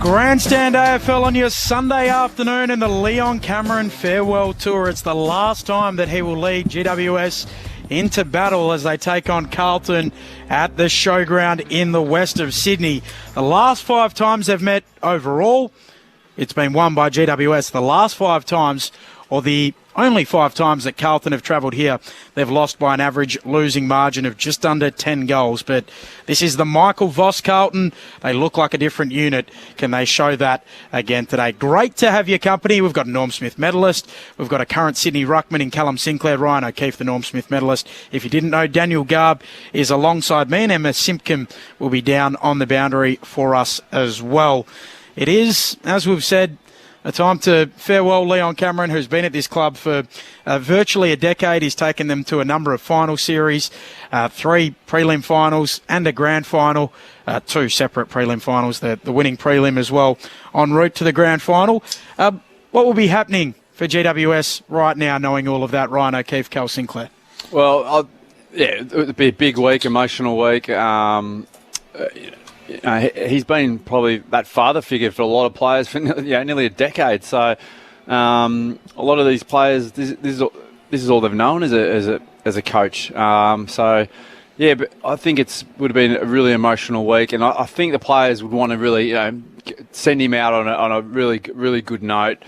Grandstand AFL on your Sunday afternoon in the Leon Cameron Farewell Tour. It's the last time that he will lead GWS into battle as they take on Carlton at the showground in the west of Sydney. The last 5 times they've met overall, it's been won by GWS. The last 5 times, or the only 5 times that Carlton have travelled here, they've lost by an average losing margin of just under 10 goals. But this is the Michael Voss Carlton. They look like a different unit. Can they show that again today? Great to have your company. We've got a Norm Smith medalist. We've got a current Sydney ruckman in Callum Sinclair, Ryan O'Keefe, the Norm Smith medalist. If you didn't know, Daniel Garb is alongside me, and Emma Simpkin will be down on the boundary for us as well. It is, as we've said, a time to farewell Leon Cameron, who's been at this club for virtually a decade. He's taken them to a number of final series, 3 prelim finals and a grand final, 2 separate prelim finals, the winning prelim as well, en route to the grand final. What will be happening for GWS right now, knowing all of that? Ryan O'Keefe, Cal Sinclair. Well, it would be a big week, emotional week. He's been probably that father figure for a lot of players for nearly a decade. So a lot of these players, this is all they've known as a coach. But I think would have been a really emotional week, and I think the players would want to really send him out on a really good note.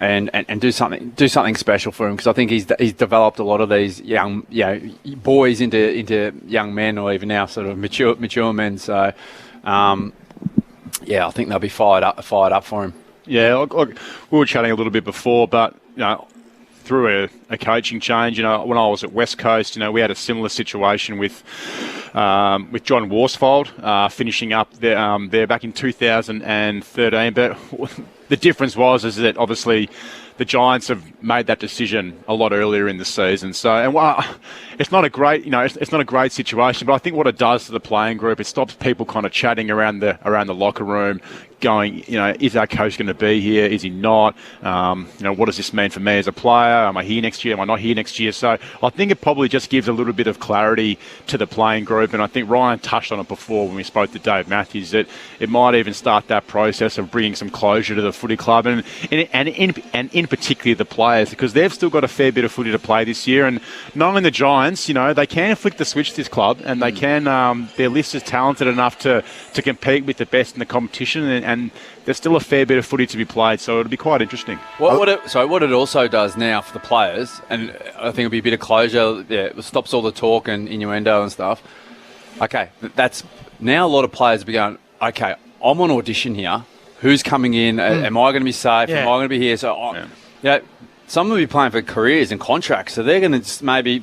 And do something special for him, because I think he's developed a lot of these young boys into young men, or even now sort of mature men. So I think they'll be fired up for him. Yeah, look, we were chatting a little bit before, but through a coaching change, when I was at West Coast, we had a similar situation with John Worsfold finishing up there back in 2013. But the difference is that obviously the Giants have made that decision a lot earlier in the season. So, it's not a great, it's not a great situation. But I think what it does to the playing group, it stops people kind of chatting around the locker room, going, is our coach going to be here? Is he not? What does this mean for me as a player? Am I here next year? Am I not here next year? So I think it probably just gives a little bit of clarity to the playing group. And I think Ryan touched on it before when we spoke to Dave Matthews, that it might even start that process of bringing some closure to the footy club and in particular the players, because they've still got a fair bit of footy to play this year. And knowing the Giants, they can flick the switch, this club, and they can. Their list is talented enough to compete with the best in the competition, and there's still a fair bit of footy to be played, so it'll be quite interesting. What it also does now for the players, and I think it'll be a bit of closure. Yeah, it stops all the talk and innuendo and stuff. Okay, that's now a lot of players will be going, okay, I'm on audition here. Who's coming in? Am I going to be safe? Yeah. Am I going to be here? So, some will be playing for careers and contracts, so they're going to just maybe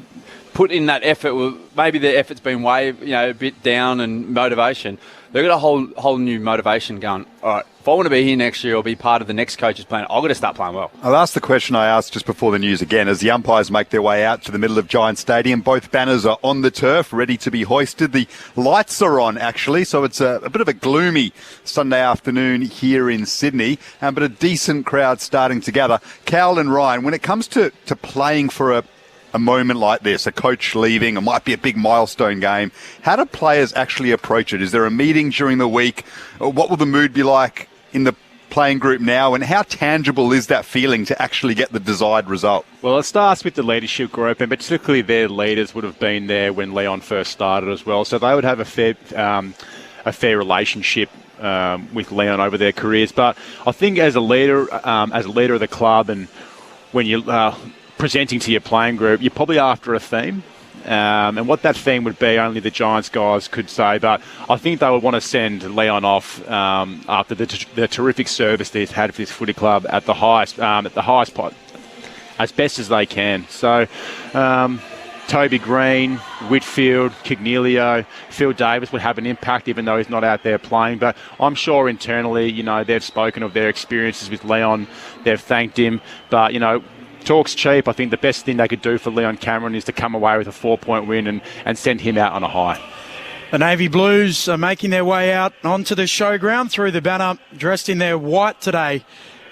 put in that effort. Maybe their effort's been way, a bit down, and motivation. They've got a whole new motivation going, all right, if I want to be here next year or be part of the next coach's plan, I've got to start playing well. I'll ask the question I asked just before the news again. As the umpires make their way out to the middle of Giant Stadium, both banners are on the turf, ready to be hoisted. The lights are on, actually, so it's a bit of a gloomy Sunday afternoon here in Sydney, but a decent crowd starting to gather. Cal and Ryan, when it comes to playing for a moment like this, a coach leaving, it might be a big milestone game, how do players actually approach it? Is there a meeting during the week? What will the mood be like in the playing group now, and how tangible is that feeling to actually get the desired result? Well, it starts with the leadership group, and particularly their leaders would have been there when Leon first started as well, so they would have a fair relationship with Leon over their careers. But I think as a leader of the club, and when you presenting to your playing group, you're probably after a theme. And what that theme would be, only the Giants guys could say. But I think they would want to send Leon off after the terrific service that he's had for this footy club at the highest point, as best as they can. So Toby Green, Whitfield, Cagnilio, Phil Davis would have an impact, even though he's not out there playing. But I'm sure internally, they've spoken of their experiences with Leon. They've thanked him. But, talk's cheap. I think the best thing they could do for Leon Cameron is to come away with a 4-point win and send him out on a high. The Navy Blues are making their way out onto the showground through the banner, dressed in their white today.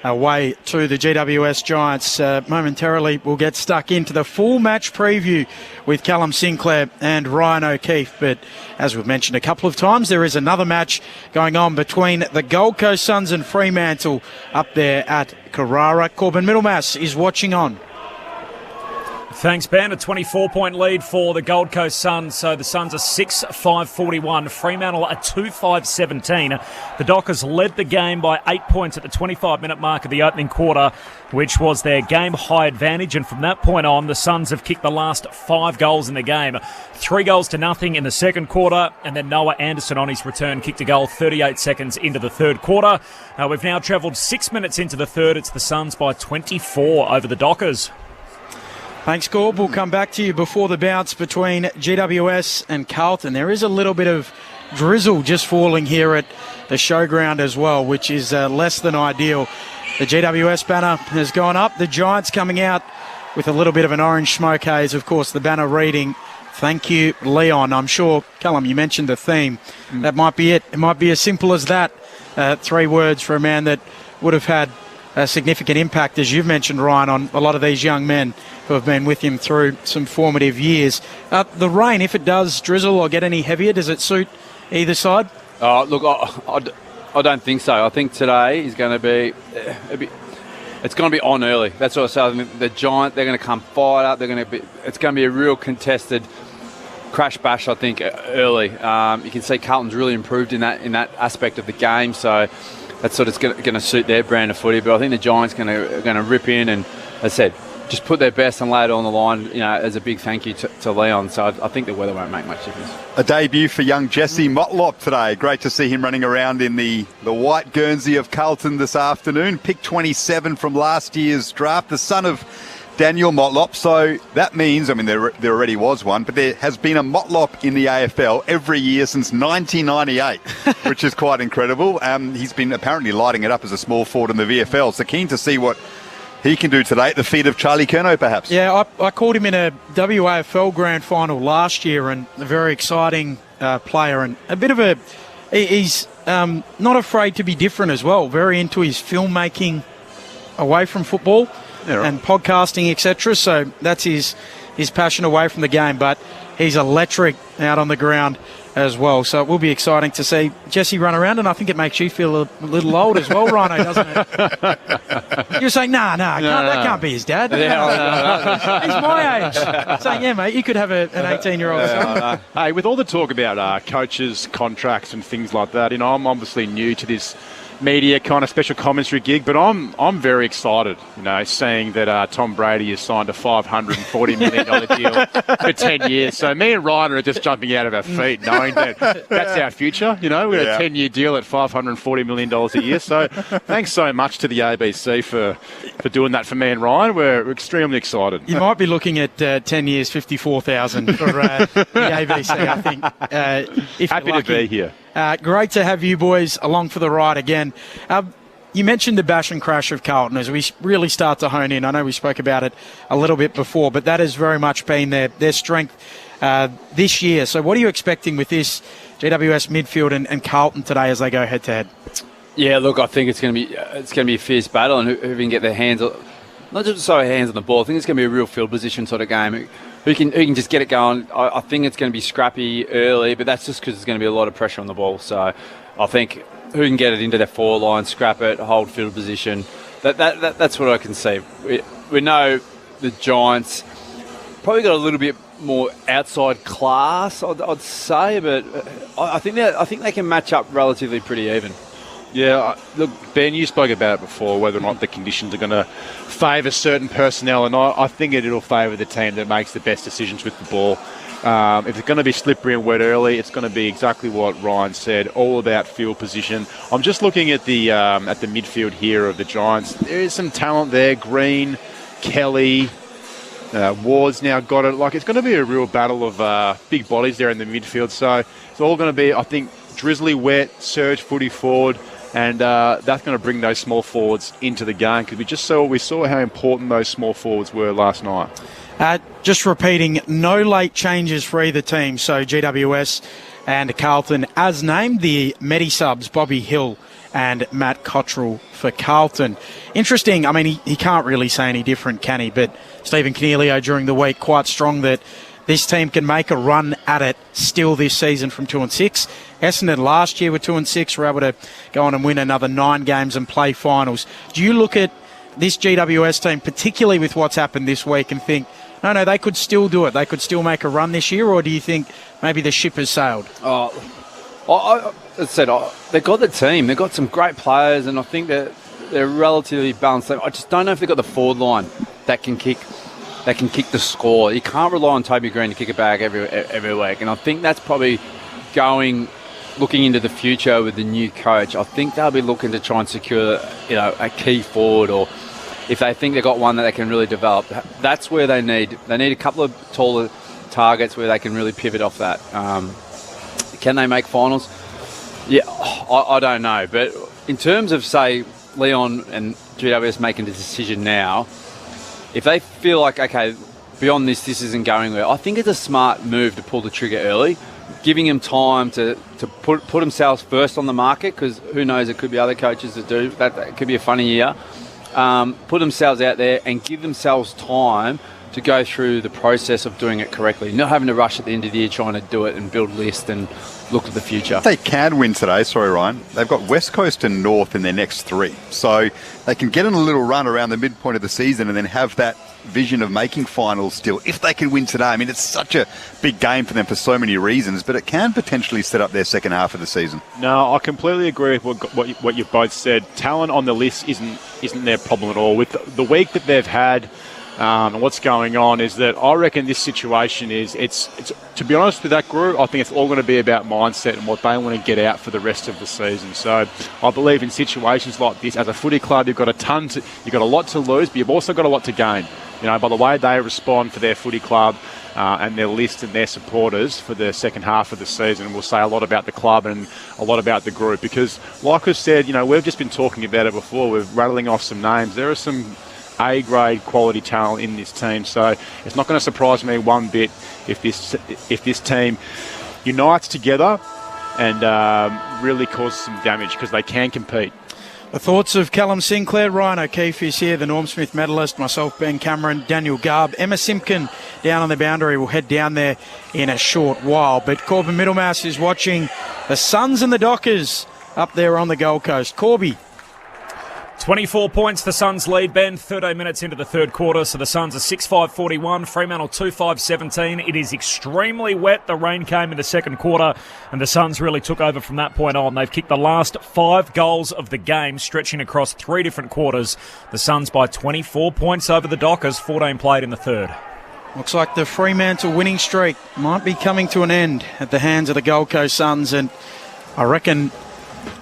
away to the GWS Giants. Momentarily, we'll get stuck into the full match preview with Callum Sinclair and Ryan O'Keefe. But as we've mentioned a couple of times, there is another match going on between the Gold Coast Suns and Fremantle up there at Carrara. Corbin Middlemass is watching on. Thanks, Ben. A 24-point lead for the Gold Coast Suns. So the Suns are 6-5-41. Fremantle are 2-5-17. The Dockers led the game by 8 points at the 25-minute mark of the opening quarter, which was their game-high advantage. And from that point on, the Suns have kicked the last 5 goals in the game. 3-0 in the second quarter, and then Noah Anderson on his return kicked a goal 38 seconds into the third quarter. We've now travelled 6 minutes into the third. It's the Suns by 24 over the Dockers. Thanks, Gorb. We'll come back to you before the bounce between GWS and Carlton. There is a little bit of drizzle just falling here at the showground as well, which is less than ideal. The GWS banner has gone up. The Giants coming out with a little bit of an orange smoke haze. Of course, the banner reading, "Thank you, Leon." I'm sure, Callum, you mentioned the theme. That might be it. It might be as simple as that. 3 words for a man that would have had a significant impact, as you've mentioned, Ryan, on a lot of these young men who have been with him through some formative years. The rain, if it does drizzle or get any heavier, does it suit either side? Look, I don't think so. I think today is going to be... It's going to be on early. That's what I say. I mean, the Giant, they're going to come fired up. It's going to be a real contested crash bash, I think, early. You can see Carlton's really improved in that aspect of the game, so that's sort of going to suit their brand of footy. But I think the Giants going to rip in and, as I said, just put their best and lay it on the line, as a big thank you to Leon. So I think the weather won't make much difference. A debut for young Jesse Motlop today. Great to see him running around in the white Guernsey of Carlton this afternoon. Pick 27 from last year's draft, the son of Daniel Motlop. So that means, I mean, there already was one, but there has been a Motlop in the AFL every year since 1998, which is quite incredible. He's been apparently lighting it up as a small forward in the VFL. So keen to see what he can do today at the feet of Charlie Curnow, perhaps. Yeah, I called him in a WAFL grand final last year, and a very exciting player, and a bit of he's not afraid to be different as well, very into his filmmaking away from football and podcasting, etc. So that's his passion away from the game, but he's electric out on the ground as well. So it will be exciting to see Jesse run around, and I think it makes you feel a little old as well, Rhino, doesn't it? You're saying, that can't be his dad. He's my age. Saying, yeah, mate, you could have an 18-year-old son. Hey, with all the talk about coaches, contracts and things like that, I'm obviously new to this media kind of special commentary gig, but I'm very excited, seeing that Tom Brady has signed a $540 million deal for 10 years. So me and Ryan are just jumping out of our feet knowing that that's our future. We've got a 10-year deal at $540 million a year. So thanks so much to the ABC for doing that for me and Ryan. We're extremely excited. You might be looking at 10 years, $54,000 for the ABC, I think. If Happy to be here. Great to have you boys along for the ride again. You mentioned the bash and crash of Carlton as we really start to hone in. I know we spoke about it a little bit before, but that has very much been their strength this year. So what are you expecting with this GWS midfield and Carlton today as they go head-to-head? Yeah, look, I think it's going to be a fierce battle, and who can get their hands, not just hands on the ball. I think it's going to be a real field position sort of game. Who can just get it going. I think it's going to be scrappy early, but that's just because there's going to be a lot of pressure on the ball. So I think who can get it into their forward line, scrap it, hold field position. That's what I can see. We know the Giants probably got a little bit more outside class, I'd say, but I think they can match up relatively pretty even. Yeah, look, Ben, you spoke about it before, whether or not the conditions are going to favour certain personnel, and I think it'll favour the team that makes the best decisions with the ball. If it's going to be slippery and wet early, it's going to be exactly what Ryan said, all about field position. I'm just looking at the midfield here of the Giants. There is some talent there. Green, Kelly, Ward's now got it. It's going to be a real battle of big bodies there in the midfield. So it's all going to be, I think, drizzly, wet, surge footy forward. And that's going to bring those small forwards into the game, because we saw how important those small forwards were last night. Just repeating, no late changes for either team. So GWS And Carlton, as named, the Medi subs, Bobby Hill and Matt Cottrell for Carlton. Interesting, I mean, he can't really say any different, can he? But Stephen Cornelio during the week, quite strong that this team can make a run at it still this season from 2-6. Essendon last year were 2-6, were able to go on and win another 9 games and play finals. Do you look at this GWS team, particularly with what's happened this week, and think, no, they could still do it, they could still make a run this year, or do you think maybe the ship has sailed? As I said, they've got the team, they've got some great players, and I think that they're relatively balanced. I just don't know if they've got the forward line that can kick the score. You can't rely on Toby Green to kick a bag every week, and I think that's probably looking into the future with the new coach. I think they'll be looking to try and secure, a key forward, or if they think they've got one that they can really develop. That's where they need a couple of taller targets where they can really pivot off that. Can they make finals? Yeah, I don't know. But in terms of, say, Leon and GWS making the decision now, if they feel like, okay, beyond this isn't going well, I think it's a smart move to pull the trigger early, giving them time to put themselves first on the market, because who knows, there could be other coaches that do. That could be a funny year. Put themselves out there and give themselves time to go through the process of doing it correctly, not having to rush at the end of the year trying to do it and build a list and look at the future. They can win today, sorry Ryan. They've got West Coast and North in their next 3. So they can get on a little run around the midpoint of the season and then have that vision of making finals still, if they can win today. I mean, it's such a big game for them for so many reasons, but it can potentially set up their second half of the season. No, I completely agree with what you've both said. Talent on the list isn't their problem at all. With the week that they've had, and what's going on is that I reckon this situation is, it's to be honest with that group, I think it's all going to be about mindset and what they want to get out for the rest of the season. So I believe in situations like this, as a footy club, you've got a lot to lose, but you've also got a lot to gain. By the way they respond for their footy club and their list and their supporters for the second half of the season will say a lot about the club and a lot about the group. Because, like I said, we've just been talking about it before. We're rattling off some names. There are some A-grade quality talent in this team, so it's not going to surprise me one bit if this team unites together and really causes some damage, because they can compete. The thoughts of Callum Sinclair. Ryan O'Keefe is here, the Norm Smith medalist, myself, Ben Cameron, Daniel Garb, Emma Simpkin down on the boundary. We'll head down there in a short while. But Corbin Middlemass is watching the Suns and the Dockers up there on the Gold Coast. Corby. 24 points, the Suns lead, Ben, 13 minutes into the third quarter, so the Suns are 6-5-41, Fremantle 2-5-17. It is extremely wet. The rain came in the second quarter, and the Suns really took over from that point on. They've kicked the last 5 goals of the game, stretching across 3 different quarters. The Suns by 24 points over the Dockers, 14 played in the third. Looks like the Fremantle winning streak might be coming to an end at the hands of the Gold Coast Suns, and I reckon,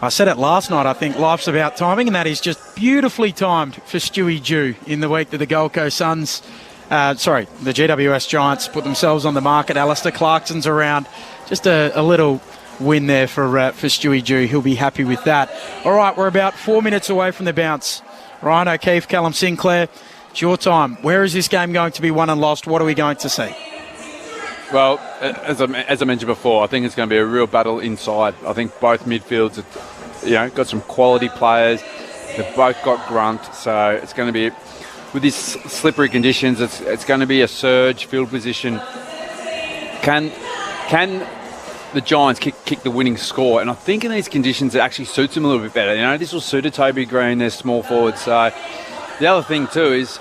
I said it last night, I think life's about timing, and that is just beautifully timed for Stewie Dew in the week that the Gold Coast Suns, the GWS Giants put themselves on the market. Alistair Clarkson's around. Just a little win there for Stewie Dew. He'll be happy with that. All right, we're about 4 minutes away from the bounce. Ryan O'Keefe, Callum Sinclair, it's your time. Where is this game going to be won and lost? What are we going to see? Well, as I mentioned before, I think it's going to be a real battle inside. I think both midfields have, got some quality players. They've both got grunt, so it's going to be, with these slippery conditions, it's going to be a surge field position. Can the Giants kick the winning score? And I think in these conditions it actually suits them a little bit better. This will suit a Toby Green, their small forward. So the other thing too is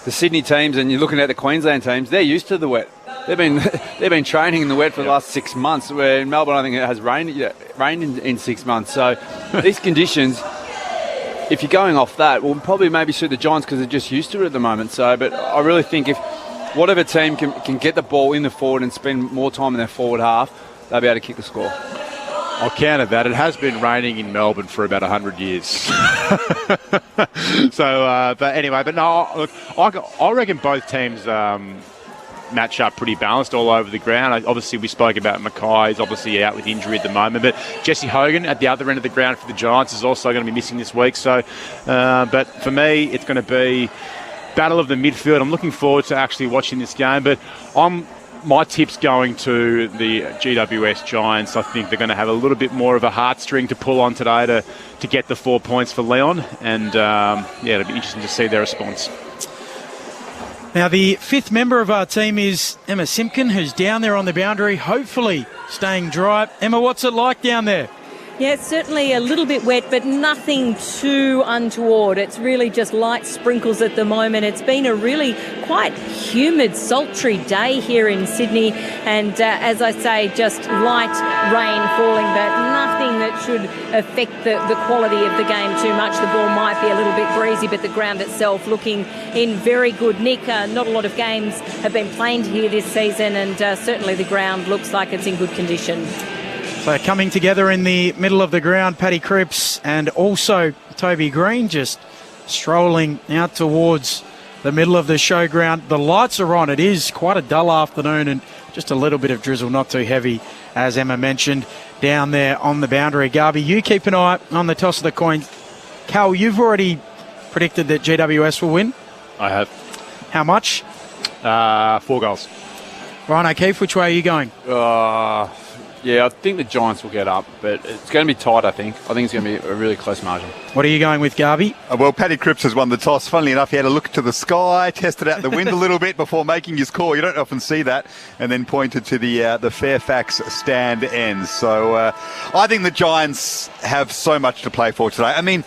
the Sydney teams, and you're looking at the Queensland teams, they're used to the wet. They've been training in the wet for the last 6 months, where in Melbourne I think it has rained in 6 months. So these conditions, if you're going off that, will probably maybe suit the Giants because they're just used to it at the moment. So, but I really think if whatever team can get the ball in the forward and spend more time in their forward half, they'll be able to kick the score. I'll counter that. It has been raining in Melbourne for about 100 years. So, but anyway, no, look, I reckon both teams match up pretty balanced all over the ground. Obviously, we spoke about Mackay. He's obviously out with injury at the moment, but Jesse Hogan at the other end of the ground for the Giants is also going to be missing this week. So, but for me, it's going to be battle of the midfield. I'm looking forward to actually watching this game, but I'm my tip's going to the GWS Giants. I think they're going to have a little bit more of a heartstring to pull on today to get the 4 points for Leon. And, it'll be interesting to see their response. Now, the fifth member of our team is Emma Simpkin, who's down there on the boundary, hopefully staying dry. Emma, what's it like down there? Yeah, it's certainly a little bit wet, but nothing too untoward. It's really just light sprinkles at the moment. It's been a really quite humid, sultry day here in Sydney. And as I say, just light rain falling, but nothing that should affect the quality of the game too much. The ball might be a little bit breezy, but the ground itself looking in very good nick. Not a lot of games have been played here this season, and certainly the ground looks like it's in good condition. So coming together in the middle of the ground, Paddy Cripps and also Toby Green just strolling out towards the middle of the showground. The lights are on. It is quite a dull afternoon and just a little bit of drizzle, not too heavy, as Emma mentioned, down there on the boundary. Garby, you keep an eye on the toss of the coin. Cal, you've already predicted that GWS will win. I have. How much? 4 goals. Ryan O'Keefe, which way are you going? Yeah, I think the Giants will get up, but it's going to be tight, I think. I think it's going to be a really close margin. What are you going with, Garby? Well, Paddy Cripps has won the toss. Funnily enough, he had a look to the sky, tested out the wind a little bit before making his call. You don't often see that. And then pointed to the Fairfax stand end. So I think the Giants have so much to play for today. I mean,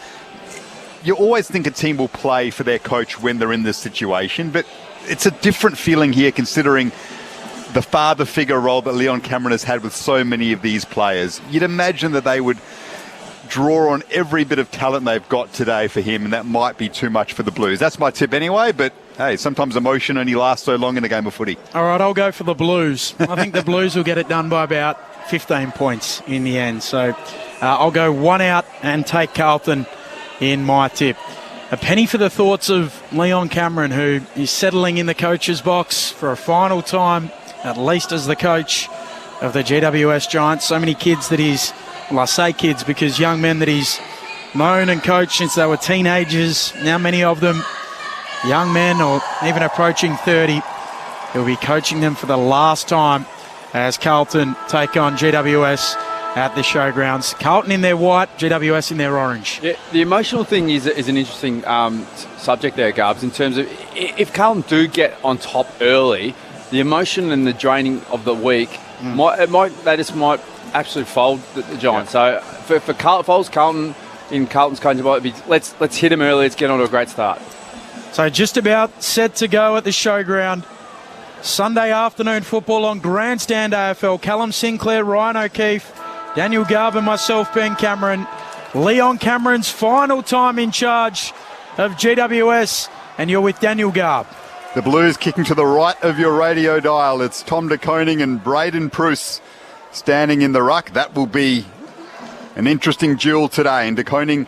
you always think a team will play for their coach when they're in this situation, but it's a different feeling here considering the father figure role that Leon Cameron has had with so many of these players. You'd imagine that they would draw on every bit of talent they've got today for him, and that might be too much for the Blues. That's my tip anyway, but hey, sometimes emotion only lasts so long in a game of footy. All right, I'll go for the Blues. I think the Blues will get it done by about 15 points in the end. So I'll go one out and take Carlton in my tip. A penny for the thoughts of Leon Cameron, who is settling in the coach's box for a final time, at least as the coach of the GWS Giants. So many kids that he's, well, I say kids because young men that he's known and coached since they were teenagers. Now many of them young men or even approaching 30. He'll be coaching them for the last time as Carlton take on GWS at the showgrounds. Carlton in their white, GWS in their orange. Yeah, the emotional thing is an interesting subject there, Garbs, in terms of if Carlton do get on top early, the emotion and the draining of the week might absolutely fold the Giants. Yeah. So for Carlton in Carlton's coaching, might be let's hit him early. Let's get on to a great start. So just about set to go at the showground. Sunday afternoon football on Grandstand AFL. Callum Sinclair, Ryan O'Keefe, Daniel Garb and myself, Ben Cameron. Leon Cameron's final time in charge of GWS, and you're with Daniel Garb. The Blues kicking to the right of your radio dial. It's Tom de Koning and Braden Pruce standing in the ruck. That will be an interesting duel today. And de Koning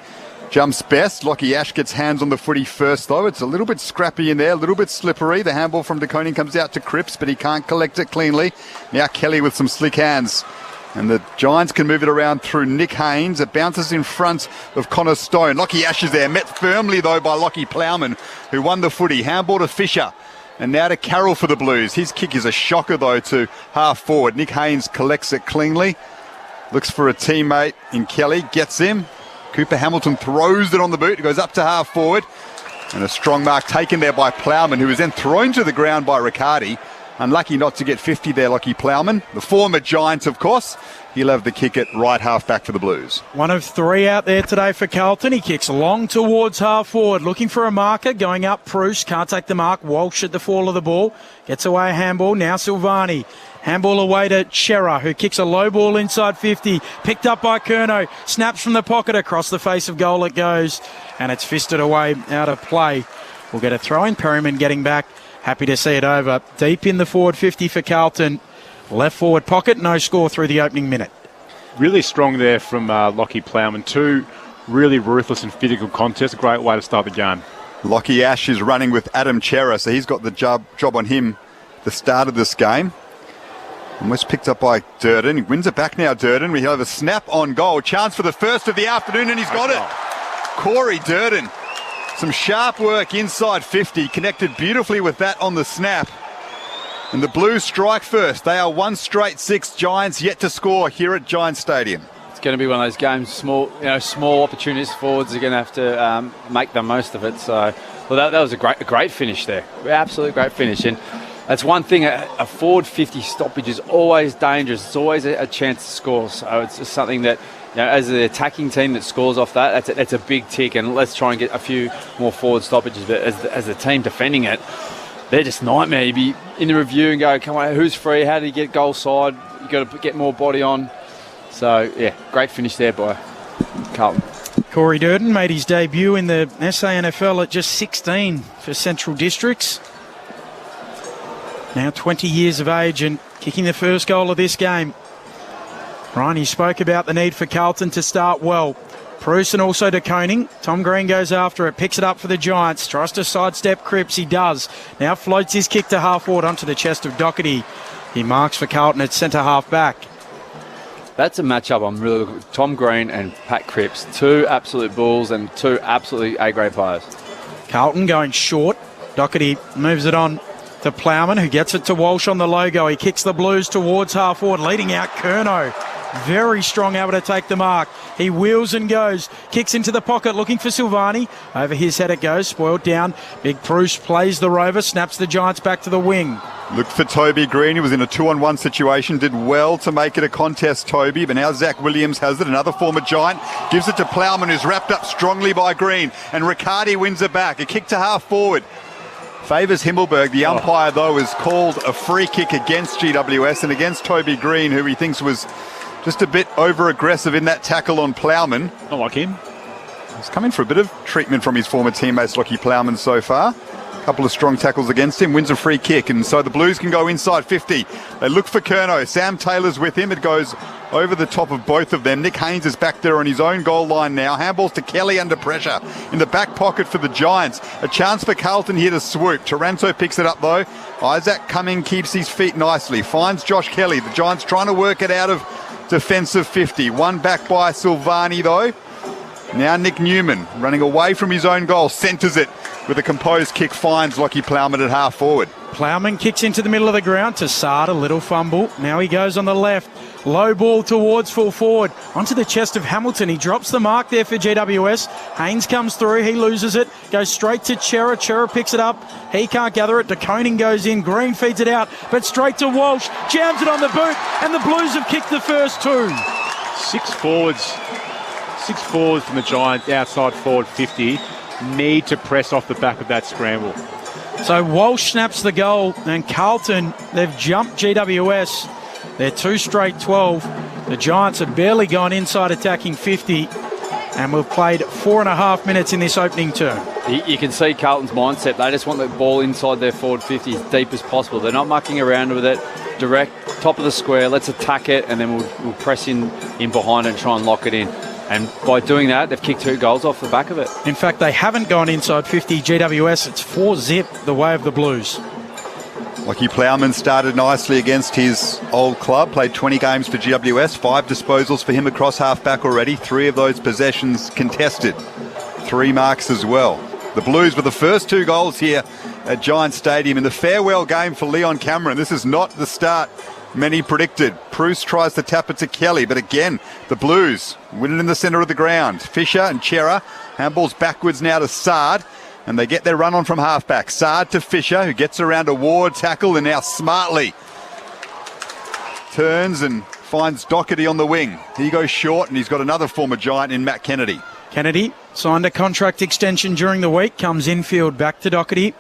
jumps best. Lockie Ash gets hands on the footy first, though. It's a little bit scrappy in there, a little bit slippery. The handball from de Koning comes out to Cripps, but he can't collect it cleanly. Now Kelly with some slick hands. And the Giants can move it around through Nick Haynes. It bounces in front of Connor Stone. Lockie Ash is there, met firmly, though, by Lockie Plowman, who won the footy. Handball to Fisher. And now to Carroll for the Blues. His kick is a shocker, though, to half forward. Nick Haynes collects it cleanly. Looks for a teammate in Kelly. Gets him. Cooper Hamilton throws it on the boot. It goes up to half forward. And a strong mark taken there by Plowman, who was then thrown to the ground by Riccardi. Unlucky not to get 50 there, Lockie Plowman. The former Giant, of course. He'll have the kick at right half back for the Blues. One of three out there today for Carlton. He kicks long towards half forward, looking for a marker, going up. Pruce can't take the mark. Walsh at the fall of the ball. Gets away a handball. Now Silvani. Handball away to Chera, who kicks a low ball inside 50. Picked up by Curnow. Snaps from the pocket. Across the face of goal it goes. And it's fisted away out of play. We'll get a throw in. Perryman getting back. Happy to see it over. Deep in the forward 50 for Carlton. Left forward pocket, no score through the opening minute. Really strong there from Lockie Plowman. Two really ruthless and physical contests. A great way to start the game. Lockie Ash is running with Adam Chera, so he's got the job on him the start of this game. Almost picked up by Durden. He wins it back now, Durden. We have a snap on goal. Chance for the first of the afternoon, and he's got it. Corey Durden. Some sharp work inside 50. Connected beautifully with that on the snap. And the Blues strike first. They are 1 straight 6. Giants yet to score here at Giants Stadium. It's going to be one of those games. Small opportunities. Forwards are going to have to make the most of it. So, well, that was a great finish there. Absolutely great finish. And that's one thing. A forward 50 stoppage is always dangerous. It's always a chance to score. So it's just something that, as the attacking team that scores off that's a big tick. And let's try and get a few more forward stoppages. But as the team defending it, they're just nightmare. You'd be in the review and go, come on, who's free? How do you get goal side? You've got to get more body on. So, great finish there by Carlton. Corey Durden made his debut in the SANFL at just 16 for Central Districts. Now 20 years of age and kicking the first goal of this game. Ryan, you spoke about the need for Carlton to start well. Bruce and also De Koning. Tom Green goes after it, picks it up for the Giants, tries to sidestep Cripps, he does. Now floats his kick to half forward onto the chest of Doherty. He marks for Carlton at centre half back. That's a matchup I'm really looking for. Tom Green and Pat Cripps, 2 absolute bulls and 2 absolutely A-grade players. Carlton going short. Doherty moves it on to Plowman, who gets it to Walsh on the logo. He kicks the Blues towards half forward, leading out Curnow. Very strong, able to take the mark. He wheels and goes. Kicks into the pocket, looking for Silvani. Over his head it goes, spoiled down. Big Bruce plays the rover, snaps the Giants back to the wing. Looked for Toby Green. He was in a 2-on-1 situation. Did well to make it a contest, Toby. But now Zach Williams has it. Another former Giant. Gives it to Plowman, who's wrapped up strongly by Green. And Riccardi wins it back. A kick to half forward. Favours Himmelberg. The umpire, though, has called a free kick against GWS and against Toby Green, who he thinks was just a bit over-aggressive in that tackle on Plowman. I like him. He's come in for a bit of treatment from his former teammates, Lockie Plowman, so far. A couple of strong tackles against him, wins a free kick, and so the Blues can go inside 50. They look for Curnow. Sam Taylor's with him. It goes over the top of both of them. Nick Haynes is back there on his own goal line now. Handballs to Kelly under pressure. In the back pocket for the Giants. A chance for Carlton here to swoop. Taranto picks it up, though. Isaac Cumming keeps his feet nicely. Finds Josh Kelly. The Giants trying to work it out of defensive 50. One back by Silvani, though. Now Nick Newman running away from his own goal, centres it with a composed kick, finds Lockie Plowman at half forward. Plowman kicks into the middle of the ground to Sard, a little fumble. Now he goes on the left. Low ball towards full forward. Onto the chest of Hamilton. He drops the mark there for GWS. Haynes comes through. He loses it. Goes straight to Chera. Chera picks it up. He can't gather it. De Koning goes in. Green feeds it out. But straight to Walsh. Jams it on the boot. And the Blues have kicked the first 2. 6 forwards from the Giants outside forward 50 need to press off the back of that scramble. So Walsh snaps the goal, and Carlton, they've jumped GWS. They're 2 straight 12. The Giants have barely gone inside attacking 50, and we've played 4.5 minutes in this opening term. You can see Carlton's mindset. They just want the ball inside their forward 50 as deep as possible. They're not mucking around with it. Direct, top of the square, let's attack it, and then we'll press in behind it and try and lock it in. And by doing that, they've kicked 2 goals off the back of it. In fact, they haven't gone inside 50 GWS. It's 4-zip the way of the Blues. Lockie Plowman started nicely against his old club, played 20 games for GWS, 5 disposals for him across half-back already, 3 of those possessions contested, 3 marks as well. The Blues with the first 2 goals here at Giants Stadium in the farewell game for Leon Cameron. This is not the start many predicted. Bruce tries to tap it to Kelly, but again, the Blues win it in the centre of the ground. Fisher and Chera, handballs backwards now to Sard, and they get their run on from halfback. Sard to Fisher, who gets around a Ward tackle and now smartly turns and finds Doherty on the wing. He goes short, and he's got another former Giant in Matt Kennedy. Kennedy signed a contract extension during the week, comes infield back to Doherty.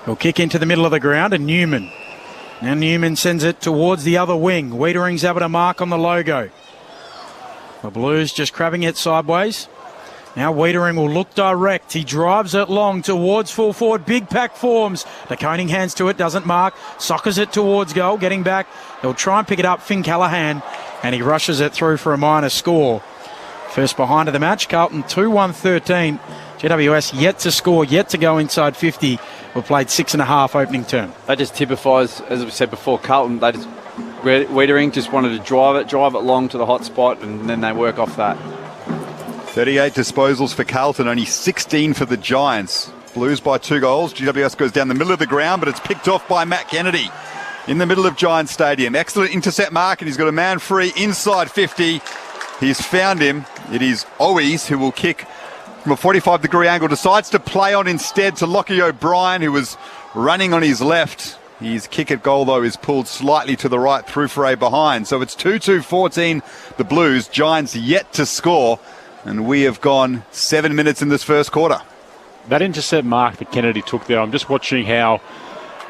He'll kick into the middle of the ground, and Newman. Now Newman sends it towards the other wing. Wiedering's able to mark on the logo. The Blues just crabbing it sideways. Now Wiedering will look direct. He drives it long towards full forward. Big pack forms. De Koning hands to it, doesn't mark. Soccers it towards goal, getting back. He'll try and pick it up, Finn Callaghan, and he rushes it through for a minor score. First behind of the match, Carlton 2-1-13. GWS yet to score, yet to go inside 50. We've played 6.5 opening term. That just typifies, as we said before, Carlton, Wiedering just wanted to drive it long to the hot spot, and then they work off that. 38 disposals for Carlton, only 16 for the Giants. Blues by 2 goals. GWS goes down the middle of the ground, but it's picked off by Matt Kennedy. in the middle of Giant Stadium. Excellent intercept mark, and he's got a man free inside 50. He's found him. It is Owies who will kick from a 45-degree angle. Decides to play on instead to Lockie O'Brien, who was running on his left. His kick at goal, though, is pulled slightly to the right through for a behind. So it's 2-2-14, the Blues. Giants yet to score, and we have gone 7 minutes in this first quarter. That intercept mark that Kennedy took there, I'm just watching how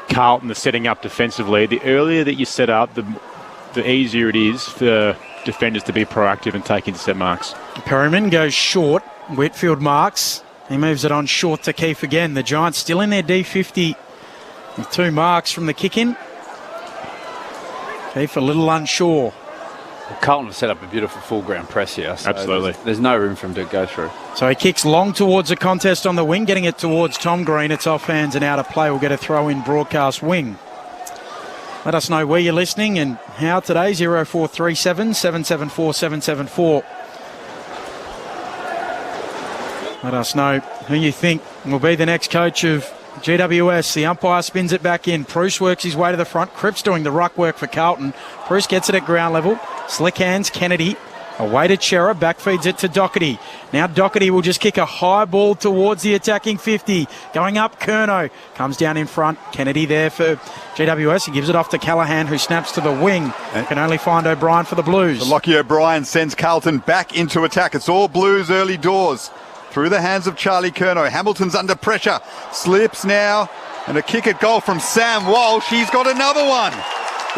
Carlton are setting up defensively. The earlier that you set up, the easier it is for defenders to be proactive and take intercept marks. Perryman goes short. Whitfield marks. He moves it on short to Keefe again. The Giants still in their D50 with 2 marks from the kick-in. Keefe a little unsure. Carlton have set up a beautiful full ground press here. So Absolutely. There's no room for him to go through. So he kicks long towards the contest on the wing, getting it towards Tom Green. It's off hands and out of play. We'll get a throw-in broadcast wing. Let us know where you're listening and how today. 0437 774 774. Let us know who you think will be the next coach of GWS. The umpire spins it back in. Bruce works his way to the front. Cripps doing the ruck work for Carlton. Bruce gets it at ground level. Slick hands, Kennedy. Away to Chera. Back feeds it to Doherty. Now Doherty will just kick a high ball towards the attacking 50. Going up, Curnow. Comes down in front. Kennedy there for GWS. He gives it off to Callaghan, who snaps to the wing. Can only find O'Brien for the Blues. So Lockie O'Brien sends Carlton back into attack. It's all Blues early doors. Through the hands of Charlie Curnow. Hamilton's under pressure. Slips now. And a kick at goal from Sam Walsh. He's got another one.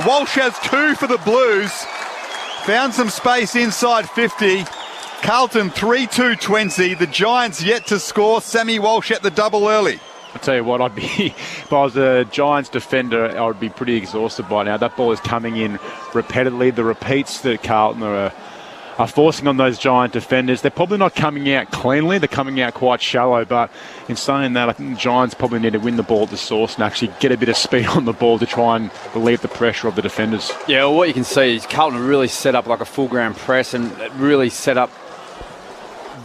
Walsh has 2 for the Blues. Found some space inside 50. Carlton 3-2-20. The Giants yet to score. Sammy Walsh at the double early. I'll tell you what, if I was a Giants defender, I would be pretty exhausted by now. That ball is coming in repeatedly. The repeats that Carlton are forcing on those Giant defenders. They're probably not coming out cleanly. They're coming out quite shallow. But in saying that, I think the Giants probably need to win the ball at the source and actually get a bit of speed on the ball to try and relieve the pressure of the defenders. Yeah, well, what you can see is Carlton really set up like a full ground press and really set up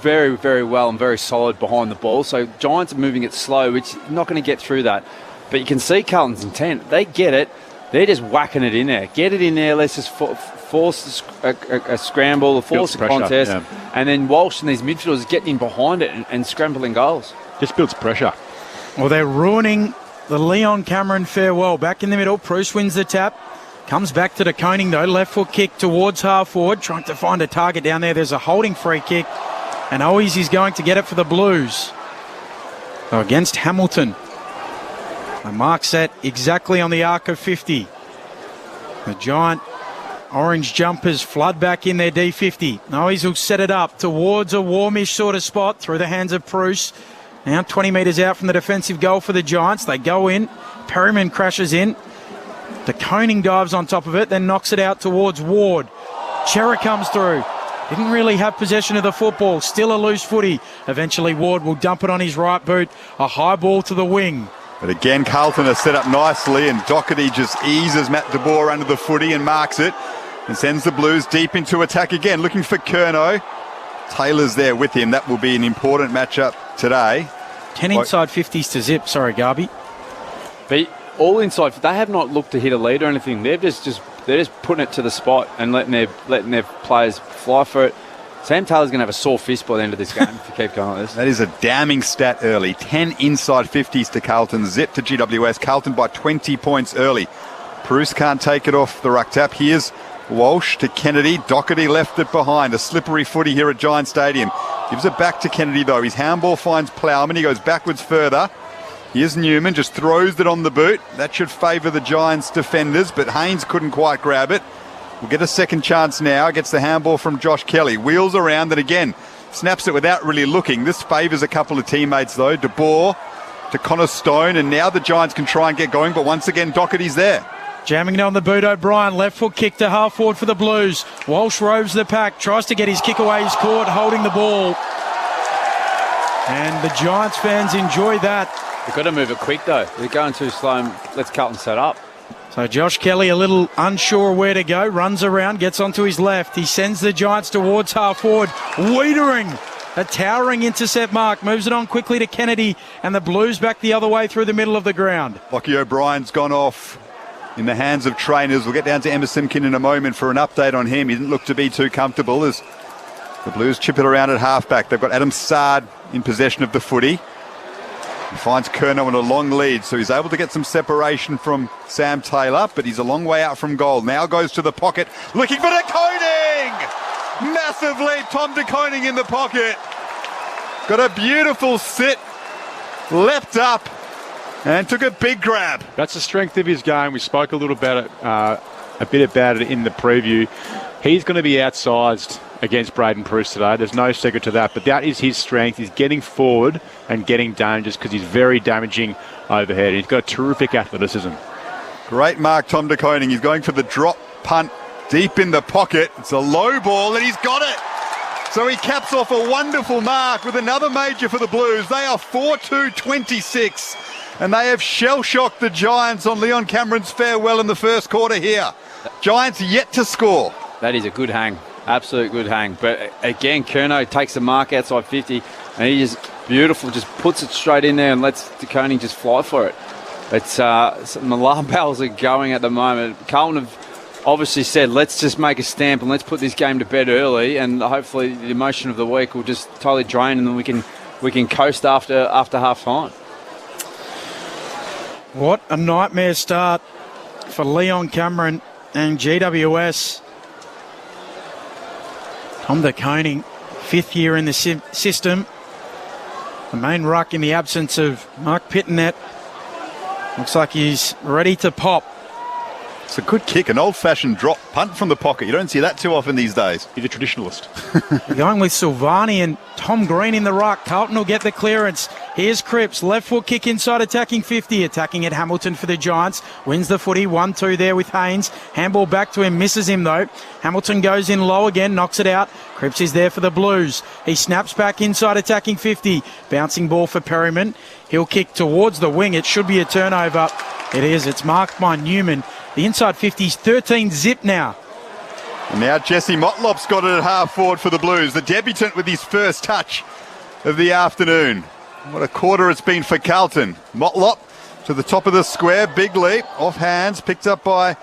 very, very well and very solid behind the ball. So Giants are moving it slow, which is not going to get through that. But you can see Carlton's intent. They get it. They're just whacking it in there. Get it in there. Let's just force a scramble, force a contest. Yeah. And then Walsh and these midfielders getting in behind it and scrambling goals. Just builds pressure. Well, they're ruining the Leon Cameron farewell. Back in the middle, Bruce wins the tap. Comes back to the Koning, though. Left foot kick towards half forward. Trying to find a target down there. There's a holding free kick. And Owies is going to get it for the Blues. So against Hamilton. A mark set exactly on the arc of 50. The Giant orange jumpers flood back in their D50. Owies will set it up towards a warmish sort of spot through the hands of Bruce. Now 20 metres out from the defensive goal for the Giants. They go in. Perryman crashes in. De Koning dives on top of it, then knocks it out towards Ward. Chera comes through. Didn't really have possession of the football. Still a loose footy. Eventually Ward will dump it on his right boot. A high ball to the wing. But again, Carlton are set up nicely, and Doherty just eases Matt De Boer under the footy and marks it and sends the Blues deep into attack again, looking for Curnow. Taylor's there with him. That will be an important matchup today. 10 inside 50s to zip. Sorry, Garby. But all inside. They have not looked to hit a lead or anything. They're just putting it to the spot and letting their players fly for it. Sam Taylor's going to have a sore fist by the end of this game if you keep going like this. That is a damning stat early. 10 inside 50s to Carlton. Zip to GWS. Carlton by 20 points early. Bruce can't take it off the ruck tap. Here's Walsh to Kennedy. Doherty left it behind. A slippery footy here at Giant Stadium. Gives it back to Kennedy, though. His handball finds Plowman. He goes backwards further. Here's Newman. Just throws it on the boot. That should favour the Giants defenders, but Haynes couldn't quite grab it. We'll get a second chance now. Gets the handball from Josh Kelly. Wheels around and again snaps it without really looking. This favours a couple of teammates, though. De Boer to Connor Stone, and now the Giants can try and get going, but once again Doherty's there. Jamming it on the boot, O'Brien. Left foot kick to half forward for the Blues. Walsh roves the pack. Tries to get his kick away. He's caught holding the ball. And the Giants fans enjoy that. They've got to move it quick, though. They're going too slow and lets Carlton set up. So Josh Kelly a little unsure where to go. Runs around, gets onto his left. He sends the Giants towards half forward. Wiedering, a towering intercept mark. Moves it on quickly to Kennedy. And the Blues back the other way through the middle of the ground. Lockie O'Brien's gone off. in the hands of trainers. We'll get down to Emma Simkin in a moment for an update on him. He didn't look to be too comfortable as the Blues chip it around at halfback. They've got Adam Sard in possession of the footy. He finds Curnow in a long lead, so he's able to get some separation from Sam Taylor, but he's a long way out from goal. Now goes to the pocket, looking for De Koning! Massive lead, Tom De Koning in the pocket. Got a beautiful sit, leapt up, and took a big grab. That's the strength of his game. We spoke a little about it, a bit about it in the preview. He's going to be outsized against Braden Preuss today. There's no secret to that, but that is his strength. He's getting forward and getting dangerous because he's very damaging overhead. He's got terrific athleticism. Great mark, Tom De Koning. He's going for the drop punt deep in the pocket. It's a low ball and he's got it. So he caps off a wonderful mark with another major for the Blues. They are 4-2-26 and they have shell-shocked the Giants on Leon Cameron's farewell in the first quarter here. Giants yet to score. That is a good hang. Absolute good hang. But again, Curnow takes the mark outside 50 and he just beautiful, just puts it straight in there and lets De Koning just fly for it. It's some alarm bells are going at the moment. Carlton have obviously said, let's just make a stamp and let's put this game to bed early, and hopefully the emotion of the week will just totally drain and then we can coast after half time. What a nightmare start for Leon Cameron and GWS. Tom De Koning, 5th year in the system. The main ruck in the absence of Mark Pittonet. Looks like he's ready to pop. It's a good kick, an old-fashioned drop punt from the pocket. You don't see that too often these days. He's a traditionalist. Going with Silvani and Tom Green in the ruck. Carlton will get the clearance. Here's Cripps, left foot kick inside, attacking 50. Attacking at Hamilton for the Giants. Wins the footy, 1-2 there with Haynes. Handball back to him, misses him though. Hamilton goes in low again, knocks it out. Cripps is there for the Blues. He snaps back inside, attacking 50. Bouncing ball for Perryman. He'll kick towards the wing. It should be a turnover. It is. It's marked by Newman. The inside 50's 13 zip now. And now Jesse Motlop's got it at half forward for the Blues. The debutant with his first touch of the afternoon. What a quarter it's been for Carlton. Motlop to the top of the square. Big leap. Off hands. Picked up by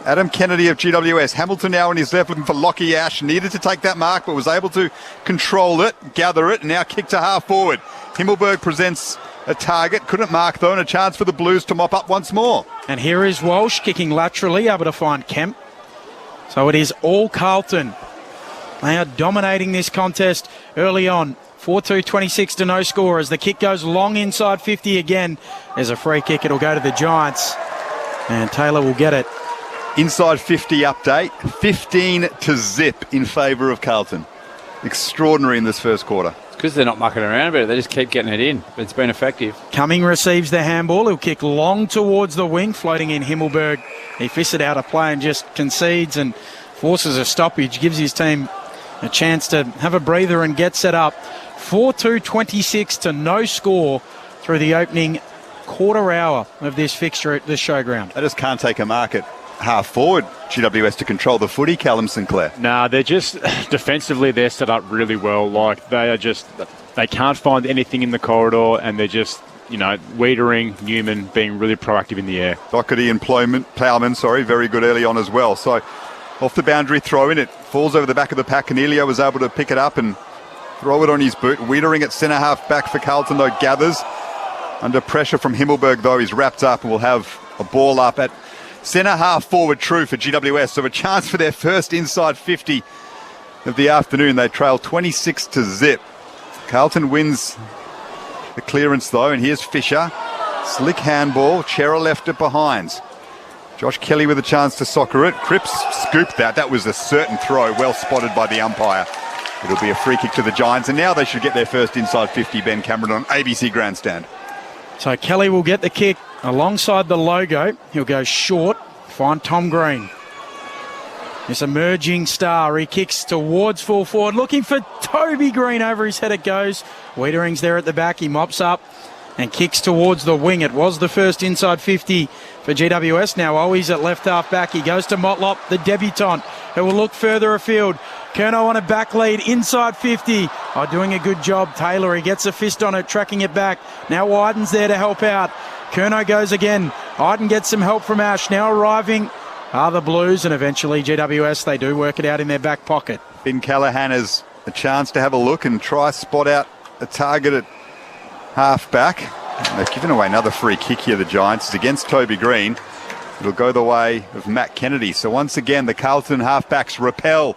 Adam Kennedy of GWS. Hamilton now on his left looking for Lockie Ash. Needed to take that mark but was able to control it, gather it, and now kick to half forward. Himmelberg presents a target. Couldn't mark though, and a chance for the Blues to mop up once more. And here is Walsh kicking laterally, able to find Kemp. So it is all Carlton. They are dominating this contest early on. 4-2-26 to no score as the kick goes long inside 50 again. There's a free kick. It'll go to the Giants. And Taylor will get it. Inside 50 update. 15 to zip in favour of Carlton. Extraordinary in this first quarter. Because they're not mucking around about it, they just keep getting it in. It's been effective. Cumming receives the handball. He'll kick long towards the wing, floating in Himmelberg. He fists it out of play and just concedes and forces a stoppage. Gives his team a chance to have a breather and get set up. 4-2-26 to no score through the opening quarter hour of this fixture at the showground. They just can't take a mark at half forward, GWS, to control the footy, Callum Sinclair. Nah, they're just defensively, they're set up really well. Like they can't find anything in the corridor, and they're just, Wiedering, Newman being really proactive in the air. Doherty and Plowman, very good early on as well. So off the boundary throw in, it falls over the back of the pack. Cornelio was able to pick it up and throw it on his boot. Wiedering at centre half back for Carlton though gathers under pressure from Himmelberg though. He's wrapped up and will have a ball up at centre half forward true for GWS, so a chance for their first inside 50 of the afternoon. They trail 26 to zip. Carlton wins the clearance though, and here's Fisher. Slick handball, Chera left it behind. Josh Kelly with a chance to soccer it. Cripps scooped that. That was a certain throw, well spotted by the umpire. It'll be a free kick to the Giants, and now they should get their first inside 50, Ben Cameron, on ABC Grandstand. So Kelly will get the kick alongside the logo. He'll go short, find Tom Green. This emerging star, he kicks towards full forward, looking for Toby Green. Over his head it goes. Wiedering's there at the back. He mops up and kicks towards the wing. It was the first inside 50 for GWS. Now Owies at left half back. He goes to Motlop, the debutant, who will look further afield. Curnow on a back lead inside 50. Oh, doing a good job. Taylor, he gets a fist on it, tracking it back. Now Wyden's there to help out. Curnow goes again. Iden gets some help from Ash. Now arriving are the Blues, and eventually GWS, they do work it out in their back pocket. Finn Callahan has a chance to have a look and try spot out a target at half-back. They've given away another free kick here, the Giants. It's against Toby Green. It'll go the way of Matt Kennedy. So once again, the Carlton half-backs repel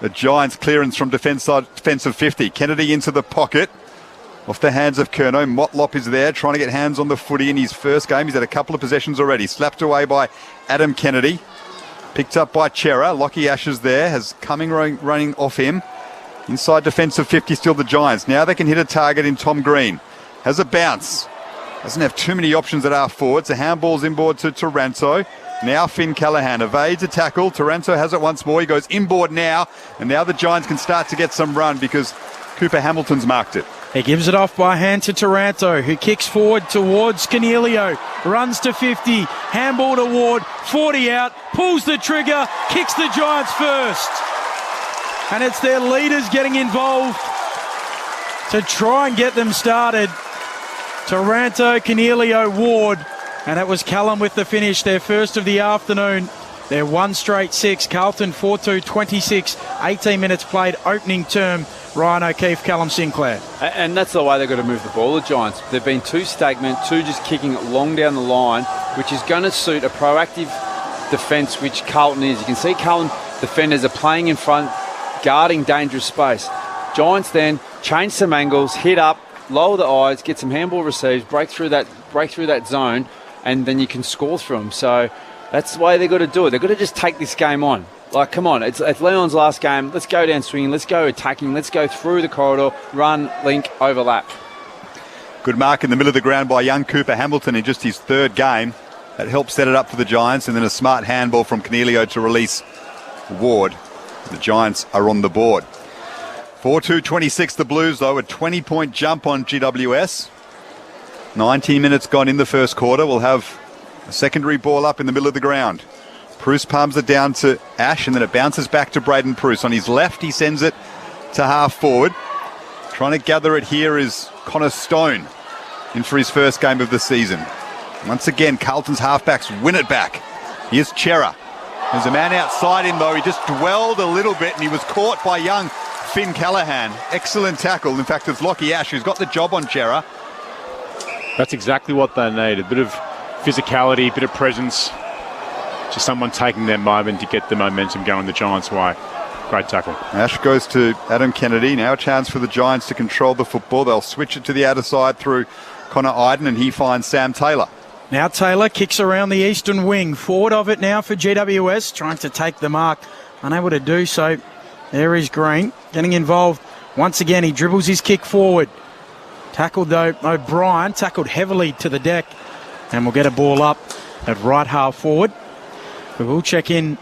the Giants' clearance from defensive 50. Kennedy into the pocket. Off the hands of Curnow. Motlop is there trying to get hands on the footy in his first game. He's had a couple of possessions already. Slapped away by Adam Kennedy. Picked up by Chera. Lockie Ashes there. Has Cumming running off him. Inside defensive 50 still the Giants. Now they can hit a target in Tom Green. Has a bounce. Doesn't have too many options at half forward. It's a handball's inboard to Taranto. Now Finn Callahan evades a tackle. Taranto has it once more. He goes inboard now. And now the Giants can start to get some run because Cooper Hamilton's marked it. He gives it off by hand to Taranto, who kicks forward towards Cornelio. Runs to 50. Handball to Ward. 40 out. Pulls the trigger. Kicks the Giants first. And it's their leaders getting involved to try and get them started. Taranto, Cornelio, Ward. And it was Callum with the finish, their first of the afternoon. They're one straight 6. Carlton 4-2, 26. 18 minutes played, opening term. Ryan O'Keefe, Callum Sinclair. And that's the way they've got to move the ball, the Giants. They've been too stagnant, too just kicking it long down the line, which is going to suit a proactive defence, which Carlton is. You can see Carlton defenders are playing in front, guarding dangerous space. Giants then change some angles, hit up, lower the eyes, get some handball receives, break through that zone, and then you can score through them. So that's the way they've got to do it. They've got to just take this game on. Like, come on, it's Leon's last game. Let's go down swinging. Let's go attacking. Let's go through the corridor, run, link, overlap. Good mark in the middle of the ground by young Cooper Hamilton in just his third game. That helped set it up for the Giants, and then a smart handball from Cornelio to release Ward. The Giants are on the board. 4-2-26 the Blues, though, a 20-point jump on GWS. 19 minutes gone in the first quarter. We'll have a secondary ball up in the middle of the ground. Bruce palms it down to Ash, and then it bounces back to Braden Bruce. On his left, he sends it to half forward. Trying to gather it here is Connor Stone in for his first game of the season. Once again, Carlton's halfbacks win it back. Here's Chera. There's a man outside him, though. He just dwelled a little bit, and he was caught by young Finn Callahan. Excellent tackle. In fact, it's Lockie Ash who's got the job on Chera. That's exactly what they need. A bit of physicality, a bit of presence. Just someone taking their moment to get the momentum going the Giants' way. Great tackle. Ash goes to Adam Kennedy. Now a chance for the Giants to control the football. They'll switch it to the outer side through Connor Iden, and he finds Sam Taylor. Now Taylor kicks around the eastern wing. Forward of it now for GWS, trying to take the mark. Unable to do so. There is Green getting involved. Once again, he dribbles his kick forward. Tackled, though, O'Brien. Tackled heavily to the deck. And we'll get a ball up at right half forward. We will check in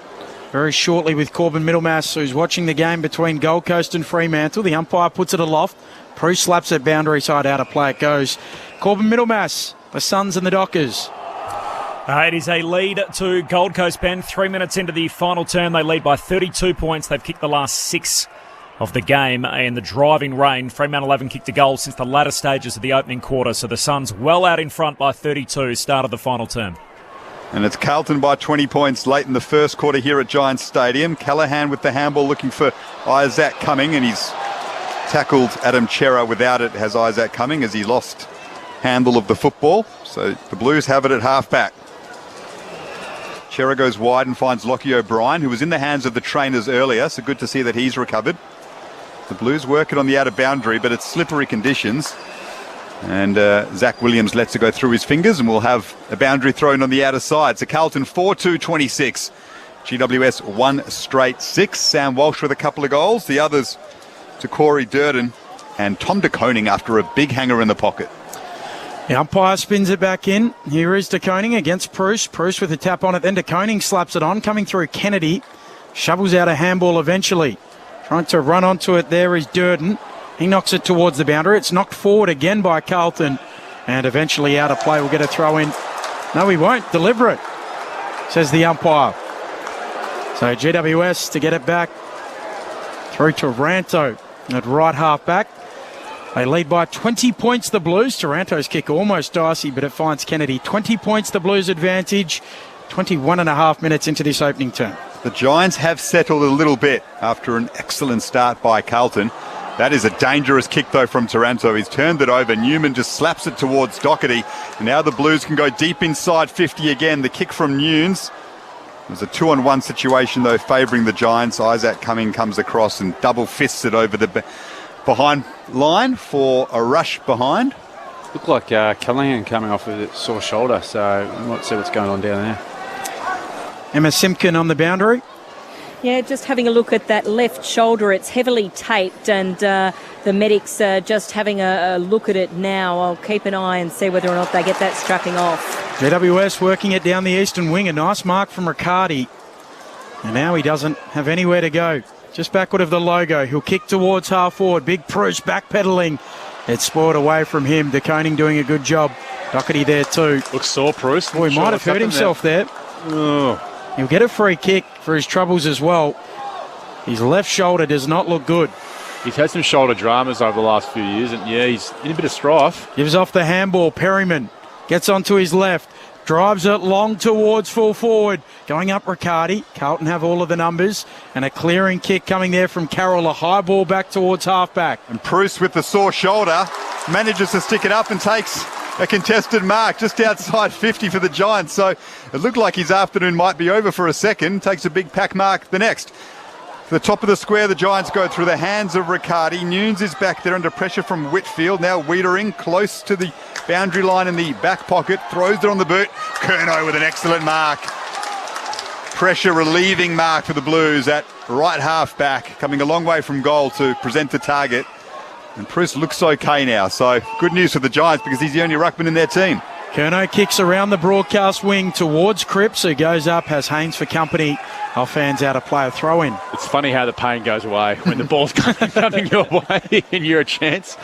very shortly with Corbin Middlemass, who's watching the game between Gold Coast and Fremantle. The umpire puts it aloft. Bruce slaps it boundary side out of play it goes. Corbin Middlemass, the Suns and the Dockers. It is a lead to Gold Coast, Ben. 3 minutes into the final term, they lead by 32 points. They've kicked the last 6 of the game in the driving rain. Fremantle haven't kicked a goal since the latter stages of the opening quarter, so the Suns well out in front by 32, start of the final term. And it's Carlton by 20 points late in the first quarter here at Giants Stadium. Callahan with the handball looking for Isaac Cumming, and he's tackled Adam Chera without it, has Isaac Cumming, as he lost handle of the football. So the Blues have it at half-back. Chera goes wide and finds Lockie O'Brien, who was in the hands of the trainers earlier, so good to see that he's recovered. The Blues work it on the outer boundary, but it's slippery conditions. And Zach Williams lets it go through his fingers, and we'll have a boundary thrown on the outer side. So Carlton 4-2-26. GWS 1 straight 6. Sam Walsh with a couple of goals. The others to Corey Durden and Tom de Koning after a big hanger in the pocket. The umpire spins it back in. Here is de Koning against Bruce. Bruce with a tap on it. Then de Koning slaps it on. Coming through Kennedy. Shovels out a handball eventually. Trying to run onto it there is Durden. He knocks it towards the boundary. It's knocked forward again by Carlton. And eventually out of play. We'll get a throw in. No, he won't. Deliver it, says the umpire. So GWS to get it back through Taranto at right half back. They lead by 20 points, the Blues. Taranto's kick almost dicey, but it finds Kennedy. 20 points, the Blues advantage. 21 and a half minutes into this opening term. The Giants have settled a little bit after an excellent start by Carlton. That is a dangerous kick, though, from Taranto. He's turned it over. Newman just slaps it towards Doherty. And now the Blues can go deep inside 50 again. The kick from Nunes. There's a 2-on-1 situation, though, favouring the Giants. Isaac Cumming comes across and double fists it over the behind line for a rush behind. Looked like Callahan coming off with a sore shoulder, so we might see what's going on down there. Emma Simpkin on the boundary. Yeah, just having a look at that left shoulder. It's heavily taped, and the medics are just having a look at it now. I'll keep an eye and see whether or not they get that strapping off. GWS working it down the eastern wing. A nice mark from Riccardi. And now he doesn't have anywhere to go. Just backward of the logo. He'll kick towards half forward. Big Pruce backpedaling. It's spoiled away from him. De Koning doing a good job. Doherty there too. Looks sore, Bruce. Boy, he might have hurt himself there. Oh. He'll get a free kick for his troubles as well. His left shoulder does not look good. He's had some shoulder dramas over the last few years, and yeah, he's in a bit of strife. Gives off the handball. Perryman gets onto his left. Drives it long towards full forward. Going up Riccardi. Carlton have all of the numbers. And a clearing kick coming there from Carroll. A high ball back towards halfback. And Pruce with the sore shoulder manages to stick it up and takes a contested mark just outside 50 for the Giants. So it looked like his afternoon might be over for a second. Takes a big pack mark the next. To the top of the square, the Giants go through the hands of Riccardi. Nunes is back there under pressure from Whitfield. Now Wiedering close to the boundary line in the back pocket. Throws it on the boot. Curnow with an excellent mark. Pressure relieving mark for the Blues at right half back. Coming a long way from goal to present the target. And Pruce looks okay now. So good news for the Giants because he's the only ruckman in their team. Curnow kicks around the broadcast wing towards Cripps, who goes up, has Haynes for company. Our fans out to play a throw-in. It's funny how the pain goes away when the ball's coming your way and you're a chance.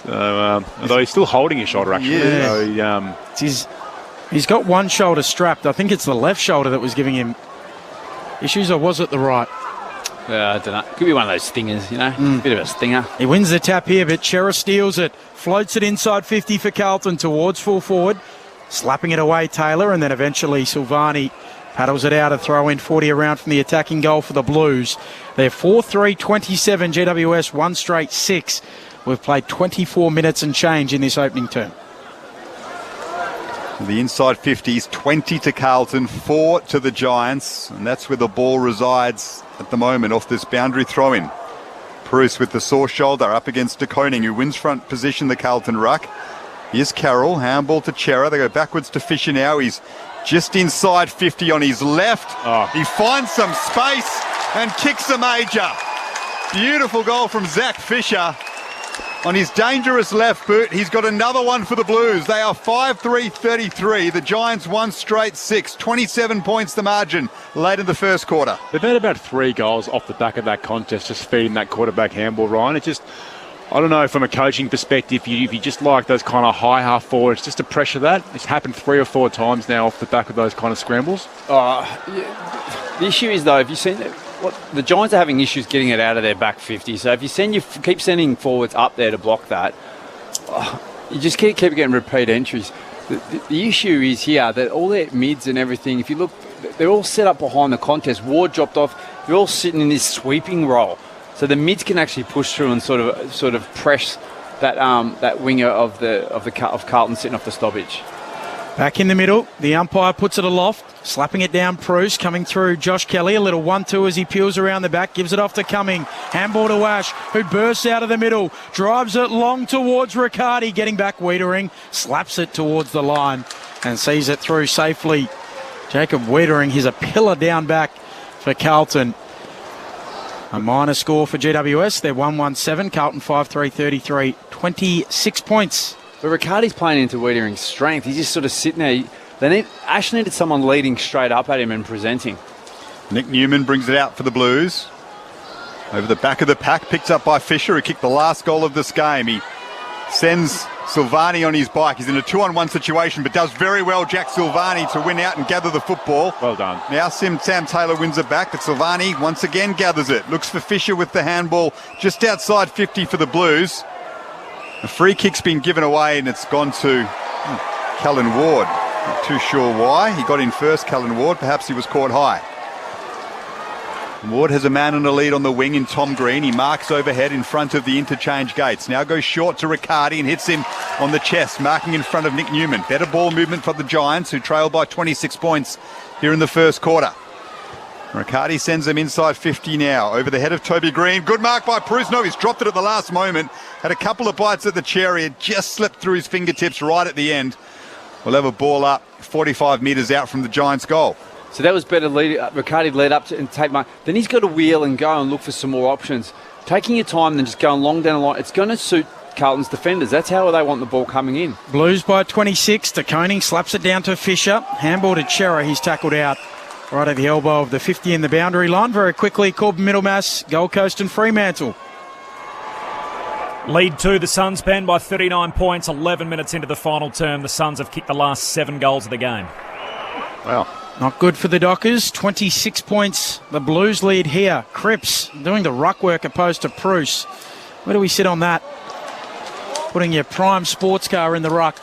So, although he's still holding his shoulder, actually. Yeah. So, he's got one shoulder strapped. I think it's the left shoulder that was giving him issues, or was it the right? I don't know. Could be one of those stingers, you know. Bit of a stinger. He wins the tap here, but Chera steals it. Floats it inside 50 for Carlton towards full forward. Slapping it away, Taylor, and then eventually Silvani paddles it out. A throw in 40 around from the attacking goal for the Blues. They're 4-3-27. GWS one straight 6. We've played 24 minutes and change in this opening term. The inside 50s, 20 to Carlton, 4 to the Giants, and that's where the ball resides at the moment off this boundary throw-in. Pruce with the sore shoulder up against De Koning, who wins front position, the Carlton ruck. Here's Carroll, handball to Chera. They go backwards to Fisher now. He's just inside 50 on his left. He finds some space and kicks a major. Beautiful goal from Zach Fisher. On his dangerous left boot, he's got another one for the Blues. They are 5-3-33. The Giants one straight 6. 27 points the margin late in the first quarter. they've had about 3 goals off the back of that contest, just feeding that quarterback handball, Ryan. It's just, I don't know, from a coaching perspective, if you just like those kind of high half forwards, just to pressure that. It's happened 3 or 4 times now off the back of those kind of scrambles. The issue is, though, if you see what the Giants are having issues getting it out of their back 50. So if you keep sending forwards up there to block that, you just keep getting repeat entries. The issue is here that all their mids and everything, if you look, they're all set up behind the contest. Ward dropped off. They're all sitting in this sweeping role, so the mids can actually push through and sort of press that winger of Carlton sitting off the stoppage. Back in the middle, the umpire puts it aloft, slapping it down. Pruce coming through Josh Kelly, a little 1-2 as he peels around the back, gives it off to Cumming. Handball to Ash, who bursts out of the middle, drives it long towards Riccardi, getting back Wiedering, slaps it towards the line and sees it through safely. Jacob Wiedering, he's a pillar down back for Carlton. A minor score for GWS, they're 1-1-7, Carlton 5-3-33, 26 points. But Riccardi's playing into Wiedering's strength. He's just sort of sitting there. Ash needed someone leading straight up at him and presenting. Nick Newman brings it out for the Blues. Over the back of the pack, picked up by Fisher, who kicked the last goal of this game. He sends Silvani on his bike. He's in a 2-on-1 situation, but does very well, Jack Silvani, to win out and gather the football. Well done. Now Sam Taylor wins it back, but Silvani once again gathers it. Looks for Fisher with the handball just outside 50 for the Blues. The free kick's been given away and it's gone to Callan Ward. Not too sure why. He got in first, Callan Ward. Perhaps he was caught high. Ward has a man on the lead on the wing in Tom Green. He marks overhead in front of the interchange gates. Now goes short to Riccardi and hits him on the chest, marking in front of Nick Newman. Better ball movement for the Giants, who trail by 26 points here in the first quarter. Riccardi sends him inside 50 now. Over the head of Toby Green. Good mark by Bruce. No, he's dropped it at the last moment. Had a couple of bites at the cherry. It just slipped through his fingertips right at the end. We'll have a ball up 45 metres out from the Giants' goal. So that was better. Riccardi led up to and take mark. Then he's got to wheel and go and look for some more options. Taking your time and then just going long down the line, it's going to suit Carlton's defenders. That's how they want the ball coming in. Blues by 26. De Koning slaps it down to Fisher. Handball to Chera. He's tackled out right at the elbow of the 50 in the boundary line. Very quickly, Corbin Middlemass, Gold Coast and Fremantle. Lead 2, the Suns, Ben, by 39 points. 11 minutes into the final term. The Suns have kicked the last 7 goals of the game. Wow. Not good for the Dockers. 26 points. The Blues lead here. Cripps doing the ruck work opposed to Bruce. Where do we sit on that? Putting your prime sports car in the ruck.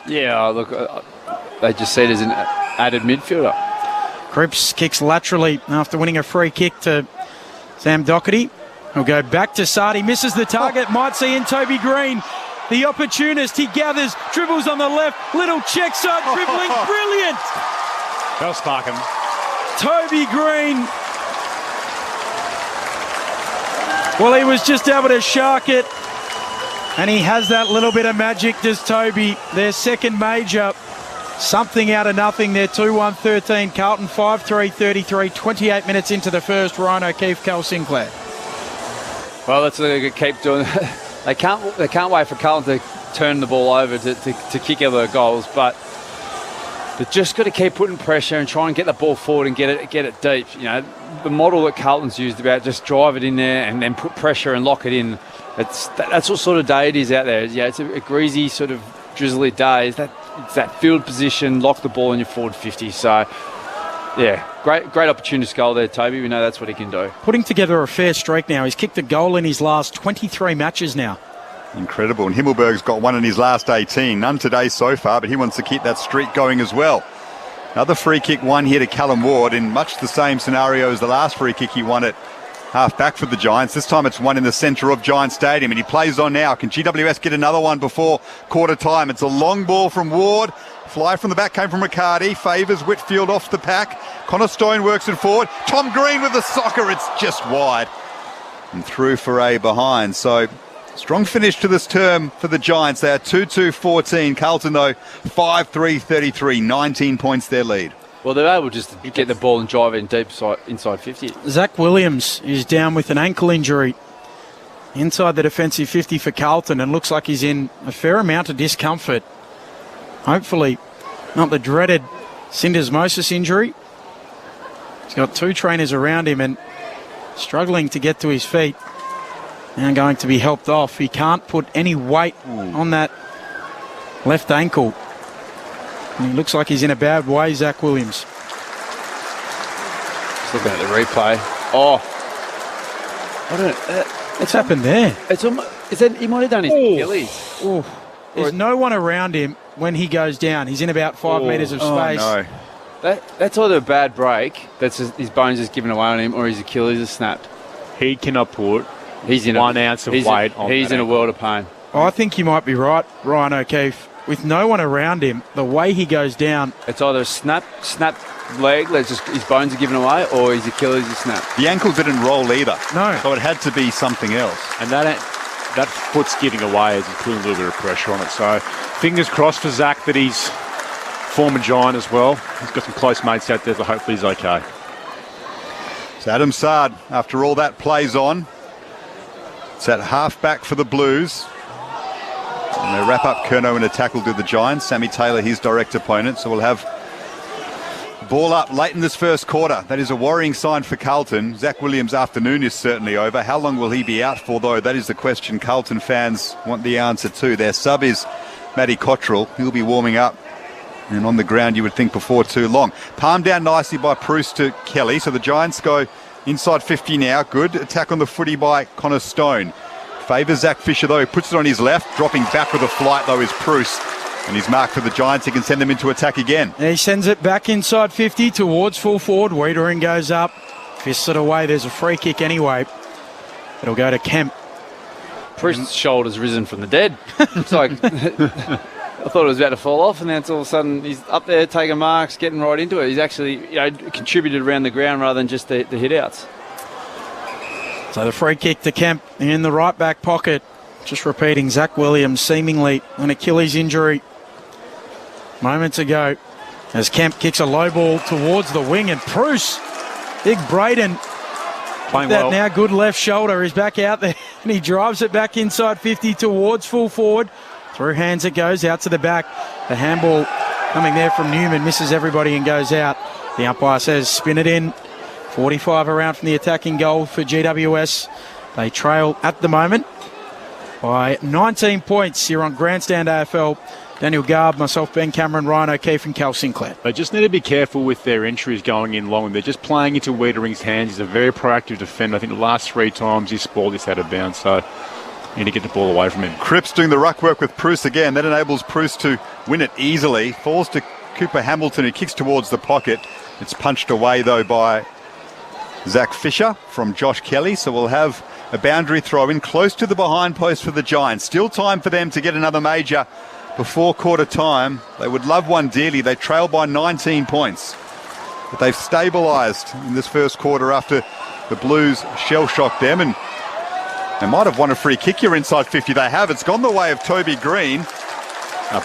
Yeah, look, they just see it as an added midfielder. Cripps kicks laterally after winning a free kick to Sam Doherty. He'll go back to Sardi. Misses the target. Might see in Toby Green. The opportunist. He gathers. Dribbles on the left. Little check shot. Dribbling. Brilliant. That'll spark him. Toby Green. Well, he was just able to shark it. And he has that little bit of magic, does Toby. Their second major. Something out of nothing. They're 2-1-13. Carlton 5-3-33. 28 minutes into the first. Ryan O'Keefe, Cal Sinclair. Well, that's what they're going to keep doing. They can't wait for Carlton to turn the ball over to kick other goals, but they've just got to keep putting pressure and try and get the ball forward and get it deep. You know, the model that Carlton's used about just drive it in there and then put pressure and lock it in. That's what sort of day it is out there. Yeah, it's a greasy sort of drizzly day. It's that field position, lock the ball in your forward 50. So, yeah, great opportunist goal there, Toby. We know that's what he can do. Putting together a fair streak now. He's kicked a goal in his last 23 matches now. Incredible. And Himmelberg's got one in his last 18. None today so far, but he wants to keep that streak going as well. Another free kick won here to Callum Ward in much the same scenario as the last free kick he won at half back for the Giants. This time it's one in the centre of Giant Stadium, and he plays on now. Can GWS get another one before quarter time? It's a long ball from Ward. Fly from the back came from Riccardi. Favours Whitfield off the pack. Connor Stone works it forward. Tom Green with the socker. It's just wide. And through for a behind. So strong finish to this term for the Giants. They are 2-2-14. Carlton, though, 5-3-33. 19 points their lead. Well, they're able just to get the ball and drive it in deep inside 50. Zach Williams is down with an ankle injury inside the defensive 50 for Carlton and looks like he's in a fair amount of discomfort. Hopefully not the dreaded syndesmosis injury. He's got 2 trainers around him and struggling to get to his feet. Now going to be helped off. He can't put any weight on that left ankle. And he looks like he's in a bad way, Zach Williams. Just looking at the replay. Oh. I don't know. What's happened there? It's almost, he might have done his Achilles. Oh. There's no one around him when he goes down. He's in about 5 metres of space. No. That's either a bad break, that's his bones is given away on him, or his Achilles is snapped. He cannot put 1 ounce of weight on. He's in a world of pain. I think you might be right, Ryan O'Keefe. With no one around him, the way he goes down. It's either a snap leg, his bones are given away, or his Achilles is snapped. The ankle didn't roll either. No. So it had to be something else. And that foot's giving away as he's putting a little bit of pressure on it. So fingers crossed for Zach that he's former Giant as well. He's got some close mates out there, so hopefully he's okay. So Adam Sard, after all that, plays on. It's at half back for the Blues. And they wrap up Curnow in a tackle to the Giants. Sammy Taylor, his direct opponent. So we'll have ball up late in this first quarter. That is a worrying sign for Carlton. Zach Williams' afternoon is certainly over. How long will he be out for, though? That is the question Carlton fans want the answer to. Their sub is Matty Cottrell. He'll be warming up. And on the ground, you would think, before too long. Palmed down nicely by Bruce to Kelly. So the Giants go inside 50 now. Good attack on the footy by Connor Stone. Favours Zach Fisher, though. He puts it on his left. Dropping back with a flight, though, is Bruce. And he's marked for the Giants. He can send them into attack again. He sends it back inside 50 towards full forward. Wiedering goes up. Fists it away. There's a free kick anyway. It'll go to Kemp. Bruce's shoulder's risen from the dead. It's like, I thought it was about to fall off, and then it's all of a sudden he's up there taking marks, getting right into it. He's actually contributed around the ground rather than just the hit-outs. So the free kick to Kemp in the right back pocket. Just repeating, Zach Williams seemingly an Achilles injury moments ago as Kemp kicks a low ball towards the wing, and Bruce, big Braden, Playing that well. now good left shoulder is back out there, and he drives it back inside 50 towards full forward. Through hands it goes out to the back. The handball coming there from Newman misses everybody and goes out. The umpire says spin it in. 45 around from the attacking goal for GWS. They trail at the moment by 19 points here on Grandstand AFL. Daniel Garb, myself, Ben Cameron, Ryan O'Keefe and Cal Sinclair. They just need to be careful with their entries going in long. They're just playing into Wiedering's hands. He's a very proactive defender. I think the last 3 times he's ball this out of bounds, so you need to get the ball away from him. Cripps doing the ruck work with Bruce again. That enables Bruce to win it easily. Falls to Cooper Hamilton, who kicks towards the pocket. It's punched away, though, by Zach Fisher from Josh Kelly. So we'll have a boundary throw in close to the behind post for the Giants. Still time for them to get another major before quarter time. They would love one dearly. They trail by 19 points. But they've stabilised in this first quarter after the Blues shell-shocked them. And they might have won a free kick here inside 50. They have. It's gone the way of Toby Green.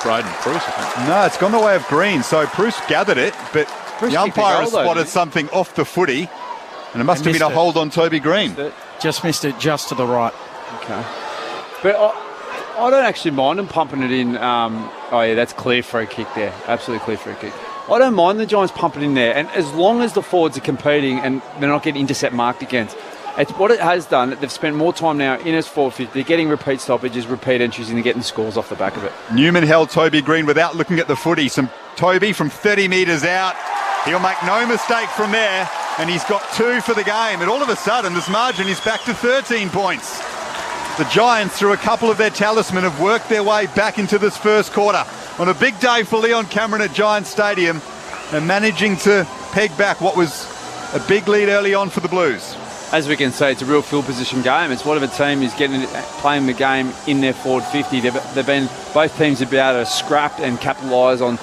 Braden Bruce, I think. No, it's gone the way of Green. So Bruce gathered it, but Bruce the umpire has kicked the goal, though, spotted didn't he? something off the footy. And it must have been a missed it. hold on Toby Green. Just missed it just to the right. Okay. But I don't actually mind them pumping it in. Oh, yeah, that's clear free kick there. Absolutely clear free kick. I don't mind the Giants pumping in there. And as long as the forwards are competing and they're not getting intercept marked against, it's what it has done. They've spent more time now in his forward 50. They're getting repeat stoppages, repeat entries, and they're getting scores off the back of it. Newman held Toby Green without looking at the footy. Some Toby from 30 metres out. He'll make no mistake from there. And he's got 2 for the game. And all of a sudden, this margin is back to 13 points. The Giants, through a couple of their talisman, have worked their way back into this first quarter. On a big day for Leon Cameron at Giants Stadium, and managing to peg back what was a big lead early on for the Blues. As we can see, it's a real field position game. It's whatever team is playing the game in their forward 50. Both teams have been able to scrap and capitalise on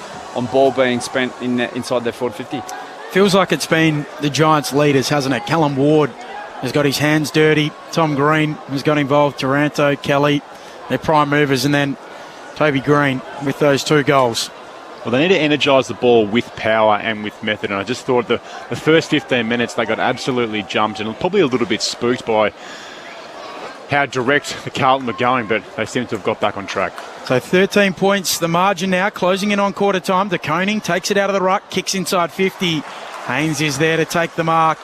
ball being spent inside their forward 50. Feels like it's been the Giants' leaders, hasn't it? Callum Ward has got his hands dirty. Tom Green has got involved. Taranto, Kelly, their prime movers, and then Toby Green with those 2 goals. Well, they need to energise the ball with power and with method. And I just thought the first 15 minutes they got absolutely jumped and probably a little bit spooked by how direct the Carlton were going, but they seem to have got back on track. So 13 points, the margin now, closing in on quarter time. De Koning takes it out of the ruck, kicks inside 50. Haynes is there to take the mark.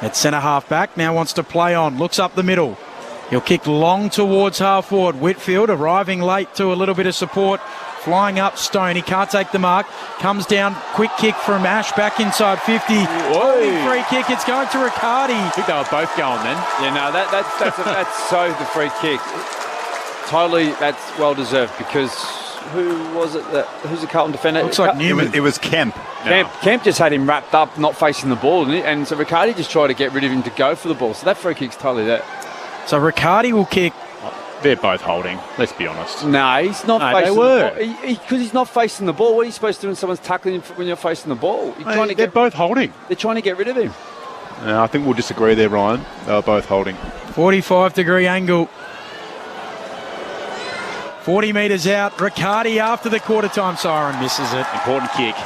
At centre half back, now wants to play on, looks up the middle. He'll kick long towards half forward. Whitfield arriving late to a little bit of support. Flying up Stone, he can't take the mark. Comes down, quick kick from Ash back inside 50. Holding free kick, it's going to Riccardi. I think they were both going then. Yeah, no, that's so the free kick. Totally, that's well deserved because who's the Carlton defender? Looks like Newman. It was Kemp. Kemp just had him wrapped up, not facing the ball, didn't he? And so Riccardi just tried to get rid of him to go for the ball. So that free kick's totally there. So Riccardi will kick. They're both holding, let's be honest. No, he's not No, facing they were. the ball. Because he's not facing the ball. What are you supposed to do when someone's tackling him when you're facing the ball? They're both holding. They're trying to get rid of him. I think we'll disagree there, Ryan. They were both holding. 45-degree angle. 40 metres out. Riccardi after the quarter-time siren misses it. Important kick.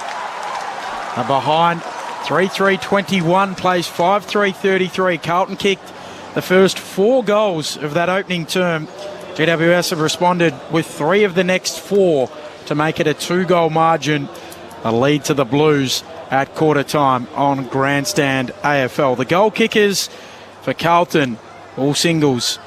And behind, 3-3-21 plays 5-3-33. Carlton kicked the first 4 goals of that opening term. GWS have responded with 3 of the next 4 to make it a 2-goal margin. A lead to the Blues at quarter time on Grandstand AFL. The goal kickers for Carlton, all singles.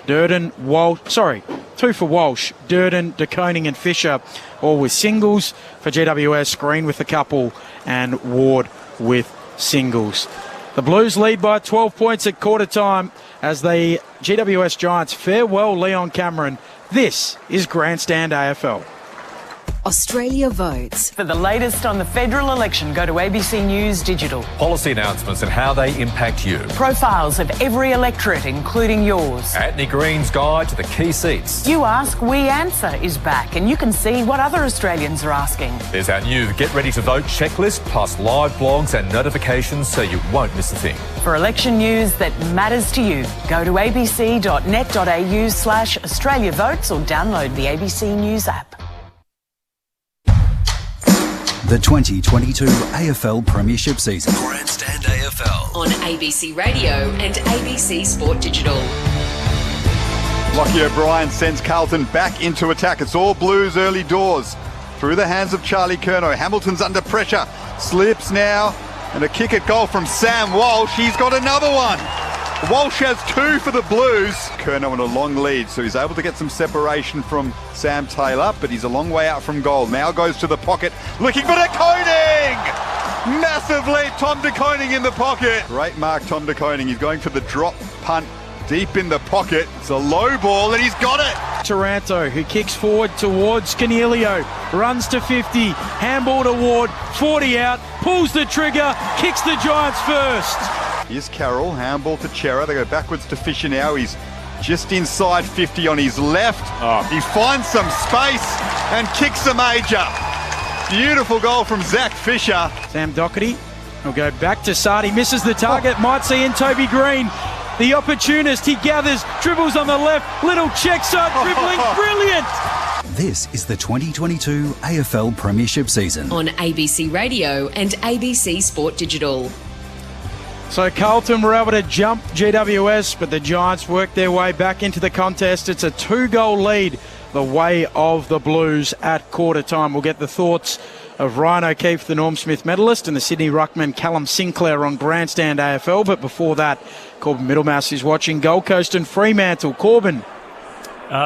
Durden, 2 for Walsh. Durden, De Koning and Fisher, all with singles. For GWS, Green with a couple and Ward with singles. The Blues lead by 12 points at quarter time. as the GWS Giants farewell Leon Cameron. This is Grandstand AFL. Australia votes. For the latest on the federal election, go to ABC News Digital. Policy announcements and how they impact you. Profiles of every electorate, including yours. Anthony Green's guide to the key seats. You Ask, We Answer is back, and you can see what other Australians are asking. There's our new Get Ready to Vote checklist, plus live blogs and notifications so you won't miss a thing. For election news that matters to you, go to abc.net.au/Australia Votes or download the ABC News app. The 2022 AFL Premiership season. Grandstand AFL. On ABC Radio and ABC Sport Digital. Lockie O'Brien sends Carlton back into attack. It's all Blues early doors. Through the hands of Charlie Curnow. Hamilton's under pressure. Slips now. And a kick at goal from Sam Walsh. He's got another one. Walsh has 2 for the Blues. Curnow on a long lead, so he's able to get some separation from Sam Taylor, but he's a long way out from goal. Now goes to the pocket, looking for De Koning! Massive lead, Tom De Koning in the pocket. Great mark, Tom De Koning. He's going for the drop punt deep in the pocket. It's a low ball, and he's got it. Taranto, who kicks forward towards Canelio, runs to 50, handball to Ward, 40 out, pulls the trigger, kicks the Giants first. Here's Carroll, handball to Chera. They go backwards to Fisher now. He's just inside 50 on his left. He finds some space and kicks a major. Beautiful goal from Zach Fisher. Sam Doherty will go back to Sardi, misses the target, might see in Toby Green. The opportunist, he gathers, dribbles on the left, little check shot, dribbling, brilliant! This is the 2022 AFL Premiership season. On ABC Radio and ABC Sport Digital. So Carlton were able to jump GWS, but the Giants worked their way back into the contest. It's a 2-goal lead the way of the Blues at quarter time. We'll get the thoughts of Ryan O'Keefe, the Norm Smith medalist, and the Sydney Ruckman Callum Sinclair on Grandstand AFL. But before that, Corbin Middlemass is watching Gold Coast and Fremantle. Corbin.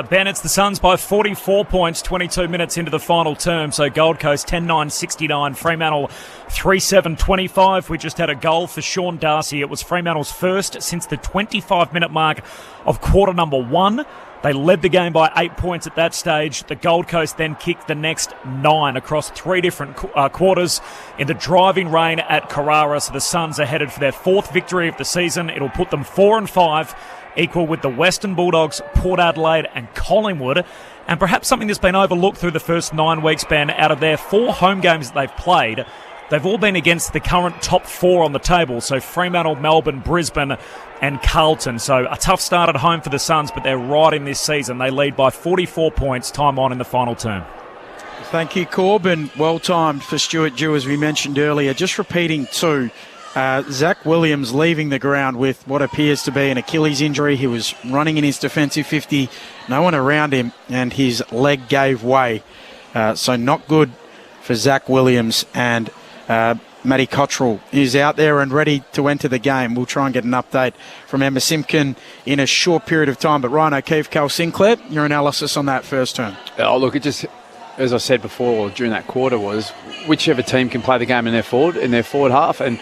Ben, it's the Suns by 44 points, 22 minutes into the final term. So Gold Coast 10-9-69, Fremantle 3-7-25. We just had a goal for Sean Darcy. It was Fremantle's first since the 25-minute mark of quarter number 1. They led the game by 8 points at that stage. The Gold Coast then kicked the next 9 across 3 different quarters in the driving rain at Carrara. So the Suns are headed for their 4th victory of the season. It'll put them 4-5. Equal with the Western Bulldogs, Port Adelaide and Collingwood. And perhaps something that's been overlooked through the first 9 weeks, Ben, out of their 4 home games that they've played, they've all been against the current top 4 on the table. So Fremantle, Melbourne, Brisbane and Carlton. So a tough start at home for the Suns, but they're right in this season. They lead by 44 points, time on in the final term. Thank you, Corbin. Well timed for Stuart Dew, as we mentioned earlier. Just repeating too, Zach Williams leaving the ground with what appears to be an Achilles injury. He was running in his defensive 50, no one around him, and his leg gave way. So not good for Zach Williams, and Matty Cottrell is out there and ready to enter the game. We'll try and get an update from Emma Simpkin in a short period of time. But Ryan O'Keefe, Carl Sinclair, your analysis on that first turn. Oh, look, it just, as I said before during that quarter, was whichever team can play the game in their forward half. And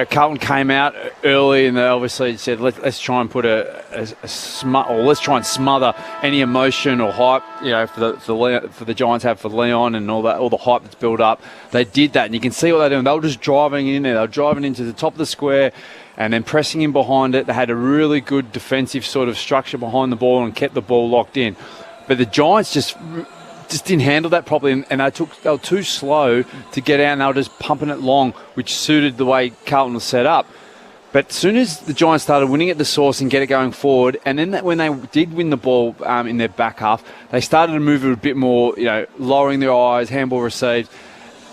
Carlton came out early and they obviously said, let's try and put let's try and smother any emotion or hype, for the Giants have for Leon and all the hype that's built up. They did that, and you can see what they're doing. They were just driving in there. They were driving into the top of the square and then pressing in behind it. They had a really good defensive sort of structure behind the ball and kept the ball locked in. But the Giants just didn't handle that properly, and they were too slow to get out, and they were just pumping it long, which suited the way Carlton was set up. But as soon as the Giants started winning at the source and get it going forward, and then when they did win the ball in their back half, they started to move it a bit more, lowering their eyes, handball received.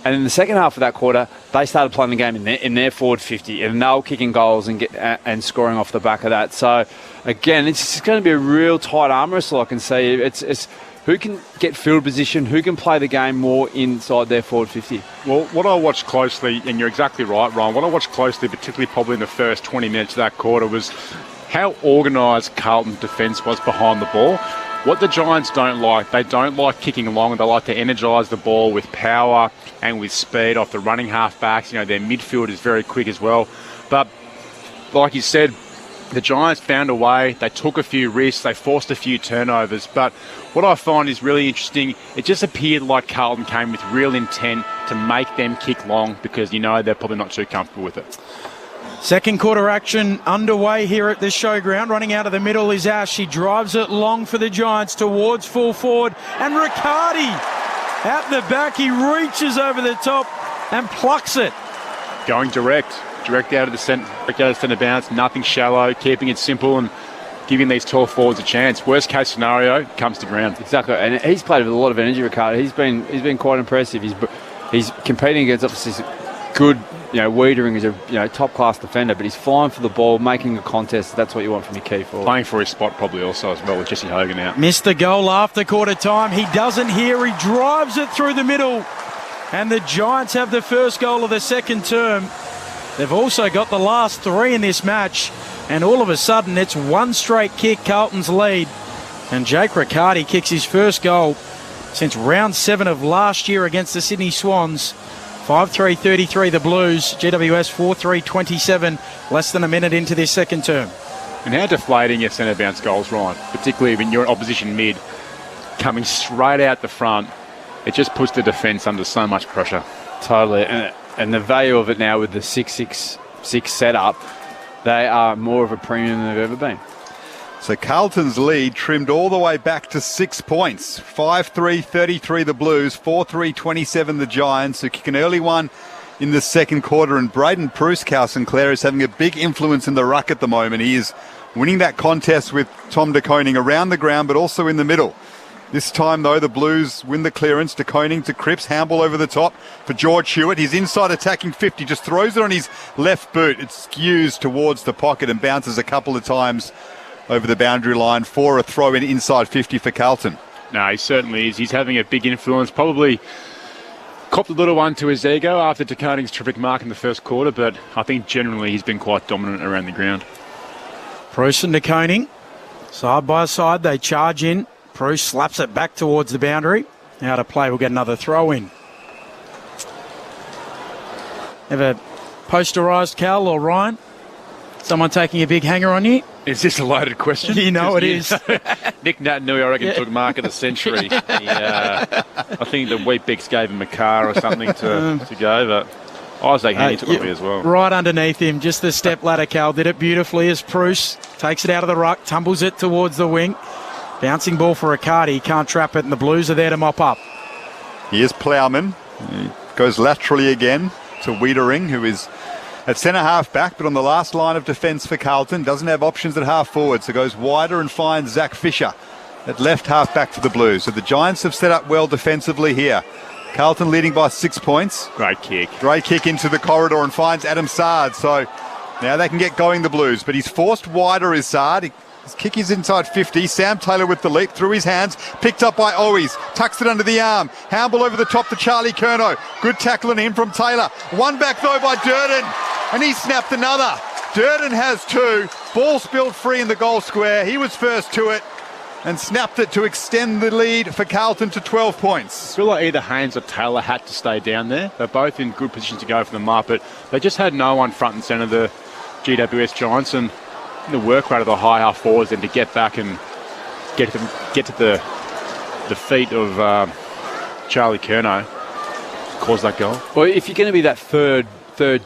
And in the second half of that quarter, they started playing the game in their forward 50, and they were kicking goals and scoring off the back of that. So, again, it's just going to be a real tight arm wrestle, I can see. It's who can get field position, who can play the game more inside their forward 50. Well, what I watched closely, and you're exactly right, Ryan, what I watched closely, particularly probably in the first 20 minutes of that quarter, was how organised Carlton's defence was behind the ball. What the Giants don't like, they don't like kicking long. They like to energise the ball with power and with speed off the running half-backs. Their midfield is very quick as well. But like you said, the Giants found a way. They took a few risks. They forced a few turnovers. But what I find is really interesting, it just appeared like Carlton came with real intent to make them kick long because, they're probably not too comfortable with it. Second quarter action underway here at the showground. Running out of the middle is Ash. He drives it long for the Giants towards full forward. And Riccardi out the back. He reaches over the top and plucks it. Going direct out of the centre bounce. Nothing shallow, keeping it simple and giving these tall forwards a chance. Worst case scenario, comes to ground. Exactly, and he's played with a lot of energy, Riccardi. He's been quite impressive. He's competing against obviously good. Wiedering is a top class defender, but he's flying for the ball, making a contest. That's what you want from your key forward. Playing for his spot probably also as well with Jesse Hogan out. Missed the goal after quarter time. He doesn't hear. He drives it through the middle, and the Giants have the first goal of the second term. They've also got the last three in this match, and all of a sudden it's one straight kick, Carlton's lead, and Jake Riccardi kicks his first goal since round 7 of last year against the Sydney Swans. 5-3-33 the Blues, GWS 4-3-27, less than a minute into this second term. And how deflating your centre bounce goals, Ryan, particularly when you're an opposition mid coming straight out the front. It just puts the defence under so much pressure. Totally, and the value of it now with the 6-6-6 setup, they are more of a premium than they've ever been. So Carlton's lead trimmed all the way back to 6 points. 5-3-33 the Blues, 4-3-27 the Giants, who kick an early one in the second quarter. And Braden Preuskau Sinclair is having a big influence in the ruck at the moment. He is winning that contest with Tom de Koning around the ground, but also in the middle. This time, though, the Blues win the clearance. De Koning to Cripps. Handball over the top for George Hewitt. His inside attacking 50. Just throws it on his left boot. It skews towards the pocket and bounces a couple of times over the boundary line for a throw-in inside 50 for Carlton. No, he certainly is. He's having a big influence. Probably copped a little one to his ego after De Koning's terrific mark in the first quarter, but I think generally he's been quite dominant around the ground. Preuss and De Koning, side by side, they charge in. Preuss slaps it back towards the boundary. Out of play, we'll get another throw-in. Have a posterised, Cal or Ryan? Someone taking a big hanger on you? Is this a loaded question? You know it is. Nick Natanui, I reckon, took mark of the century. I think the Weet-Bix gave him a car or something to go, but Isaac Henry took it as well. Right underneath him, just the step ladder, Cal did it beautifully as Preuss takes it out of the ruck, tumbles it towards the wing. Bouncing ball for Riccardi, he can't trap it, and the Blues are there to mop up. Here's Plowman. He goes laterally again to Wiedering, who is at centre-half back, but on the last line of defence for Carlton. Doesn't have options at half-forward, so goes wider and finds Zach Fisher at left-half back for the Blues. So the Giants have set up well defensively here. Carlton leading by 6 points. Great kick. Great kick into the corridor and finds Adam Sard. So now they can get going, the Blues. But he's forced wider, is Sard. His kick is inside 50. Sam Taylor with the leap through his hands. Picked up by Owies. Tucks it under the arm. Handball over the top to Charlie Curnow. Good tackle in from Taylor. One back though by Durden. And he snapped another. Durden has two. Ball spilled free in the goal square. He was first to it and snapped it to extend the lead for Carlton to 12 points. I feel like either Haynes or Taylor had to stay down there. They're both in good positions to go for the mark, but they just had no one front and centre, the GWS Giants, and the work rate of the high half forwards and to get back and get to the feet of Charlie Curnow caused that goal. Well, if you're going to be that third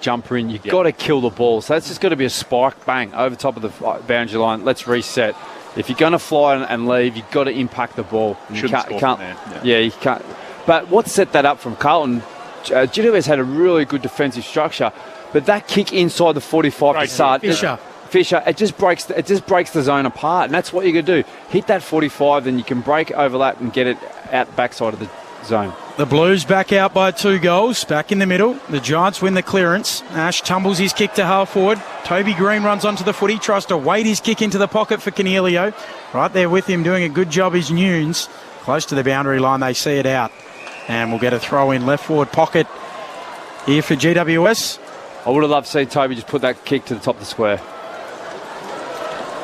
jumper in, you've got to kill the ball. So that's just got to be a spike, bang, over top of the boundary line. Let's reset. If you're going to fly and leave, you've got to impact the ball. You can't. Yeah, you can't. But what set that up from Carlton, GWS had a really good defensive structure, but that kick inside the 45 to start, Fisher, it just breaks the zone apart, and that's what you got to do. Hit that 45, then you can break, overlap, and get it out backside of the zone. The Blues back out by 2 goals, back in the middle. The Giants win the clearance. Ash tumbles his kick to half forward. Toby Green runs onto the footy, tries to weight his kick into the pocket for Cornelio. Right there with him, doing a good job is Nunes. Close to the boundary line, they see it out. And we'll get a throw in left forward pocket here for GWS. I would have loved to see Toby just put that kick to the top of the square.